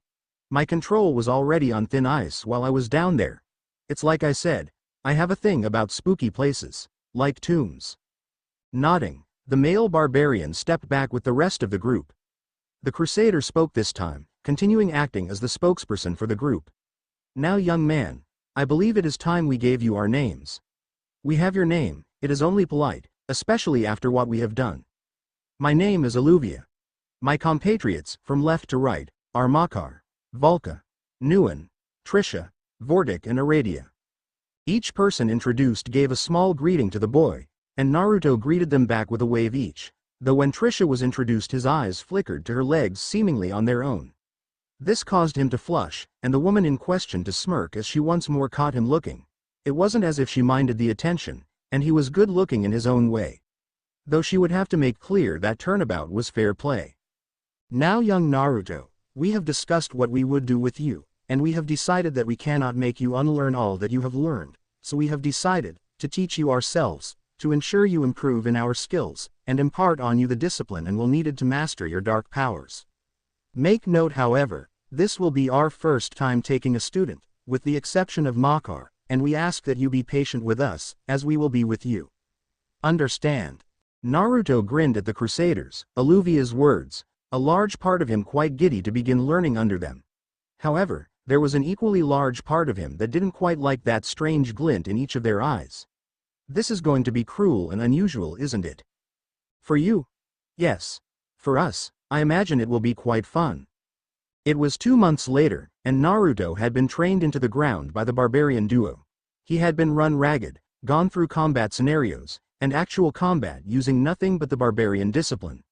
My control was already on thin ice while I was down there. It's like I said, I have a thing about spooky places, like tombs. Nodding, the male barbarian stepped back with the rest of the group. The crusader spoke this time, continuing acting as the spokesperson for the group. Now, young man, I believe it is time we gave you our names. We have your name. It is only polite, especially after what we have done. My name is Alluvia. My compatriots, from left to right, are Makar, Volka, Nuan, Trisha, Vortic and Aradia. Each person introduced gave a small greeting to the boy, and Naruto greeted them back with a wave each, though when Trisha was introduced his eyes flickered to her legs seemingly on their own. This caused him to flush, and the woman in question to smirk as she once more caught him looking. It wasn't as if she minded the attention, and he was good-looking in his own way. Though she would have to make clear that turnabout was fair play. Now, young Naruto, we have discussed what we would do with you, and we have decided that we cannot make you unlearn all that you have learned, so we have decided to teach you ourselves, to ensure you improve in our skills, and impart on you the discipline and will needed to master your dark powers. Make note, however, this will be our first time taking a student, with the exception of Makar, and we ask that you be patient with us, as we will be with you. Understand? Naruto grinned at the crusaders, Alluvia's words, a large part of him quite giddy to begin learning under them. However, there was an equally large part of him that didn't quite like that strange glint in each of their eyes. This is going to be cruel and unusual, isn't it? For you? Yes. For us, I imagine it will be quite fun. It was 2 months later, and Naruto had been trained into the ground by the barbarian duo. He had been run ragged, gone through combat scenarios, and actual combat using nothing but the barbarian discipline.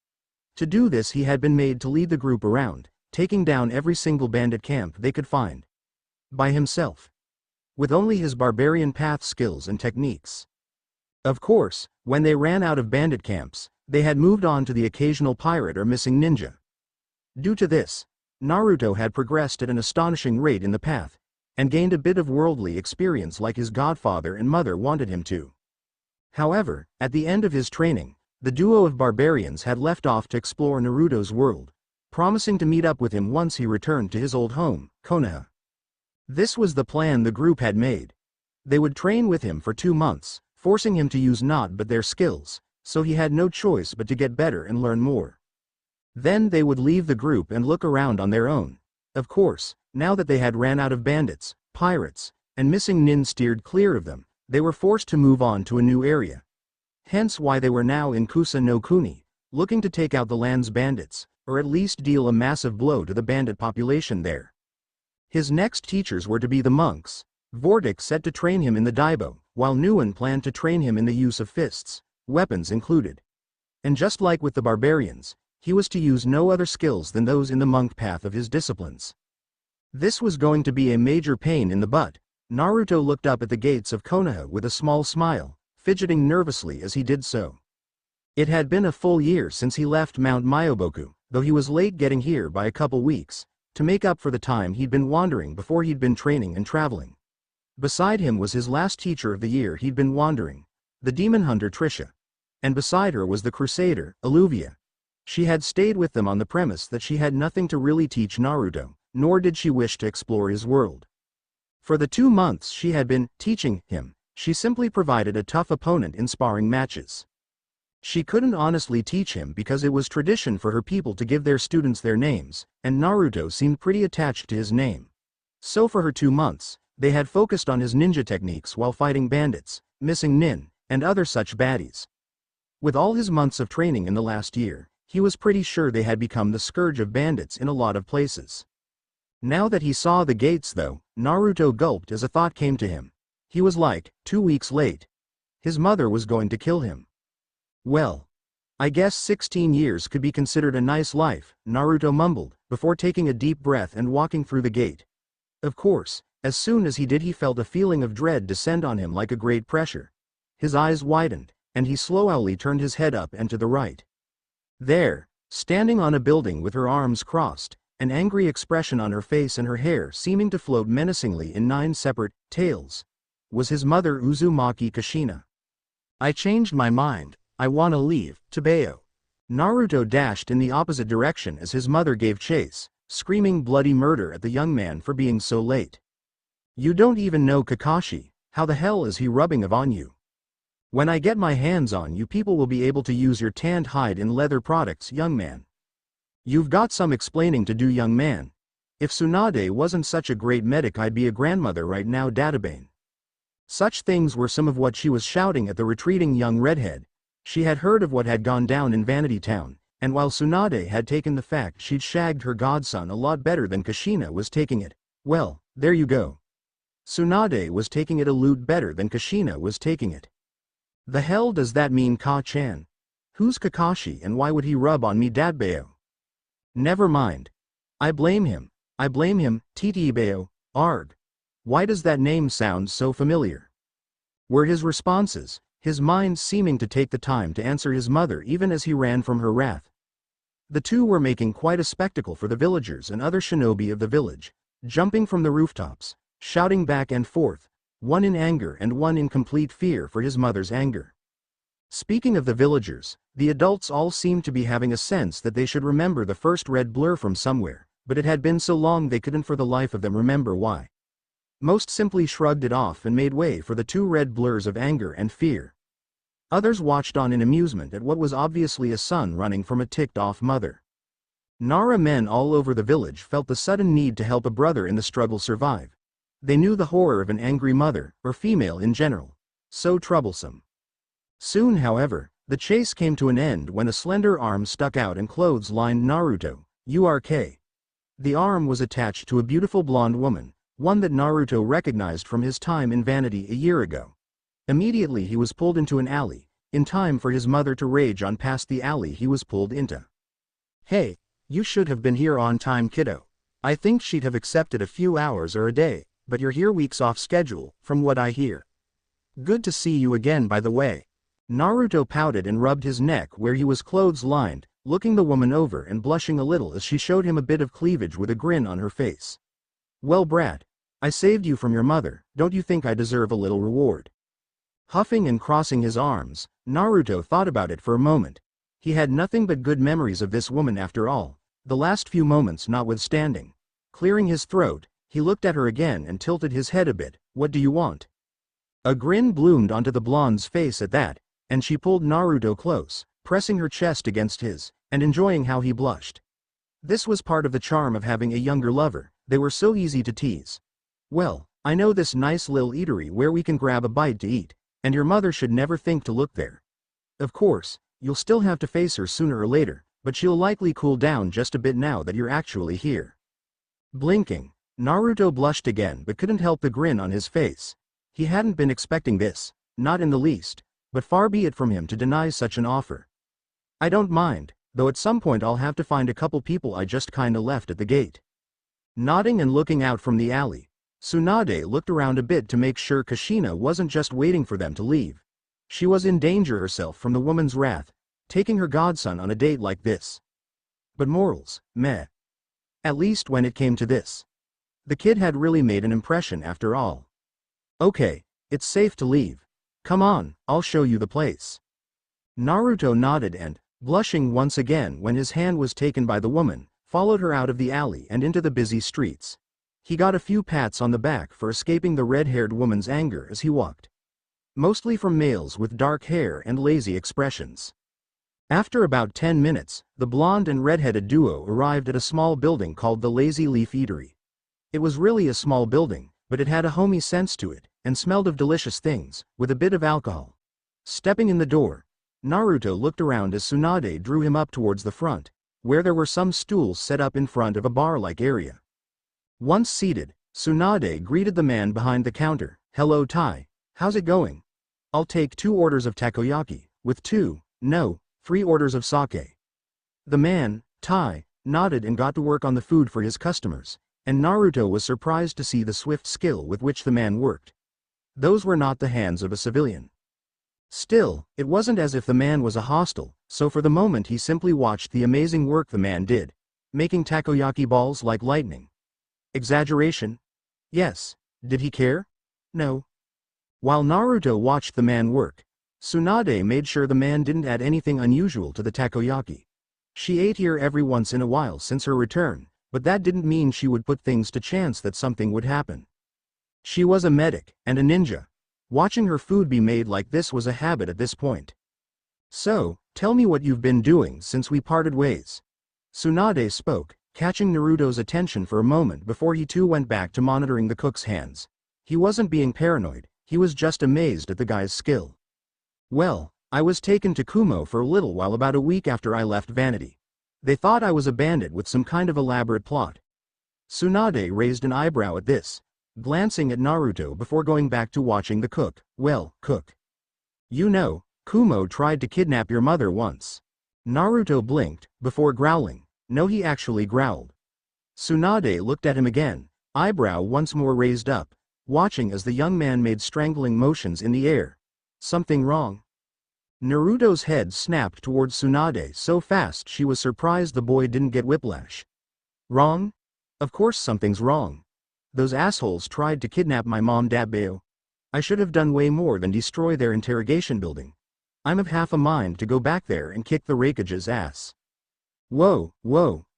To do this he had been made to lead the group around, taking down every single bandit camp they could find. By himself. With only his barbarian path skills and techniques. Of course, when they ran out of bandit camps, they had moved on to the occasional pirate or missing ninja. Due to this, Naruto had progressed at an astonishing rate in the path, and gained a bit of worldly experience like his godfather and mother wanted him to. However, at the end of his training, the duo of barbarians had left off to explore Naruto's world, promising to meet up with him once he returned to his old home, Konoha. This was the plan the group had made. They would train with him for 2 months, forcing him to use not but their skills, so he had no choice but to get better and learn more. Then they would leave the group and look around on their own. Of course, now that they had ran out of bandits, pirates, and missing nin steered clear of them, they were forced to move on to a new area. Hence why they were now in Kusa no Kuni, looking to take out the land's bandits, or at least deal a massive blow to the bandit population there. His next teachers were to be the monks. Vortic set to train him in the Daibo, while Nguyen planned to train him in the use of fists, weapons included. And just like with the barbarians, he was to use no other skills than those in the monk path of his disciplines. This was going to be a major pain in the butt. Naruto looked up at the gates of Konoha with a small smile, fidgeting nervously as he did so. It had been a full year since he left Mount Myoboku, though he was late getting here by a couple weeks, to make up for the time he'd been wandering before he'd been training and traveling. Beside him was his last teacher of the year he'd been wandering, the demon hunter Trisha. And beside her was the crusader, Alluvia. She had stayed with them on the premise that she had nothing to really teach Naruto, nor did she wish to explore his world. For the 2 months she had been teaching him, she simply provided a tough opponent in sparring matches. She couldn't honestly teach him because it was tradition for her people to give their students their names, and Naruto seemed pretty attached to his name. So for her 2 months, they had focused on his ninja techniques while fighting bandits, missing nin, and other such baddies. With all his months of training in the last year, he was pretty sure they had become the scourge of bandits in a lot of places. Now that he saw the gates though, Naruto gulped as a thought came to him. He was like, 2 weeks late. His mother was going to kill him. Well, I guess 16 years could be considered a nice life, Naruto mumbled, before taking a deep breath and walking through the gate. Of course, as soon as he did he felt a feeling of dread descend on him like a great pressure. His eyes widened, and he slowly turned his head up and to the right. There, standing on a building with her arms crossed, an angry expression on her face and her hair seeming to float menacingly in 9 separate tails, was his mother Uzumaki Kushina. I changed my mind, I wanna leave, Tabeo. Naruto dashed in the opposite direction as his mother gave chase, screaming bloody murder at the young man for being so late. You don't even know Kakashi, how the hell is he rubbing of on you? When I get my hands on you people will be able to use your tanned hide in leather products, young man. You've got some explaining to do, young man. If Tsunade wasn't such a great medic I'd be a grandmother right now, Databane. Such things were some of what she was shouting at the retreating young redhead. She had heard of what had gone down in Vanity Town, and while Tsunade had taken the fact she'd shagged her godson a lot better than Kushina was taking it, well, there you go. Tsunade was taking it a loot better than Kushina was taking it. The hell does that mean, Ka-chan? Who's Kakashi and why would he rub on me, Dadbeo? Never mind. I blame him, Titibeo, arg. Why does that name sound so familiar? Were his responses, his mind seeming to take the time to answer his mother even as he ran from her wrath. The two were making quite a spectacle for the villagers and other shinobi of the village, jumping from the rooftops, shouting back and forth, one in anger and one in complete fear for his mother's anger. Speaking of the villagers, the adults all seemed to be having a sense that they should remember the first red blur from somewhere, but it had been so long they couldn't for the life of them remember why. Most simply shrugged it off and made way for the 2 red blurs of anger and fear. Others watched on in amusement at what was obviously a son running from a ticked-off mother. Nara men all over the village felt the sudden need to help a brother in the struggle survive. They knew the horror of an angry mother, or female in general. So troublesome. Soon, however, the chase came to an end when a slender arm stuck out and clothes-lined Naruto, URK. The arm was attached to a beautiful blonde woman, one that Naruto recognized from his time in Vanity a year ago. Immediately he was pulled into an alley, in time for his mother to rage on past the alley he was pulled into. Hey, You should have been here on time, kiddo. I think she'd have accepted a few hours or a day, but you're here weeks off schedule, from what I hear. Good to see you again, by the way. Naruto pouted and rubbed his neck where he was clothes-lined, looking the woman over and blushing a little as she showed him a bit of cleavage with a grin on her face. Well, brat, I saved you from your mother, don't you think I deserve a little reward? Huffing and crossing his arms, Naruto thought about it for a moment. He had nothing but good memories of this woman after all, the last few moments notwithstanding. Clearing his throat, he looked at her again and tilted his head a bit. What do you want? A grin bloomed onto the blonde's face at that, and she pulled Naruto close, pressing her chest against his, and enjoying how he blushed. This was part of the charm of having a younger lover, they were so easy to tease. Well, I know this nice little eatery where we can grab a bite to eat, and your mother should never think to look there. Of course, you'll still have to face her sooner or later, but she'll likely cool down just a bit now that you're actually here. Blinking, Naruto blushed again but couldn't help the grin on his face. He hadn't been expecting this, not in the least, but far be it from him to deny such an offer. I don't mind, though at some point I'll have to find a couple people I just kinda left at the gate. Nodding and looking out from the alley, Tsunade looked around a bit to make sure Kushina wasn't just waiting for them to leave. She was in danger herself from the woman's wrath, taking her godson on a date like this. But morals, meh. At least when it came to this. The kid had really made an impression after all. Okay, it's safe to leave. Come on, I'll show you the place. Naruto nodded and, blushing once again when his hand was taken by the woman, followed her out of the alley and into the busy streets. He got a few pats on the back for escaping the red-haired woman's anger as he walked. Mostly from males with dark hair and lazy expressions. After about 10 minutes, the blonde and red-headed duo arrived at a small building called the Lazy Leaf Eatery. It was really a small building, but it had a homey sense to it, and smelled of delicious things, with a bit of alcohol. Stepping in the door, Naruto looked around as Tsunade drew him up towards the front, where there were some stools set up in front of a bar-like area. Once seated, Tsunade greeted the man behind the counter. Hello Tai, how's it going? I'll take 2 orders of takoyaki, with 3 orders of sake. The man, Tai, nodded and got to work on the food for his customers, and Naruto was surprised to see the swift skill with which the man worked. Those were not the hands of a civilian. Still, it wasn't as if the man was a hostile, so for the moment he simply watched the amazing work the man did, making takoyaki balls like lightning. Exaggeration? Yes. Did he care? No. While Naruto watched the man work, Tsunade made sure the man didn't add anything unusual to the takoyaki. She ate here every once in a while since her return, but that didn't mean she would put things to chance that something would happen. She was a medic, and a ninja. Watching her food be made like this was a habit at this point. So, tell me what you've been doing since we parted ways. Tsunade spoke, catching Naruto's attention for a moment before he too went back to monitoring the cook's hands. He wasn't being paranoid, he was just amazed at the guy's skill. Well, I was taken to Kumo for a little while about a week after I left Vanity. They thought I was a bandit with some kind of elaborate plot. Tsunade raised an eyebrow at this, glancing at Naruto before going back to watching the cook. Well, cook. You know, Kumo tried to kidnap your mother once. Naruto blinked, before growling. No, he actually growled. Tsunade looked at him again, eyebrow once more raised up, watching as the young man made strangling motions in the air. Something wrong? Naruto's head snapped towards Tsunade so fast she was surprised the boy didn't get whiplash. Wrong? Of course something's wrong. Those assholes tried to kidnap my mom Dabbeo. I should have done way more than destroy their interrogation building. I'm of half a mind to go back there and kick the Raikage's ass. Whoa,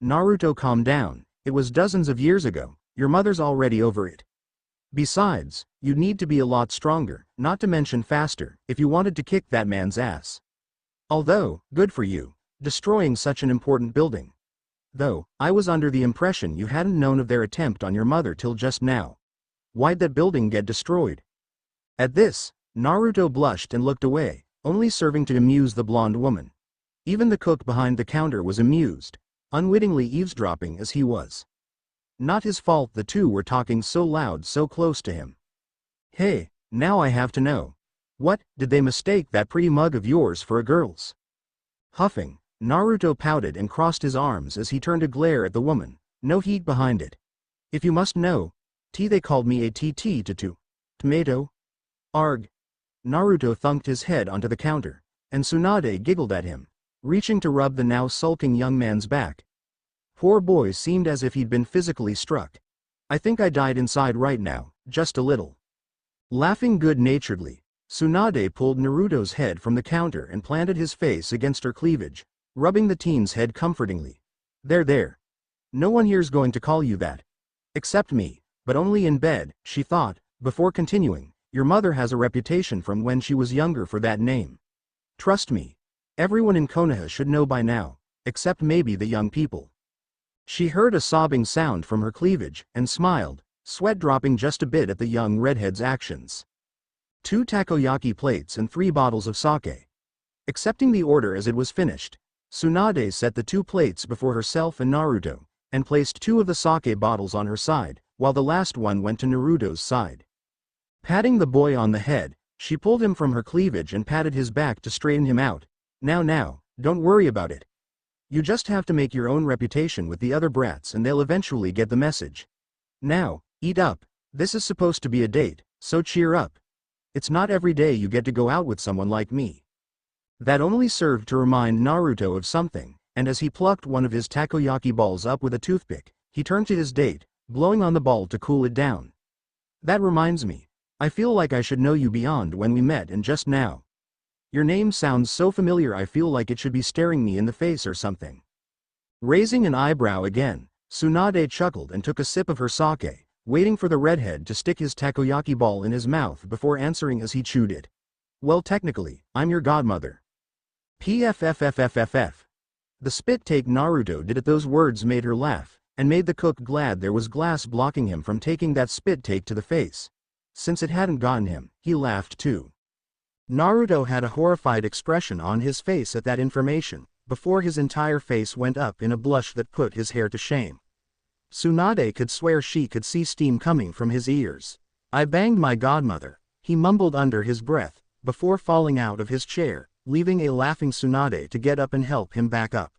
Naruto, calm down, it was dozens of years ago, your mother's already over it. Besides, you'd need to be a lot stronger, not to mention faster, if you wanted to kick that man's ass. Although, good for you, destroying such an important building. Though, I was under the impression you hadn't known of their attempt on your mother till just now. Why'd that building get destroyed? At this, Naruto blushed and looked away, only serving to amuse the blonde woman. Even the cook behind the counter was amused, unwittingly eavesdropping as he was. Not his fault the two were talking so loud so close to him. Hey, now I have to know. What, did they mistake that pretty mug of yours for a girl's? Huffing, Naruto pouted and crossed his arms as he turned to glare at the woman, no heat behind it. If you must know, they called me a to tomato. Arg. Naruto thunked his head onto the counter, and Tsunade giggled at him, reaching to rub the now sulking young man's back. Poor boy seemed as if he'd been physically struck. I think I died inside right now, just a little. Laughing good-naturedly, Tsunade pulled Naruto's head from the counter and planted his face against her cleavage, rubbing the teen's head comfortingly. There. No one here's going to call you that. Except me, but only in bed, she thought, before continuing. Your mother has a reputation from when she was younger for that name. Trust me. Everyone in Konoha should know by now, except maybe the young people. She heard a sobbing sound from her cleavage, and smiled, sweat dropping just a bit at the young redhead's actions. 2 takoyaki plates and 3 bottles of sake. Accepting the order as it was finished, Tsunade set the 2 plates before herself and Naruto, and placed 2 of the sake bottles on her side, while the last one went to Naruto's side. Patting the boy on the head, she pulled him from her cleavage and patted his back to straighten him out. Now, don't worry about it. You just have to make your own reputation with the other brats and they'll eventually get the message. Now, eat up. This is supposed to be a date, so cheer up. It's not every day you get to go out with someone like me. That only served to remind Naruto of something, and as he plucked one of his takoyaki balls up with a toothpick, he turned to his date, blowing on the ball to cool it down. That reminds me. I feel like I should know you beyond when we met and just now. Your name sounds so familiar I feel like it should be staring me in the face or something. Raising an eyebrow again, Tsunade chuckled and took a sip of her sake, waiting for the redhead to stick his takoyaki ball in his mouth before answering as he chewed it. Well, technically, I'm your godmother. PFFFFFF. The spit take Naruto did at those words made her laugh, and made the cook glad there was glass blocking him from taking that spit take to the face. Since it hadn't gotten him, he laughed too. Naruto had a horrified expression on his face at that information, before his entire face went up in a blush that put his hair to shame. Tsunade could swear she could see steam coming from his ears. I banged my godmother, he mumbled under his breath, before falling out of his chair, leaving a laughing Tsunade to get up and help him back up.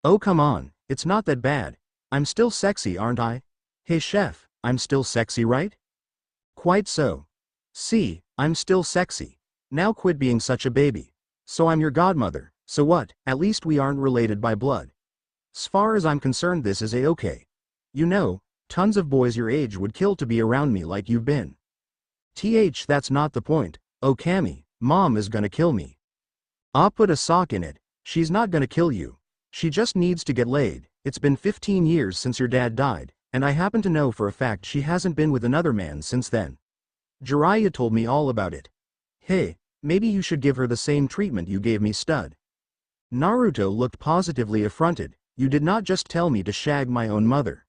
Oh come on, it's not that bad. I'm still sexy, aren't I? Hey chef, I'm still sexy, right? Quite so. See, I'm still sexy. Now quit being such a baby. So I'm your godmother, so what, at least we aren't related by blood. As far as I'm concerned this is a-okay. You know, tons of boys your age would kill to be around me like you've been. That's not the point. Oh Cammy, mom is gonna kill me. I'll put a sock in it, she's not gonna kill you. She just needs to get laid. It's been 15 years since your dad died, and I happen to know for a fact she hasn't been with another man since then. Jiraiya told me all about it. Hey, maybe you should give her the same treatment you gave me, stud. Naruto looked positively affronted. You did not just tell me to shag my own mother.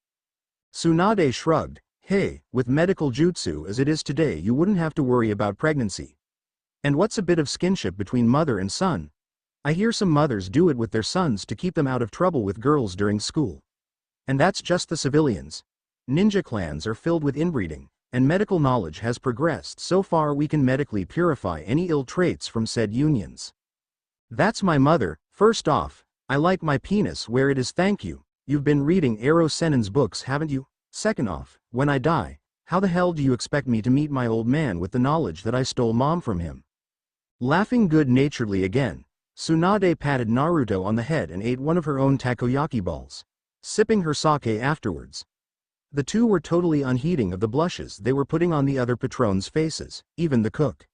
Tsunade shrugged. Hey, with medical jutsu as it is today you wouldn't have to worry about pregnancy. And what's a bit of skinship between mother and son? I hear some mothers do it with their sons to keep them out of trouble with girls during school. And that's just the civilians. Ninja clans are filled with inbreeding, and medical knowledge has progressed so far we can medically purify any ill traits from said unions. That's my mother. First off, I like my penis where it is, thank you. You've been reading Ero Sennin's books, haven't you? Second off, when I die, how the hell do you expect me to meet my old man with the knowledge that I stole mom from him? Laughing good-naturedly again, Tsunade patted Naruto on the head and ate one of her own takoyaki balls, sipping her sake afterwards. The two were totally unheeding of the blushes they were putting on the other patrons' faces, even the cook.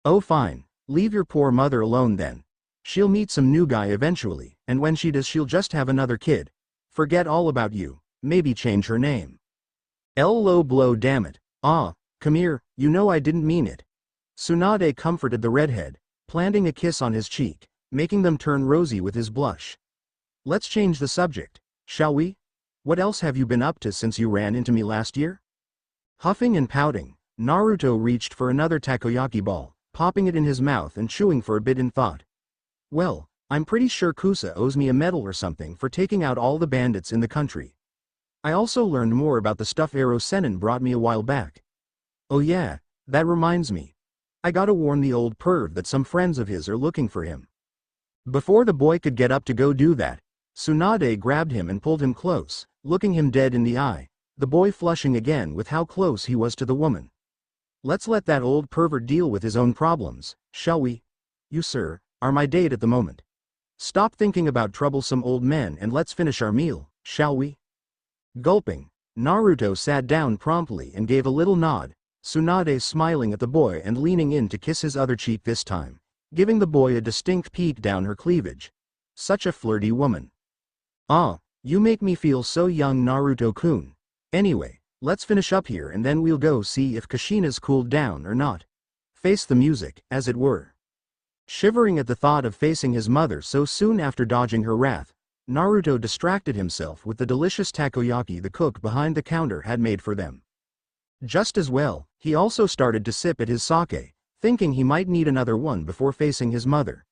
Oh fine, leave your poor mother alone then. She'll meet some new guy eventually, and when she does she'll just have another kid. Forget all about you, maybe change her name. Low blow, damn it. Ah, come here, you know I didn't mean it. Tsunade comforted the redhead, planting a kiss on his cheek, making them turn rosy with his blush. Let's change the subject, shall we? What else have you been up to since you ran into me last year? Huffing and pouting, Naruto reached for another takoyaki ball, popping it in his mouth and chewing for a bit in thought. Well, I'm pretty sure Kusa owes me a medal or something for taking out all the bandits in the country. I also learned more about the stuff Ero Sennin brought me a while back. Oh yeah, that reminds me. I gotta warn the old perv that some friends of his are looking for him. Before the boy could get up to go do that, Tsunade grabbed him and pulled him close, looking him dead in the eye, the boy flushing again with how close he was to the woman. "Let's let that old pervert deal with his own problems, shall we? You, sir, are my date at the moment. Stop thinking about troublesome old men and let's finish our meal, shall we?" Gulping, Naruto sat down promptly and gave a little nod, Tsunade smiling at the boy and leaning in to kiss his other cheek this time, giving the boy a distinct peek down her cleavage. Such a flirty woman. "Ah, you make me feel so young, Naruto-kun. Anyway, let's finish up here and then we'll go see if Kushina's cooled down or not. Face the music, as it were." Shivering at the thought of facing his mother so soon after dodging her wrath, Naruto distracted himself with the delicious takoyaki the cook behind the counter had made for them. Just as well, he also started to sip at his sake, thinking he might need another one before facing his mother.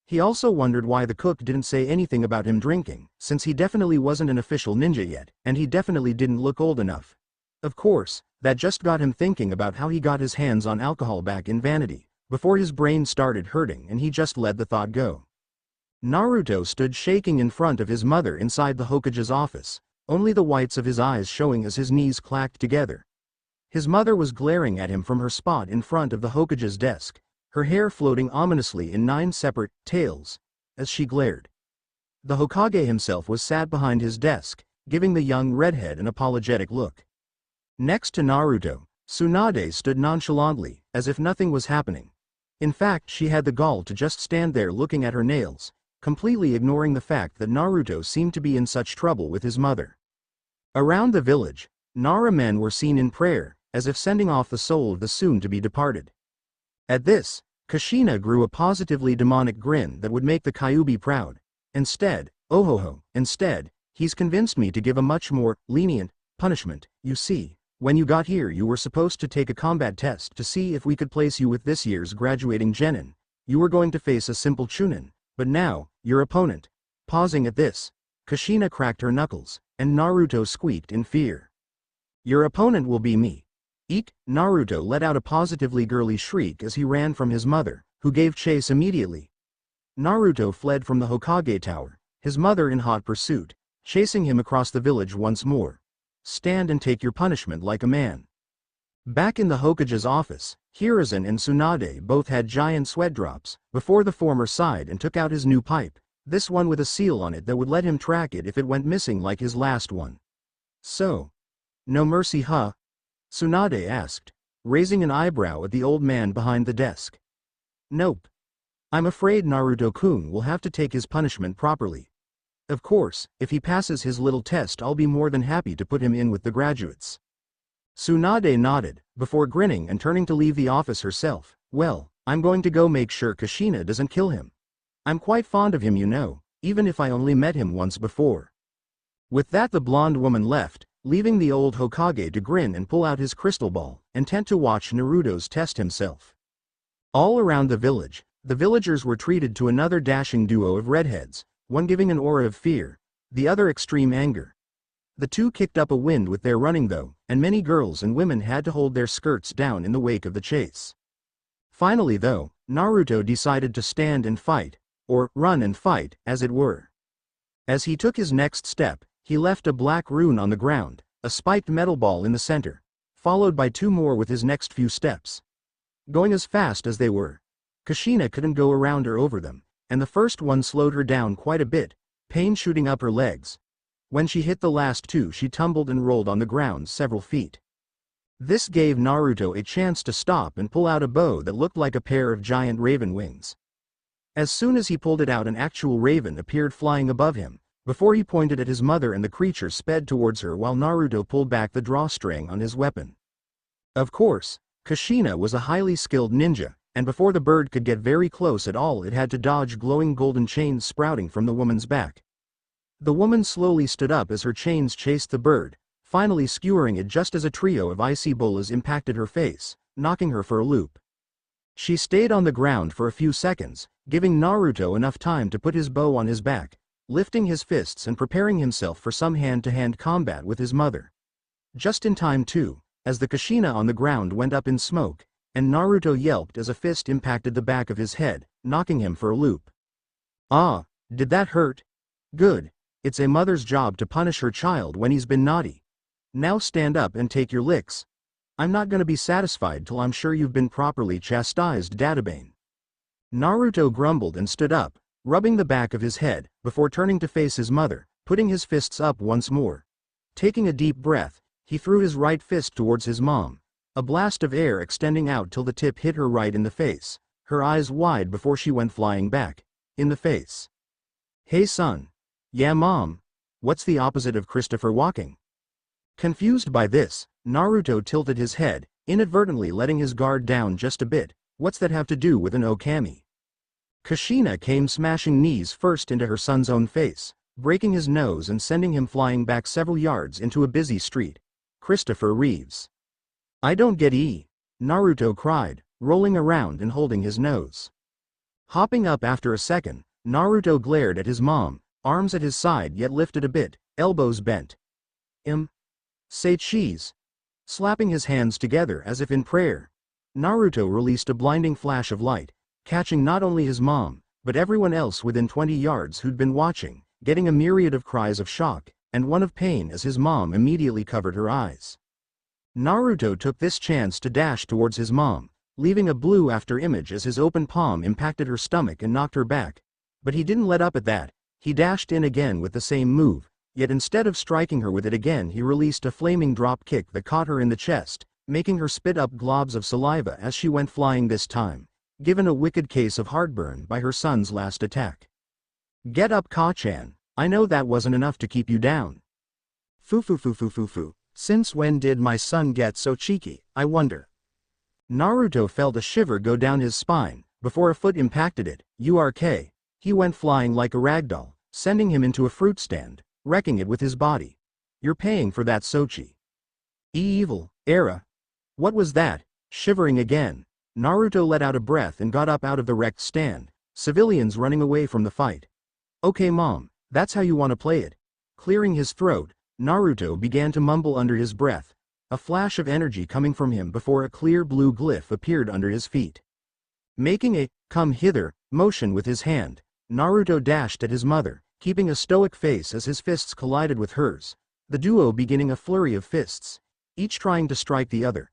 He also wondered why the cook didn't say anything about him drinking, since he definitely wasn't an official ninja yet, and he definitely didn't look old enough. Of course, that just got him thinking about how he got his hands on alcohol back in Vanity, before his brain started hurting and he just let the thought go. Naruto stood shaking in front of his mother inside the Hokage's office, only the whites of his eyes showing as his knees clacked together. His mother was glaring at him from her spot in front of the Hokage's desk, her hair floating ominously in 9 separate tails as she glared. The Hokage himself was sat behind his desk, giving the young redhead an apologetic look. Next to Naruto, Tsunade stood nonchalantly, as if nothing was happening. In fact, she had the gall to just stand there looking at her nails, completely ignoring the fact that Naruto seemed to be in such trouble with his mother. Around the village, Nara men were seen in prayer, as if sending off the soul of the soon-to-be departed. At this, Kushina grew a positively demonic grin that would make the Kyuubi proud. Instead, instead, he's convinced me to give a much more lenient punishment. You see, when you got here you were supposed to take a combat test to see if we could place you with this year's graduating genin. You were going to face a simple chunin, but now, your opponent. Pausing at this, Kushina cracked her knuckles, and Naruto squeaked in fear. Your opponent will be me. Eek! Naruto let out a positively girly shriek as he ran from his mother, who gave chase immediately. Naruto fled from the Hokage tower, his mother in hot pursuit, chasing him across the village once more. Stand and take your punishment like a man. Back in the Hokage's office, Hiruzen and Tsunade both had giant sweat drops, before the former sighed and took out his new pipe, this one with a seal on it that would let him track it if it went missing like his last one. So, no mercy, huh? Tsunade asked, raising an eyebrow at the old man behind the desk. Nope. I'm afraid Naruto-kun will have to take his punishment properly. Of course, if he passes his little test I'll be more than happy to put him in with the graduates. Tsunade nodded, before grinning and turning to leave the office herself. Well, I'm going to go make sure Kushina doesn't kill him. I'm quite fond of him, you know, even if I only met him once before. With that the blonde woman left, leaving the old Hokage to grin and pull out his crystal ball, intent to watch Naruto's test himself. All around the village, the villagers were treated to another dashing duo of redheads, one giving an aura of fear, the other extreme anger. The two kicked up a wind with their running though, and many girls and women had to hold their skirts down in the wake of the chase. Finally though, Naruto decided to stand and fight, or run and fight, as it were. As he took his next step, he left a black rune on the ground, a spiked metal ball in the center, followed by 2 more with his next few steps. Going as fast as they were, Kushina couldn't go around or over them, and the first one slowed her down quite a bit, pain shooting up her legs. When she hit the last 2 she tumbled and rolled on the ground several feet. This gave Naruto a chance to stop and pull out a bow that looked like a pair of giant raven wings. As soon as he pulled it out an actual raven appeared flying above him, before he pointed at his mother and the creature sped towards her while Naruto pulled back the drawstring on his weapon. Of course, Kushina was a highly skilled ninja, and before the bird could get very close at all it had to dodge glowing golden chains sprouting from the woman's back. The woman slowly stood up as her chains chased the bird, finally skewering it just as a trio of icy bolas impacted her face, knocking her for a loop. She stayed on the ground for a few seconds, giving Naruto enough time to put his bow on his back, lifting his fists and preparing himself for some hand-to-hand combat with his mother. Just in time too, as the Kushina on the ground went up in smoke, and Naruto yelped as a fist impacted the back of his head, knocking him for a loop. Ah, did that hurt? Good. It's a mother's job to punish her child when he's been naughty. Now stand up and take your licks. I'm not gonna be satisfied till I'm sure you've been properly chastised, Databane. Naruto grumbled and stood up, rubbing the back of his head, before turning to face his mother, putting his fists up once more. Taking a deep breath, he threw his right fist towards his mom, a blast of air extending out till the tip hit her right in the face, her eyes wide before she went flying back. In the face. Hey son. Yeah mom. What's the opposite of Christopher walking? Confused by this, Naruto tilted his head, inadvertently letting his guard down just a bit. What's that have to do with an Okami? Kushina came smashing knees first into her son's own face, breaking his nose and sending him flying back several yards into a busy street. Christopher Reeves. I don't get E. Naruto cried, rolling around and holding his nose. Hopping up after a second, Naruto glared at his mom, arms at his side yet lifted a bit, elbows bent. Say cheese. Slapping his hands together as if in prayer, Naruto released a blinding flash of light, catching not only his mom, but everyone else within 20 yards who'd been watching, getting a myriad of cries of shock, and one of pain as his mom immediately covered her eyes. Naruto took this chance to dash towards his mom, leaving a blue after image as his open palm impacted her stomach and knocked her back. But he didn't let up at that, he dashed in again with the same move, yet instead of striking her with it again he released a flaming drop kick that caught her in the chest, making her spit up globs of saliva as she went flying this time, given a wicked case of heartburn by her son's last attack. Get up Ka-chan, I know that wasn't enough to keep you down. Fu. Since when did my son get so cheeky, I wonder? Naruto felt a shiver go down his spine, before a foot impacted it. URK. He went flying like a ragdoll, sending him into a fruit stand, wrecking it with his body. You're paying for that Sochi. Evil, era. What was that? Shivering again, Naruto let out a breath and got up out of the wrecked stand, civilians running away from the fight. Okay mom, that's how you want to play it. Clearing his throat, Naruto began to mumble under his breath, a flash of energy coming from him before a clear blue glyph appeared under his feet. Making a come hither motion with his hand, Naruto dashed at his mother, keeping a stoic face as his fists collided with hers, the duo beginning a flurry of fists, each trying to strike the other.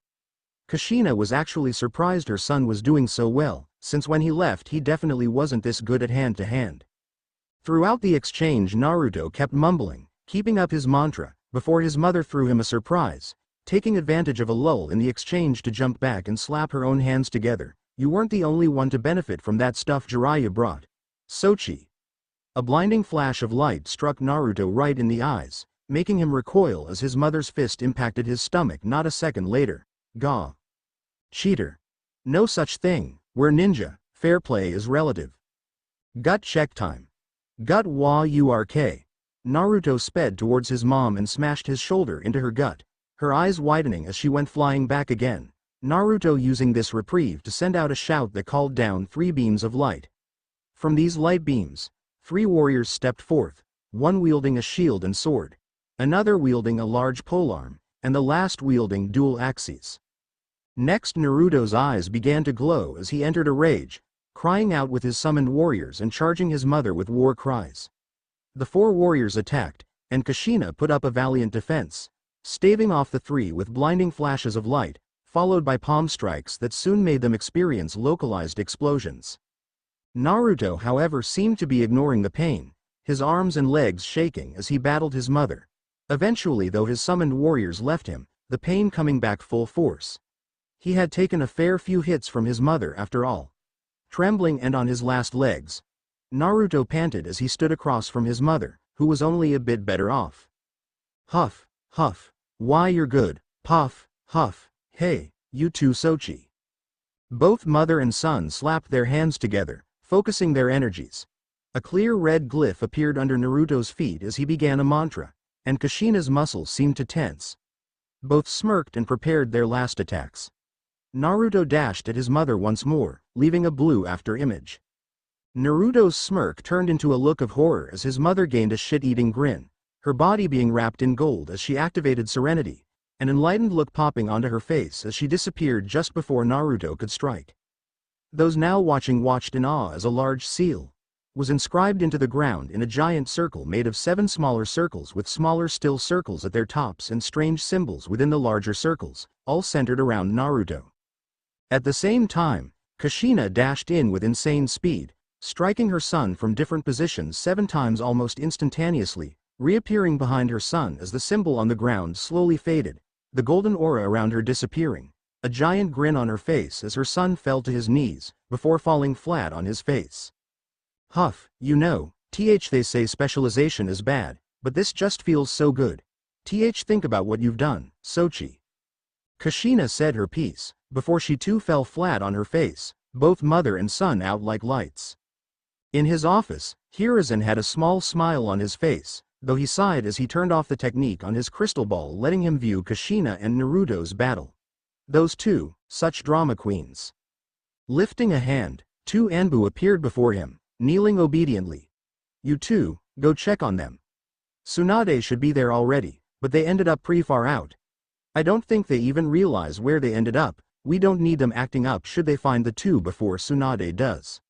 Kushina was actually surprised her son was doing so well, since when he left he definitely wasn't this good at hand-to-hand. Throughout the exchange Naruto kept mumbling, keeping up his mantra, before his mother threw him a surprise, taking advantage of a lull in the exchange to jump back and slap her own hands together. You weren't the only one to benefit from that stuff Jiraiya brought. Sochi. A blinding flash of light struck Naruto right in the eyes, making him recoil as his mother's fist impacted his stomach not a second later. Gah. Cheater. No such thing, we're ninja, fair play is relative. Gut check time. Gut wa urk. Naruto sped towards his mom and smashed his shoulder into her gut, her eyes widening as she went flying back again, Naruto using this reprieve to send out a shout that called down 3 beams of light. From these light beams, 3 warriors stepped forth, one wielding a shield and sword, another wielding a large polearm, and the last wielding dual axes. Next Naruto's eyes began to glow as he entered a rage, crying out with his summoned warriors and charging his mother with war cries. The 4 warriors attacked, and Kushina put up a valiant defense, staving off the 3 with blinding flashes of light, followed by palm strikes that soon made them experience localized explosions. Naruto however seemed to be ignoring the pain, his arms and legs shaking as he battled his mother. Eventually though his summoned warriors left him, the pain coming back full force. He had taken a fair few hits from his mother after all. Trembling and on his last legs, Naruto panted as he stood across from his mother, who was only a bit better off. Huff, huff, why you're good, puff, huff, hey, you too Sochi. Both mother and son slapped their hands together, focusing their energies. A clear red glyph appeared under Naruto's feet as he began a mantra, and Kushina's muscles seemed to tense. Both smirked and prepared their last attacks. Naruto dashed at his mother once more, leaving a blue after image. Naruto's smirk turned into a look of horror as his mother gained a shit-eating grin, her body being wrapped in gold as she activated Serenity, an enlightened look popping onto her face as she disappeared just before Naruto could strike. Those now watching watched in awe as a large seal, was inscribed into the ground in a giant circle made of 7 smaller circles with smaller still circles at their tops and strange symbols within the larger circles, all centered around Naruto. At the same time, Kushina dashed in with insane speed, striking her son from different positions 7 times almost instantaneously, reappearing behind her son as the symbol on the ground slowly faded, the golden aura around her disappearing, a giant grin on her face as her son fell to his knees, before falling flat on his face. Huff, you know, they say specialization is bad, but this just feels so good. Think about what you've done, Sochi. Kushina said her piece, before she too fell flat on her face, both mother and son out like lights. In his office, Hiruzen had a small smile on his face, though he sighed as he turned off the technique on his crystal ball, letting him view Kushina and Naruto's battle. Those two, such drama queens. Lifting a hand, 2 Anbu appeared before him, kneeling obediently. You two, go check on them. Tsunade should be there already, but they ended up pretty far out. I don't think they even realize where they ended up. We don't need them acting up should they find the two before Tsunade does.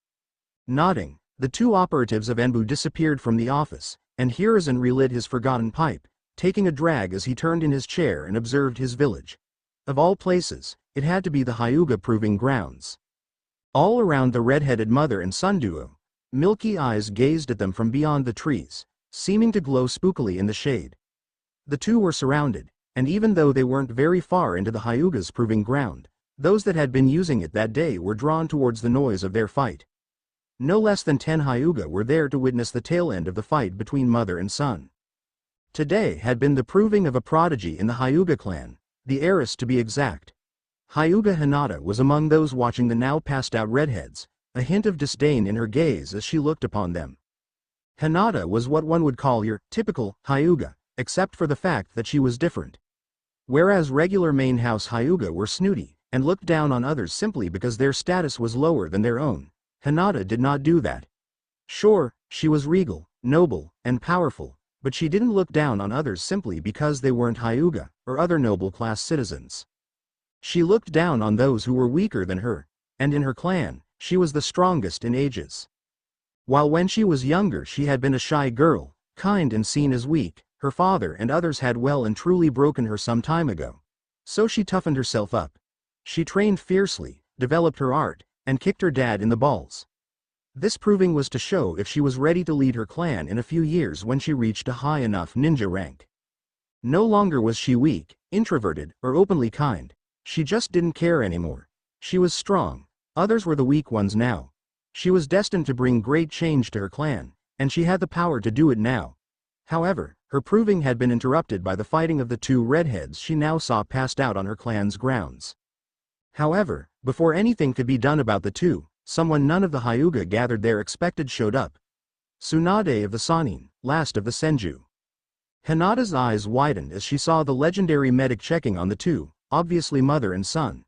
Nodding, the 2 operatives of Anbu disappeared from the office, and Hiruzen relit his forgotten pipe, taking a drag as he turned in his chair and observed his village. Of all places, it had to be the Hyuga proving grounds. All around the red-headed mother and son duo, milky eyes gazed at them from beyond the trees, seeming to glow spookily in the shade. The two were surrounded, and even though they weren't very far into the Hyuga's proving ground, those that had been using it that day were drawn towards the noise of their fight. No less than 10 Hyuga were there to witness the tail end of the fight between mother and son. Today had been the proving of a prodigy in the Hyuga clan, the heiress to be exact. Hyuga Hinata was among those watching the now passed-out redheads, a hint of disdain in her gaze as she looked upon them. Hinata was what one would call your typical Hyuga, except for the fact that she was different. Whereas regular main house Hyuga were snooty, and looked down on others simply because their status was lower than their own, Hinata did not do that. Sure, she was regal, noble, and powerful, but she didn't look down on others simply because they weren't Hyuga, or other noble-class citizens. She looked down on those who were weaker than her, and in her clan, she was the strongest in ages. While when she was younger she had been a shy girl, kind and seen as weak, her father and others had well and truly broken her some time ago. So she toughened herself up. She trained fiercely, developed her art, and kicked her dad in the balls. This proving was to show if she was ready to lead her clan in a few years when she reached a high enough ninja rank. No longer was she weak, introverted, or openly kind. She just didn't care anymore. She was strong. Others were the weak ones now. She was destined to bring great change to her clan, and she had the power to do it now. However, her proving had been interrupted by the fighting of the 2 redheads she now saw passed out on her clan's grounds. However, before anything could be done about the 2, someone none of the Hyuga gathered there expected showed up. Tsunade of the Sannin, last of the Senju. Hinata's eyes widened as she saw the legendary medic checking on the 2, obviously mother and son.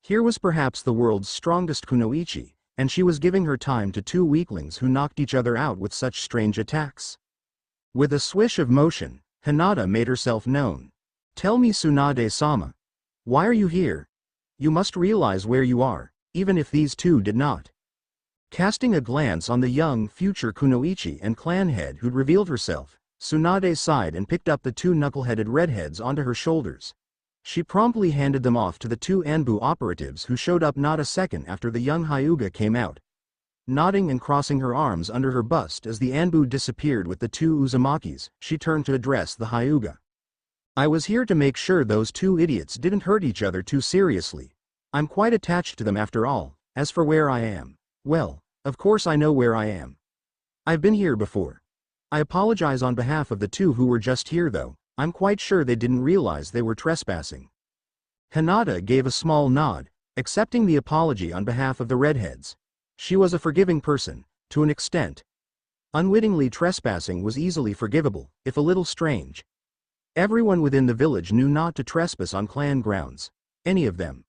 Here was perhaps the world's strongest kunoichi, and she was giving her time to 2 weaklings who knocked each other out with such strange attacks. With a swish of motion, Hinata made herself known. Tell me, Tsunade-sama. Why are you here? You must realize where you are, even if these 2 did not. Casting a glance on the young future kunoichi and clan head who'd revealed herself, Tsunade sighed and picked up the 2 knuckle-headed redheads onto her shoulders. She promptly handed them off to the 2 Anbu operatives who showed up not a second after the young Hyuga came out. Nodding and crossing her arms under her bust as the Anbu disappeared with the 2 Uzumakis, she turned to address the Hyuga. I was here to make sure those 2 idiots didn't hurt each other too seriously. I'm quite attached to them after all. As for where I am, well, of course I know where I am. I've been here before. I apologize on behalf of the 2 who were just here though. I'm quite sure they didn't realize they were trespassing. Hinata gave a small nod, accepting the apology on behalf of the redheads. She was a forgiving person, to an extent. Unwittingly trespassing was easily forgivable, if a little strange. Everyone within the village knew not to trespass on clan grounds. Any of them.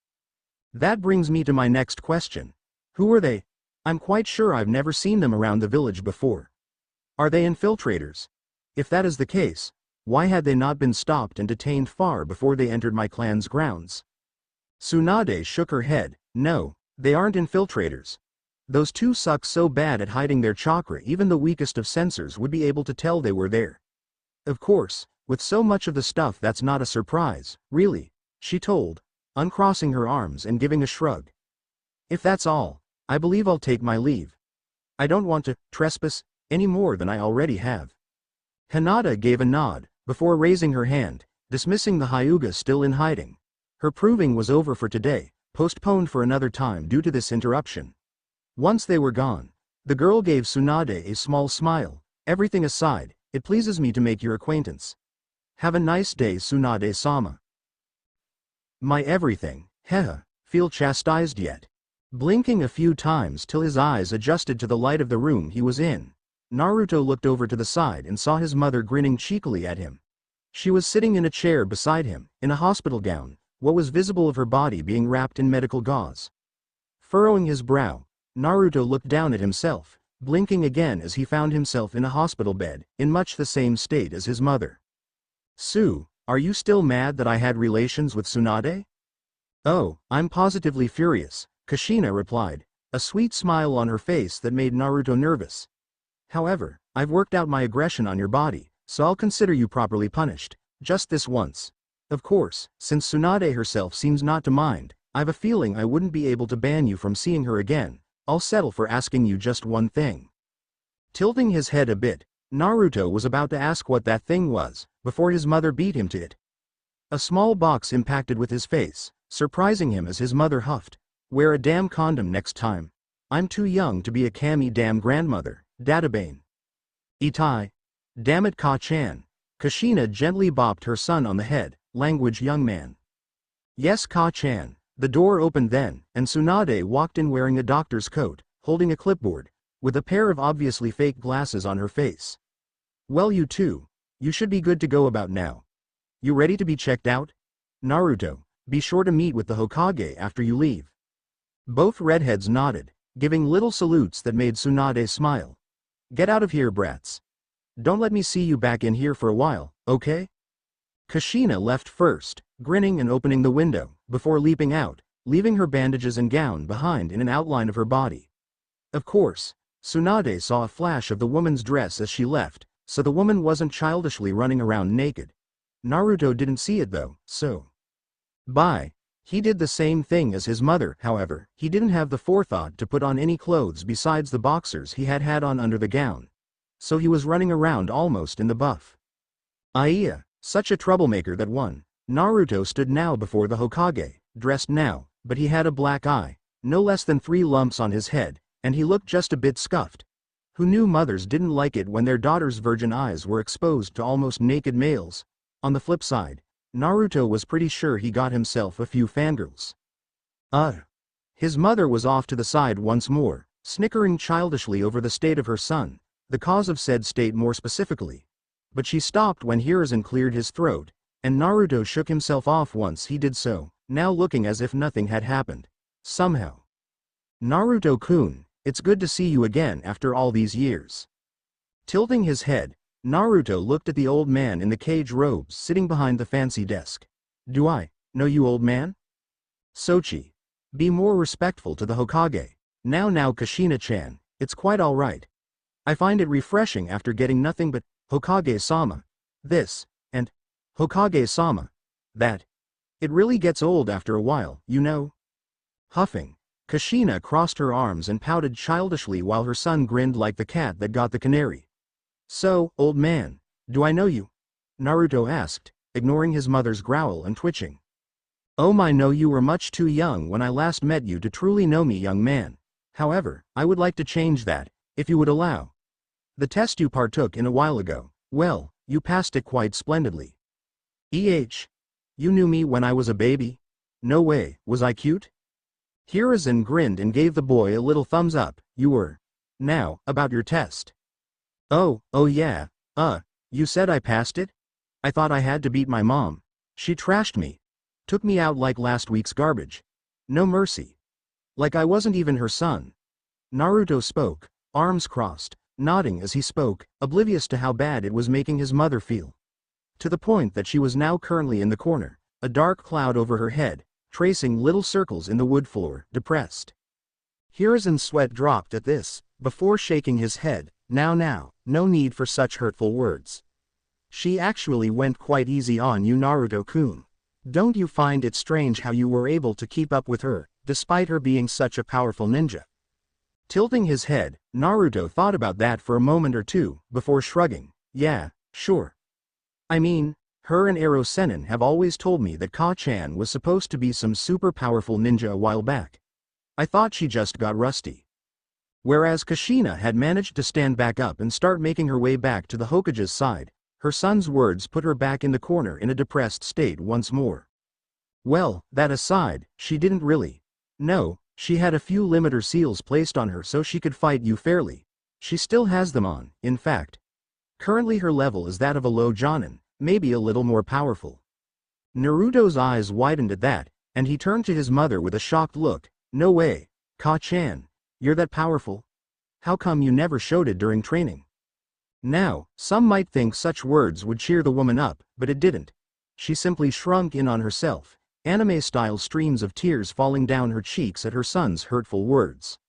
That brings me to my next question. Who are they? I'm quite sure I've never seen them around the village before. Are they infiltrators? If that is the case, why had they not been stopped and detained far before they entered my clan's grounds? Tsunade shook her head. No, they aren't infiltrators. Those two suck so bad at hiding their chakra even the weakest of sensors would be able to tell they were there. Of course, with so much of the stuff that's not a surprise, really, she told, uncrossing her arms and giving a shrug. If that's all, I believe I'll take my leave. I don't want to trespass any more than I already have. Hinata gave a nod, before raising her hand, dismissing the Hyuga still in hiding. Her proving was over for today, postponed for another time due to this interruption. Once they were gone, the girl gave Tsunade a small smile. Everything aside, it pleases me to make your acquaintance. Have a nice day, Tsunade-sama. My everything, hehe, feel chastised yet? Blinking a few times till his eyes adjusted to the light of the room he was in, Naruto looked over to the side and saw his mother grinning cheekily at him. She was sitting in a chair beside him, in a hospital gown, what was visible of her body being wrapped in medical gauze. Furrowing his brow, Naruto looked down at himself, blinking again as he found himself in a hospital bed, in much the same state as his mother. Sue, are you still mad that I had relations with Tsunade? Oh, I'm positively furious, Kushina replied, a sweet smile on her face that made Naruto nervous. However, I've worked out my aggression on your body, so I'll consider you properly punished, just this once. Of course, since Tsunade herself seems not to mind, I've a feeling I wouldn't be able to ban you from seeing her again. I'll settle for asking you just one thing. Tilting his head a bit, Naruto was about to ask what that thing was, before his mother beat him to it. A small box impacted with his face, surprising him as his mother huffed. Wear a damn condom next time. I'm too young to be a kami damn grandmother, Databane. Itai. Damn it, Ka-chan. Kushina gently bopped her son on the head, language young man. Yes, Ka-chan. The door opened then, and Tsunade walked in wearing a doctor's coat, holding a clipboard, with a pair of obviously fake glasses on her face. Well, you two. You should be good to go about now. You ready to be checked out? Naruto, be sure to meet with the Hokage after you leave. Both redheads nodded, giving little salutes that made Tsunade smile. Get out of here, brats. Don't let me see you back in here for a while, okay? Kushina left first, grinning and opening the window, before leaping out, leaving her bandages and gown behind in an outline of her body. Of course, Tsunade saw a flash of the woman's dress as she left, so the woman wasn't childishly running around naked. Naruto didn't see it though, so. Bye. He did the same thing as his mother, however, he didn't have the forethought to put on any clothes besides the boxers he had on under the gown. So he was running around almost in the buff. Aiya, such a troublemaker that one. Naruto stood now before the Hokage, dressed now, but he had a black eye, no less than 3 lumps on his head, and he looked just a bit scuffed. Who knew mothers didn't like it when their daughters' virgin eyes were exposed to almost naked males? On the flip side, Naruto was pretty sure he got himself a few fangirls. His mother was off to the side once more, snickering childishly over the state of her son, the cause of said state more specifically. But she stopped when Hiruzen cleared his throat, and Naruto shook himself off once he did so, now looking as if nothing had happened. Somehow. Naruto-kun, it's good to see you again after all these years. Tilting his head, Naruto looked at the old man in the cage robes sitting behind the fancy desk. Do I know you, old man? Sochi. Be more respectful to the Hokage. Now Kushina-chan, it's quite alright. I find it refreshing after getting nothing but Hokage-sama. This, and Hokage-sama. That. It really gets old after a while, you know. Huffing, Kushina crossed her arms and pouted childishly while her son grinned like the cat that got the canary. So, old man, do I know you? Naruto asked, ignoring his mother's growl and twitching. Oh my, no, you were much too young when I last met you to truly know me, young man. However, I would like to change that, if you would allow. The test you partook in a while ago, well, you passed it quite splendidly. You knew me when I was a baby? No way, was I cute? Hiruzen grinned and gave the boy a little thumbs up. You were. Now, about your test. Oh yeah, you said I passed it? I thought I had to beat my mom. She trashed me. Took me out like last week's garbage. No mercy. Like I wasn't even her son. Naruto spoke, arms crossed, nodding as he spoke, oblivious to how bad it was making his mother feel. To the point that she was now currently in the corner, a dark cloud over her head, tracing little circles in the wood floor, depressed. Hiruzen's sweat dropped at this, before shaking his head. Now, no need for such hurtful words. She actually went quite easy on you, Naruto-kun. Don't you find it strange how you were able to keep up with her, despite her being such a powerful ninja? Tilting his head, Naruto thought about that for a moment or two, before shrugging. Yeah, sure. I mean, her and Ero Sennin have always told me that Ka-chan was supposed to be some super powerful ninja a while back. I thought she just got rusty. Whereas Kushina had managed to stand back up and start making her way back to the Hokage's side, her son's words put her back in the corner in a depressed state once more. Well, that aside, she didn't really. No, she had a few limiter seals placed on her so she could fight you fairly. She still has them on, in fact. Currently her level is that of a low Jonin, maybe a little more powerful. Naruto's eyes widened at that, and he turned to his mother with a shocked look. No way, Ka-chan, you're that powerful? How come you never showed it during training? Now, some might think such words would cheer the woman up, but it didn't. She simply shrunk in on herself, anime-style streams of tears falling down her cheeks at her son's hurtful words.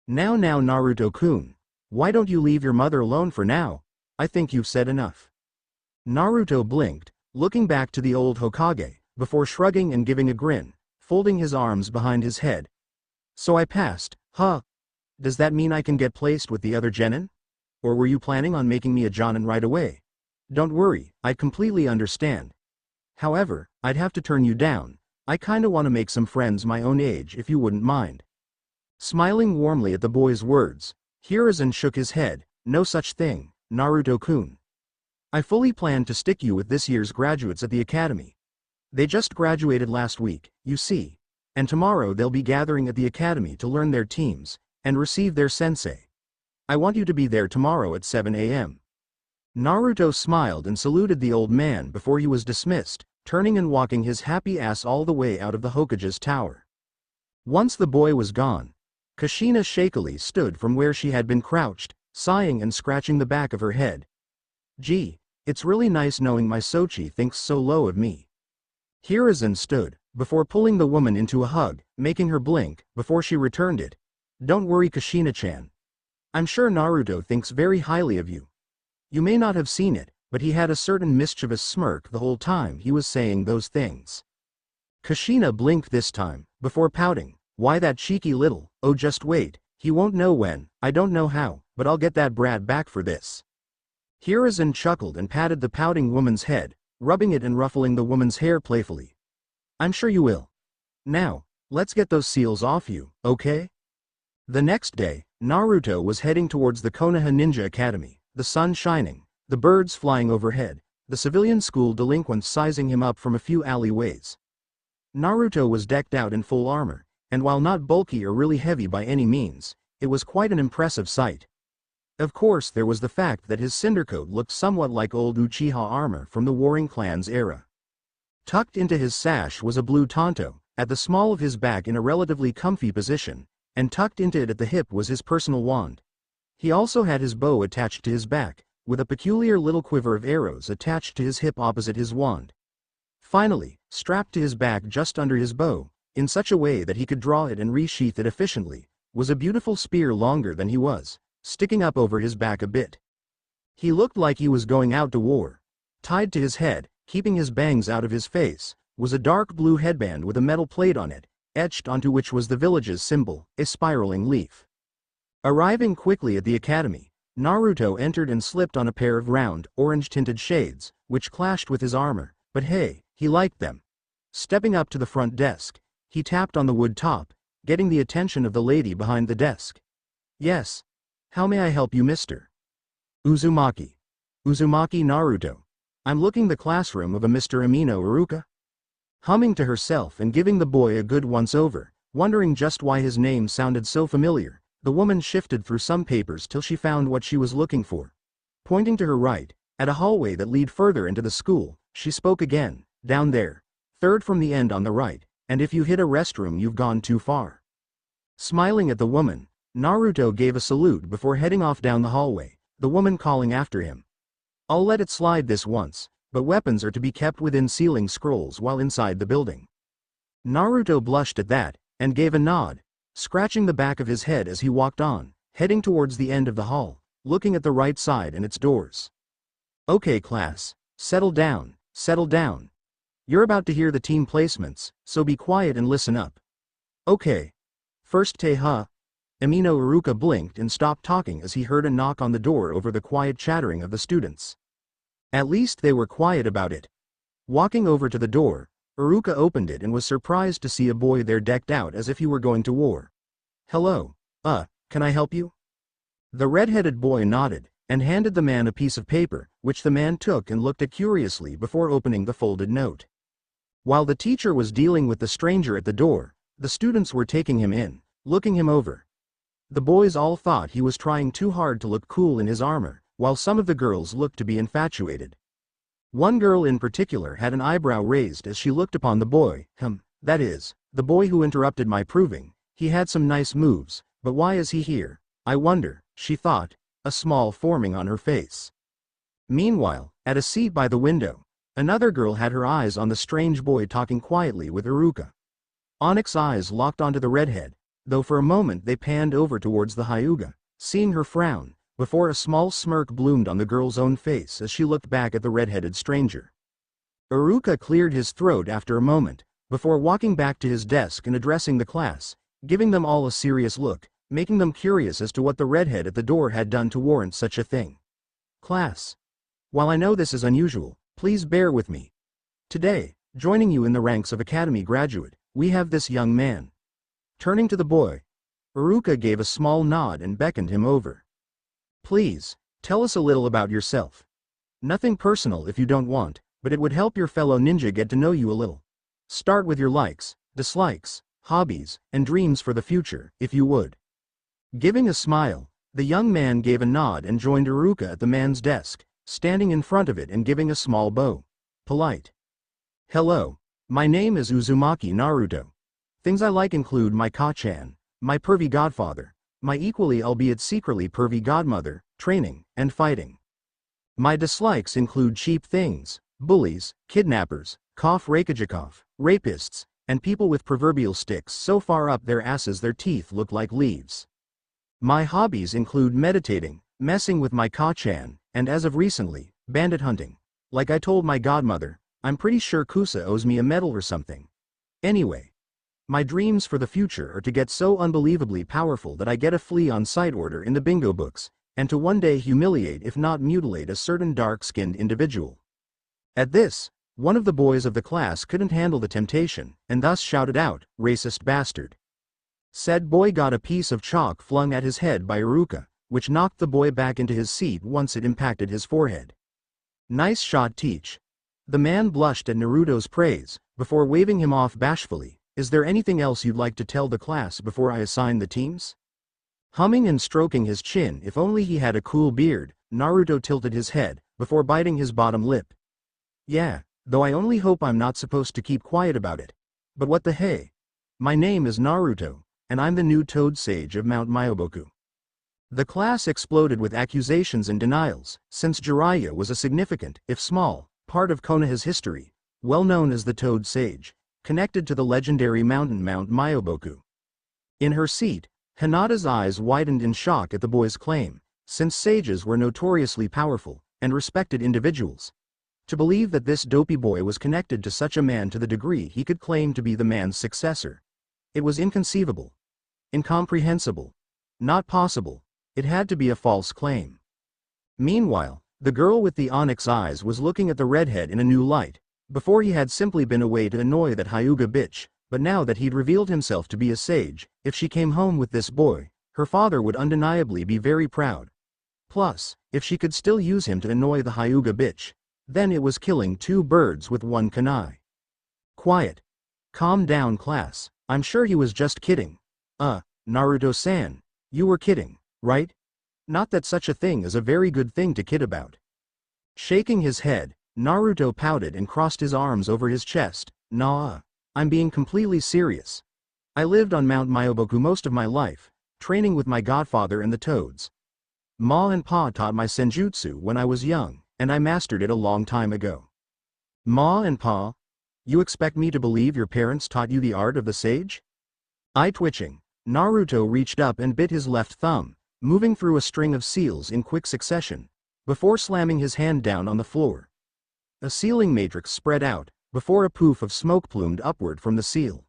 Now Naruto-kun, why don't you leave your mother alone for now? I think you've said enough. Naruto blinked, looking back to the old Hokage, before shrugging and giving a grin, folding his arms behind his head. So I passed, huh? Does that mean I can get placed with the other genin? Or were you planning on making me a jonin right away? Don't worry, I completely understand. However, I'd have to turn you down. I kinda wanna make some friends my own age if you wouldn't mind. Smiling warmly at the boy's words, Hiruzen shook his head. No such thing, Naruto-kun. I fully plan to stick you with this year's graduates at the academy. They just graduated last week, you see. And tomorrow they'll be gathering at the academy to learn their teams, and receive their sensei. I want you to be there tomorrow at 7 a.m. Naruto smiled and saluted the old man before he was dismissed, turning and walking his happy ass all the way out of the Hokage's tower. Once the boy was gone, Kushina shakily stood from where she had been crouched, sighing and scratching the back of her head. Gee, it's really nice knowing my Sochi thinks so low of me. Hiruzen stood, before pulling the woman into a hug, making her blink, before she returned it. Don't worry, Kushina-chan. I'm sure Naruto thinks very highly of you. You may not have seen it, but he had a certain mischievous smirk the whole time he was saying those things. Kushina blinked this time, before pouting. Why that cheeky little, oh just wait, he won't know when, I don't know how, but I'll get that brat back for this. Hiruzen chuckled and patted the pouting woman's head, rubbing it and ruffling the woman's hair playfully. I'm sure you will. Now, let's get those seals off you, okay? The next day, Naruto was heading towards the Konoha Ninja Academy, the sun shining, the birds flying overhead, the civilian school delinquents sizing him up from a few alleyways. Naruto was decked out in full armor, and while not bulky or really heavy by any means, it was quite an impressive sight. Of course there was the fact that his cinder coat looked somewhat like old Uchiha armor from the Warring Clans era. Tucked into his sash was a blue tanto, at the small of his back in a relatively comfy position, and tucked into it at the hip was his personal wand. He also had his bow attached to his back, with a peculiar little quiver of arrows attached to his hip opposite his wand. Finally, strapped to his back just under his bow, in such a way that he could draw it and resheath it efficiently, was a beautiful spear longer than he was, sticking up over his back a bit. He looked like he was going out to war. Tied to his head, keeping his bangs out of his face, was a dark blue headband with a metal plate on it, etched onto which was the village's symbol, a spiraling leaf. Arriving quickly at the academy, Naruto entered and slipped on a pair of round, orange-tinted shades, which clashed with his armor, but hey, he liked them. Stepping up to the front desk, he tapped on the wood top, getting the attention of the lady behind the desk. Yes. How may I help you, Mr. Uzumaki? Uzumaki Naruto. I'm looking the classroom of a Mr. Amino Iruka? Humming to herself and giving the boy a good once-over, wondering just why his name sounded so familiar, the woman shifted through some papers till she found what she was looking for. Pointing to her right, at a hallway that led further into the school, she spoke again. Down there. Third from the end on the right, and if you hit a restroom you've gone too far. Smiling at the woman, Naruto gave a salute before heading off down the hallway, the woman calling after him. I'll let it slide this once, but weapons are to be kept within ceiling scrolls while inside the building. Naruto blushed at that, and gave a nod. scratching the back of his head as he walked on, heading towards the end of the hall, looking at the right side and its doors. Okay class, settle down, settle down. You're about to hear the team placements, so be quiet and listen up. Okay. First Teha. Amino Iruka blinked and stopped talking as he heard a knock on the door over the quiet chattering of the students. At least they were quiet about it. Walking over to the door, Iruka opened it and was surprised to see a boy there decked out as if he were going to war. Hello. Can I help you? The red-headed boy nodded, and handed the man a piece of paper, which the man took and looked at curiously before opening the folded note. While the teacher was dealing with the stranger at the door, the students were taking him in, looking him over. The boys all thought he was trying too hard to look cool in his armor, while some of the girls looked to be infatuated. One girl in particular had an eyebrow raised as she looked upon the boy. That is, the boy who interrupted my proving. He had some nice moves, but why is he here? I wonder, she thought, a smile forming on her face. Meanwhile, at a seat by the window, another girl had her eyes on the strange boy talking quietly with Iruka. Onyx's eyes locked onto the redhead, though for a moment they panned over towards the Hyuga, seeing her frown, before a small smirk bloomed on the girl's own face as she looked back at the red-headed stranger. Iruka cleared his throat after a moment, before walking back to his desk and addressing the class, giving them all a serious look, making them curious as to what the redhead at the door had done to warrant such a thing. Class. While I know this is unusual, please bear with me. Today, joining you in the ranks of Academy graduate, we have this young man. Turning to the boy, Iruka gave a small nod and beckoned him over. Please, tell us a little about yourself. Nothing personal if you don't want, but it would help your fellow ninja get to know you a little. Start with your likes, dislikes, hobbies, and dreams for the future, if you would. Giving a smile, the young man gave a nod and joined Iruka at the man's desk, standing in front of it and giving a small bow. Polite. Hello, my name is Uzumaki Naruto. Things I like include my Ka-chan, my pervy godfather, my equally albeit secretly pervy godmother, training, and fighting. My dislikes include cheap things, bullies, kidnappers, rapists, and people with proverbial sticks so far up their asses their teeth look like leaves. My hobbies include meditating, messing with my Ka-chan, and as of recently, bandit hunting. Like I told my godmother, I'm pretty sure Kusa owes me a medal or something. Anyway. My dreams for the future are to get so unbelievably powerful that I get a flea on sight order in the bingo books, and to one day humiliate if not mutilate a certain dark-skinned individual. At this, one of the boys of the class couldn't handle the temptation, and thus shouted out, "Racist bastard." Said boy got a piece of chalk flung at his head by Iruka, which knocked the boy back into his seat once it impacted his forehead. Nice shot, Teach. The man blushed at Naruto's praise, before waving him off bashfully. Is there anything else you'd like to tell the class before I assign the teams? Humming and stroking his chin, if only he had a cool beard, Naruto tilted his head, before biting his bottom lip. Yeah, though I only hope I'm not supposed to keep quiet about it. But what the hey? My name is Naruto, and I'm the new Toad Sage of Mount Myoboku. The class exploded with accusations and denials, since Jiraiya was a significant, if small, part of Konoha's history, well known as the Toad Sage, connected to the legendary mountain Mount Myoboku. In her seat, Hinata's eyes widened in shock at the boy's claim, since sages were notoriously powerful and respected individuals. To believe that this dopey boy was connected to such a man to the degree he could claim to be the man's successor. It was inconceivable. Incomprehensible. Not possible. It had to be a false claim. Meanwhile, the girl with the onyx eyes was looking at the redhead in a new light. Before he had simply been a way to annoy that Hyuga bitch, but now that he'd revealed himself to be a sage, if she came home with this boy, her father would undeniably be very proud. Plus, if she could still use him to annoy the Hyuga bitch, then it was killing two birds with one kunai. Quiet. Calm down class, I'm sure he was just kidding. Naruto-san, you were kidding, right? Not that such a thing is a very good thing to kid about. Shaking his head, Naruto pouted and crossed his arms over his chest. Nah, I'm being completely serious. I lived on Mount Myoboku most of my life, training with my godfather and the toads. Ma and Pa taught my senjutsu when I was young, and I mastered it a long time ago. Ma and Pa? You expect me to believe your parents taught you the art of the sage? I twitching. Naruto reached up and bit his left thumb, moving through a string of seals in quick succession, before slamming his hand down on the floor. A sealing matrix spread out, before a poof of smoke plumed upward from the seal.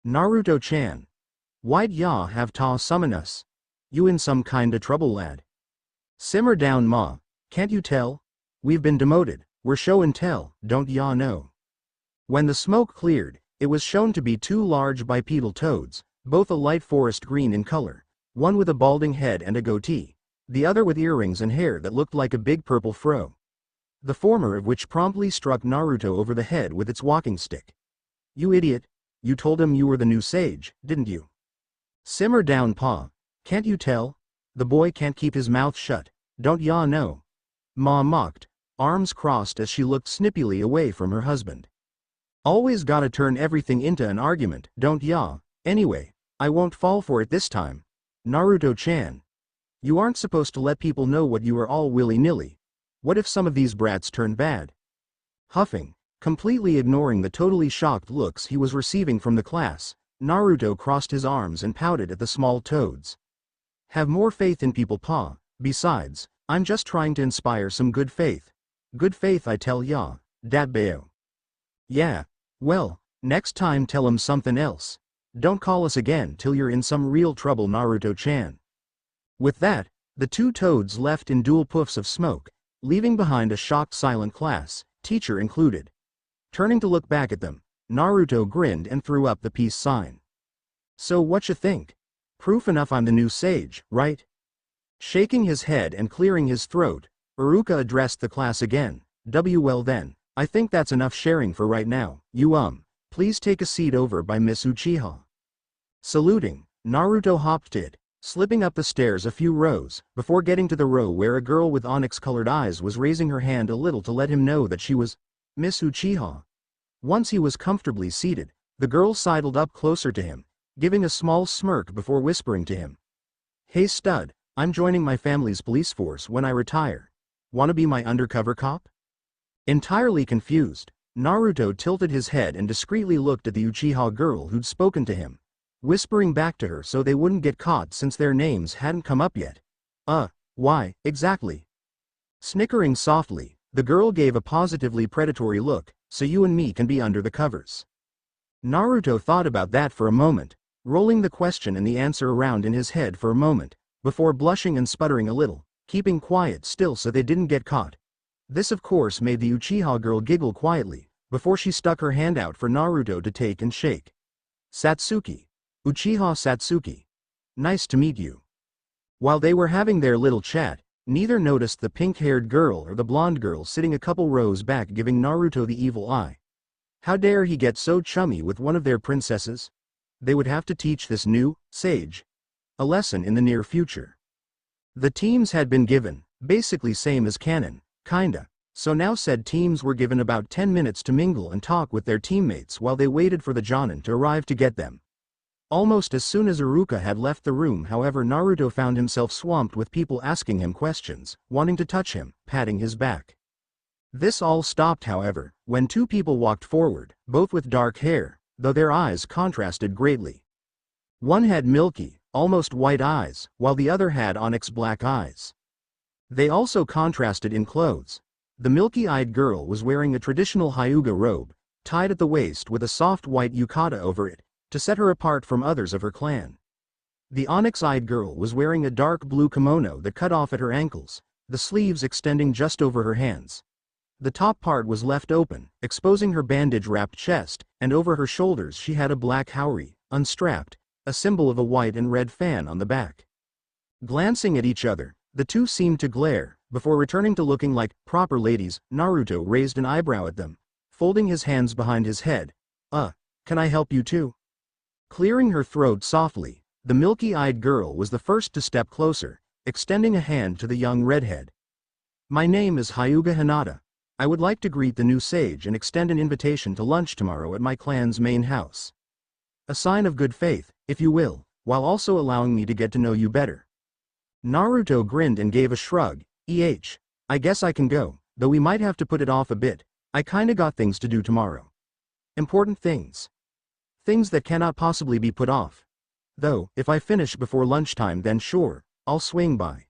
Naruto-chan. Why'd ya have ta summon us? You in some kinda trouble, lad? Simmer down, ma. Can't you tell? We've been demoted, we're show and tell, don't ya know? When the smoke cleared, it was shown to be two large bipedal toads, both a light forest green in color, one with a balding head and a goatee, the other with earrings and hair that looked like a big purple fro. The former of which promptly struck Naruto over the head with its walking stick. You idiot, you told him you were the new sage, didn't you? Simmer down, pa. Can't you tell? The boy can't keep his mouth shut, don't ya know? Ma mocked, arms crossed as she looked snippily away from her husband. Always gotta turn everything into an argument, don't ya? Anyway, I won't fall for it this time. Naruto-chan. You aren't supposed to let people know what you are all willy-nilly. What if some of these brats turn bad? Huffing, completely ignoring the totally shocked looks he was receiving from the class, Naruto crossed his arms and pouted at the small toads. Have more faith in people, pa. Besides, I'm just trying to inspire some good faith. Good faith, I tell ya, dat bayo. Yeah, well, next time tell 'em something else. Don't call us again till you're in some real trouble, Naruto-chan. With that, the two toads left in dual puffs of smoke, leaving behind a shocked silent class, teacher included. Turning to look back at them, Naruto grinned and threw up the peace sign. So whatcha think? Proof enough I'm the new sage, right? Shaking his head and clearing his throat, Iruka addressed the class again. Well then, I think that's enough sharing for right now. Please take a seat over by Miss Uchiha. Saluting, Naruto hopped it, slipping up the stairs a few rows, before getting to the row where a girl with onyx-colored eyes was raising her hand a little to let him know that she was Miss Uchiha. Once he was comfortably seated, the girl sidled up closer to him, giving a small smirk before whispering to him. Hey stud, I'm joining my family's police force when I retire. Wanna be my undercover cop? Entirely confused, Naruto tilted his head and discreetly looked at the Uchiha girl who'd spoken to him, whispering back to her so they wouldn't get caught since their names hadn't come up yet. Why, exactly? Snickering softly, the girl gave a positively predatory look, so you and me can be under the covers. Naruto thought about that for a moment, rolling the question and the answer around in his head for a moment, before blushing and sputtering a little, keeping quiet still so they didn't get caught. This of course made the Uchiha girl giggle quietly, before she stuck her hand out for Naruto to take and shake. Satsuki. Uchiha Satsuki. Nice to meet you. While they were having their little chat, neither noticed the pink-haired girl or the blonde girl sitting a couple rows back giving Naruto the evil eye. How dare he get so chummy with one of their princesses? They would have to teach this new sage a lesson in the near future. The teams had been given, basically same as canon, kinda, so now said teams were given about 10 minutes to mingle and talk with their teammates while they waited for the Jonin to arrive to get them. Almost as soon as Iruka had left the room, however, Naruto found himself swamped with people asking him questions, wanting to touch him, patting his back. This all stopped, however, when two people walked forward, both with dark hair, though their eyes contrasted greatly. One had milky, almost white eyes, while the other had onyx black eyes. They also contrasted in clothes. The milky-eyed girl was wearing a traditional Hyuga robe, tied at the waist with a soft white yukata over it, to set her apart from others of her clan. The onyx-eyed girl was wearing a dark blue kimono that cut off at her ankles, the sleeves extending just over her hands. The top part was left open, exposing her bandage-wrapped chest, and over her shoulders she had a black haori, unstrapped, a symbol of a white and red fan on the back. Glancing at each other, the two seemed to glare, before returning to looking like proper ladies. Naruto raised an eyebrow at them, folding his hands behind his head. Can I help you too? Clearing her throat softly, the milky-eyed girl was the first to step closer, extending a hand to the young redhead. My name is Hyuga Hinata. I would like to greet the new sage and extend an invitation to lunch tomorrow at my clan's main house. A sign of good faith, if you will, while also allowing me to get to know you better. Naruto grinned and gave a shrug. I guess I can go, though we might have to put it off a bit. I kinda got things to do tomorrow. Important things. Things that cannot possibly be put off. Though, if I finish before lunchtime then sure, I'll swing by.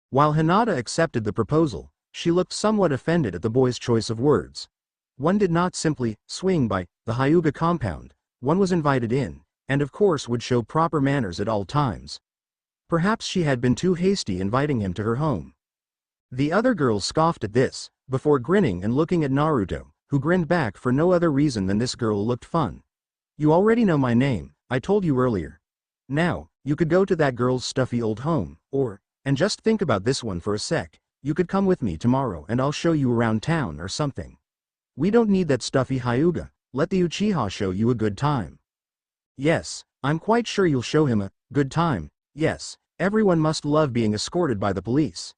While Hinata accepted the proposal, she looked somewhat offended at the boy's choice of words. One did not simply swing by the Hyuga compound, one was invited in, and of course would show proper manners at all times. Perhaps she had been too hasty inviting him to her home. The other girls scoffed at this, before grinning and looking at Naruto, who grinned back for no other reason than this girl looked fun. You already know my name, I told you earlier. Now, you could go to that girl's stuffy old home, or, and just think about this one for a sec, you could come with me tomorrow and I'll show you around town or something. We don't need that stuffy Hyuga, let the Uchiha show you a good time. Yes, I'm quite sure you'll show him a good time, yes, everyone must love being escorted by the police.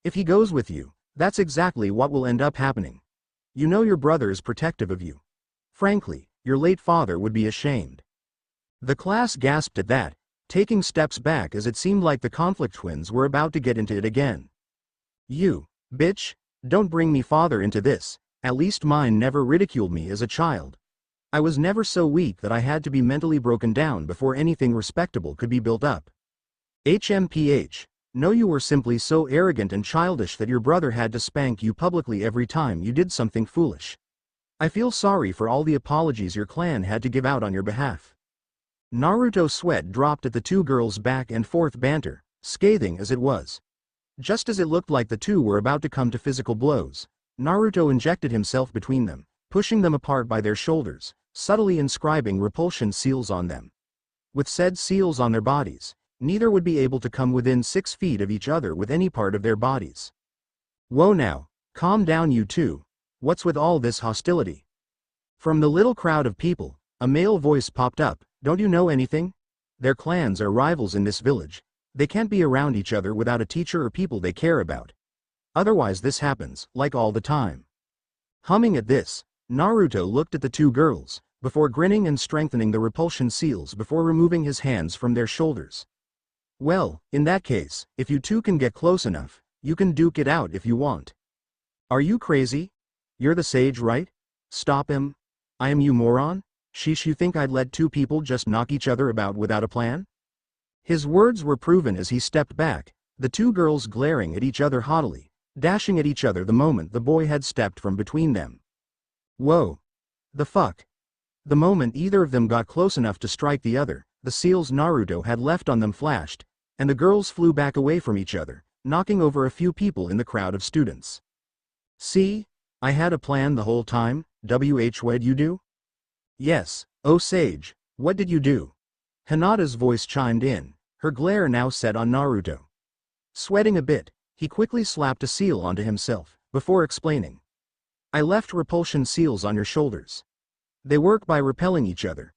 If he goes with you, that's exactly what will end up happening. You know your brother is protective of you. Frankly, your late father would be ashamed. The class gasped at that, taking steps back as it seemed like the conflict twins were about to get into it again. You, bitch, don't bring me father into this, at least mine never ridiculed me as a child. I was never so weak that I had to be mentally broken down before anything respectable could be built up. HMPH, no, you were simply so arrogant and childish that your brother had to spank you publicly every time you did something foolish. I feel sorry for all the apologies your clan had to give out on your behalf. Naruto's sweat dropped at the two girls' back and forth banter, scathing as it was. Just as it looked like the two were about to come to physical blows, Naruto injected himself between them, pushing them apart by their shoulders, subtly inscribing repulsion seals on them. With said seals on their bodies, neither would be able to come within 6 feet of each other with any part of their bodies. Whoa now, calm down you two, what's with all this hostility? From the little crowd of people, a male voice popped up, don't you know anything? Their clans are rivals in this village, they can't be around each other without a teacher or people they care about. Otherwise this happens, like all the time. Humming at this, Naruto looked at the two girls, before grinning and strengthening the repulsion seals before removing his hands from their shoulders. Well, in that case, if you two can get close enough, you can duke it out if you want. Are you crazy? You're the sage, right? Stop him. I am, you moron? Sheesh, you think I'd let two people just knock each other about without a plan? His words were proven as he stepped back, the two girls glaring at each other haughtily, dashing at each other the moment the boy had stepped from between them. Whoa. The fuck? The moment either of them got close enough to strike the other, the seals Naruto had left on them flashed, and the girls flew back away from each other, knocking over a few people in the crowd of students. See? I had a plan the whole time, what'd you do? Yes, oh sage, what did you do? Hinata's voice chimed in, her glare now set on Naruto. Sweating a bit, he quickly slapped a seal onto himself, before explaining. I left repulsion seals on your shoulders. They work by repelling each other.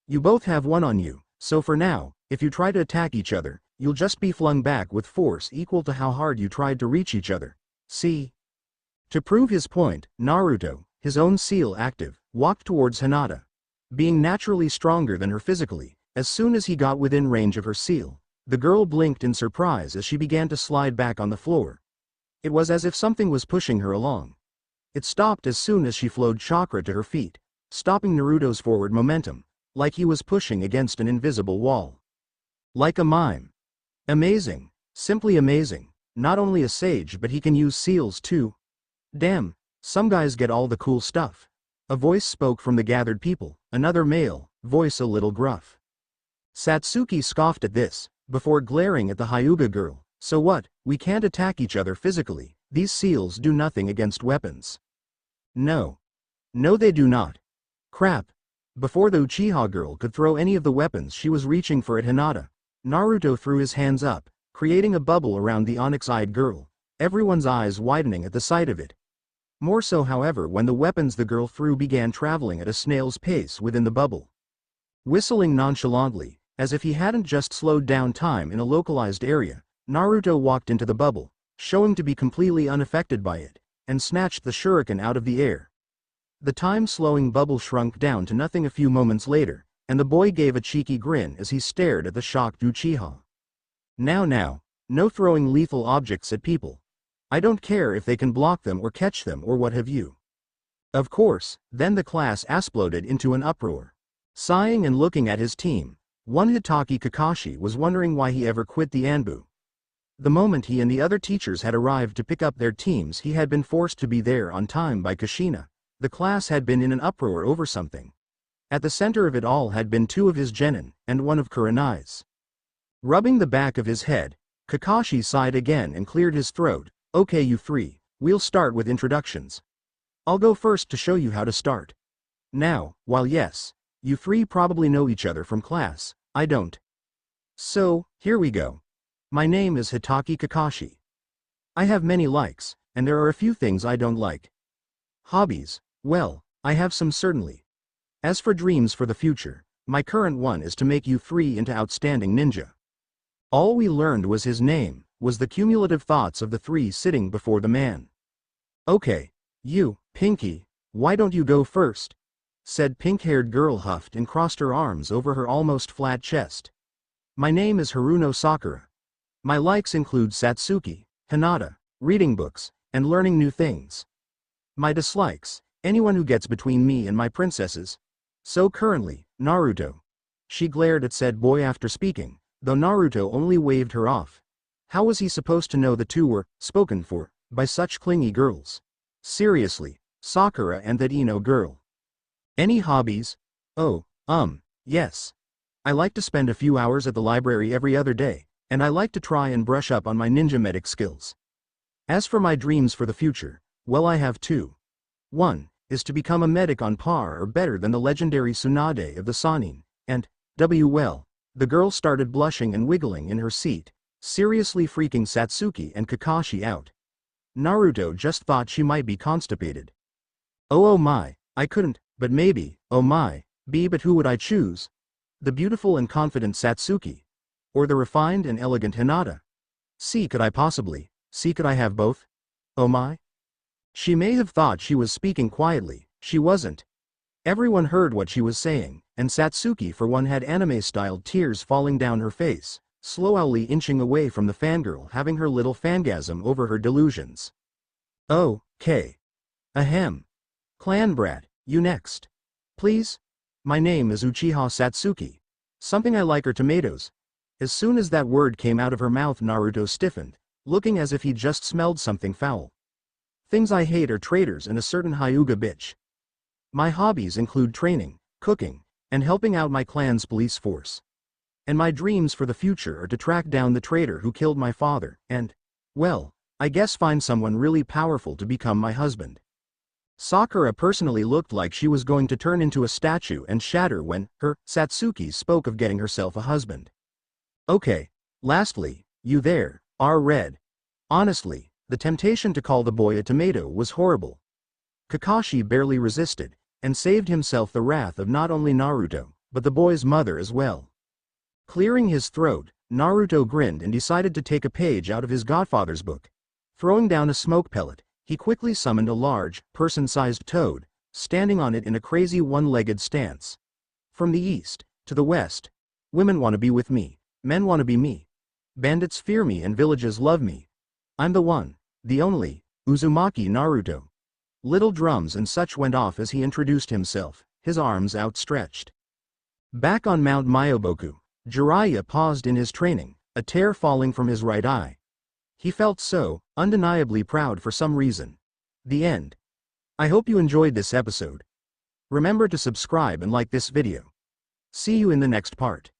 You both have one on you, so for now, if you try to attack each other, you'll just be flung back with force equal to how hard you tried to reach each other. See? To prove his point, Naruto, his own seal active, walked towards Hinata. Being naturally stronger than her physically, as soon as he got within range of her seal, the girl blinked in surprise as she began to slide back on the floor. It was as if something was pushing her along. It stopped as soon as she flowed chakra to her feet, stopping Naruto's forward momentum, like he was pushing against an invisible wall. Like a mime. Amazing. Simply amazing. Not only a sage but he can use seals too. Damn, some guys get all the cool stuff. A voice spoke from the gathered people, another male, voice a little gruff. Satsuki scoffed at this, before glaring at the Hyuga girl. So what, we can't attack each other physically, these seals do nothing against weapons. No. No they do not. Crap. Before the Uchiha girl could throw any of the weapons she was reaching for at Hinata, Naruto threw his hands up, creating a bubble around the onyx-eyed girl, everyone's eyes widening at the sight of it. More so however when the weapons the girl threw began traveling at a snail's pace within the bubble. Whistling nonchalantly, as if he hadn't just slowed down time in a localized area, Naruto walked into the bubble, showing to be completely unaffected by it, and snatched the shuriken out of the air. The time-slowing bubble shrunk down to nothing a few moments later, and the boy gave a cheeky grin as he stared at the shocked Uchiha. Now, no throwing lethal objects at people. I don't care if they can block them or catch them or what have you. Of course, then the class exploded into an uproar. Sighing and looking at his team, One Hitaki Kakashi was wondering why he ever quit the Anbu. The moment he and the other teachers had arrived to pick up their teams, he had been forced to be there on time by Kushina. The class had been in an uproar over something. At the center of it all had been two of his genin, and one of Kurenai's. Rubbing the back of his head, Kakashi sighed again and cleared his throat. Okay, you three, we'll start with introductions. I'll go first to show you how to start. Now, while yes, you three probably know each other from class, I don't. So, here we go. My name is Hitaki Kakashi. I have many likes, and there are a few things I don't like. Hobbies, well, I have some certainly. As for dreams for the future, my current one is to make you three into outstanding ninja. All we learned was his name, was the cumulative thoughts of the three sitting before the man. Okay, you, Pinky, why don't you go first? Said pink-haired girl huffed and crossed her arms over her almost flat chest. My name is Haruno Sakura. My likes include Satsuki, Hinata, reading books, and learning new things. My dislikes, anyone who gets between me and my princesses. So currently, Naruto. She glared at said boy after speaking, though Naruto only waved her off. How was he supposed to know the two were spoken for by such clingy girls? Seriously, Sakura and that Ino girl. Any hobbies? Oh, yes. I like to spend a few hours at the library every other day, and I like to try and brush up on my ninja medic skills. As for my dreams for the future, well, I have two. One is to become a medic on par or better than the legendary Tsunade of the Sannin, and, the girl started blushing and wiggling in her seat, seriously freaking Satsuki and Kakashi out. Naruto just thought she might be constipated. Oh my, I couldn't, but maybe, oh my, but who would I choose? The beautiful and confident Satsuki? Or the refined and elegant Hinata? Could I have both? Oh my? She may have thought she was speaking quietly, she wasn't. Everyone heard what she was saying, and Satsuki for one had anime-styled tears falling down her face, slowly inching away from the fangirl having her little fangasm over her delusions. Oh, Ahem. Clan brat, you next. Please? My name is Uchiha Satsuki. Something I like are tomatoes. As soon as that word came out of her mouth, Naruto stiffened, looking as if he just smelled something foul. Things I hate are traitors and a certain Hyuga bitch. My hobbies include training, cooking, and helping out my clan's police force. And my dreams for the future are to track down the traitor who killed my father, and, well, I guess find someone really powerful to become my husband. Sakura personally looked like she was going to turn into a statue and shatter when Satsuki spoke of getting herself a husband. Okay, lastly, you there, are red. Honestly, the temptation to call the boy a tomato was horrible. Kakashi barely resisted, and saved himself the wrath of not only Naruto, but the boy's mother as well. Clearing his throat, Naruto grinned and decided to take a page out of his godfather's book. Throwing down a smoke pellet, he quickly summoned a large, person-sized toad, standing on it in a crazy one-legged stance. From the east, to the west, women want to be with me, men want to be me. Bandits fear me and villages love me. I'm the one, the only, Uzumaki Naruto. Little drums and such went off as he introduced himself, his arms outstretched. Back on Mount Myoboku, Jiraiya paused in his training, a tear falling from his right eye. He felt so, undeniably proud for some reason. The end. I hope you enjoyed this episode. Remember to subscribe and like this video. See you in the next part.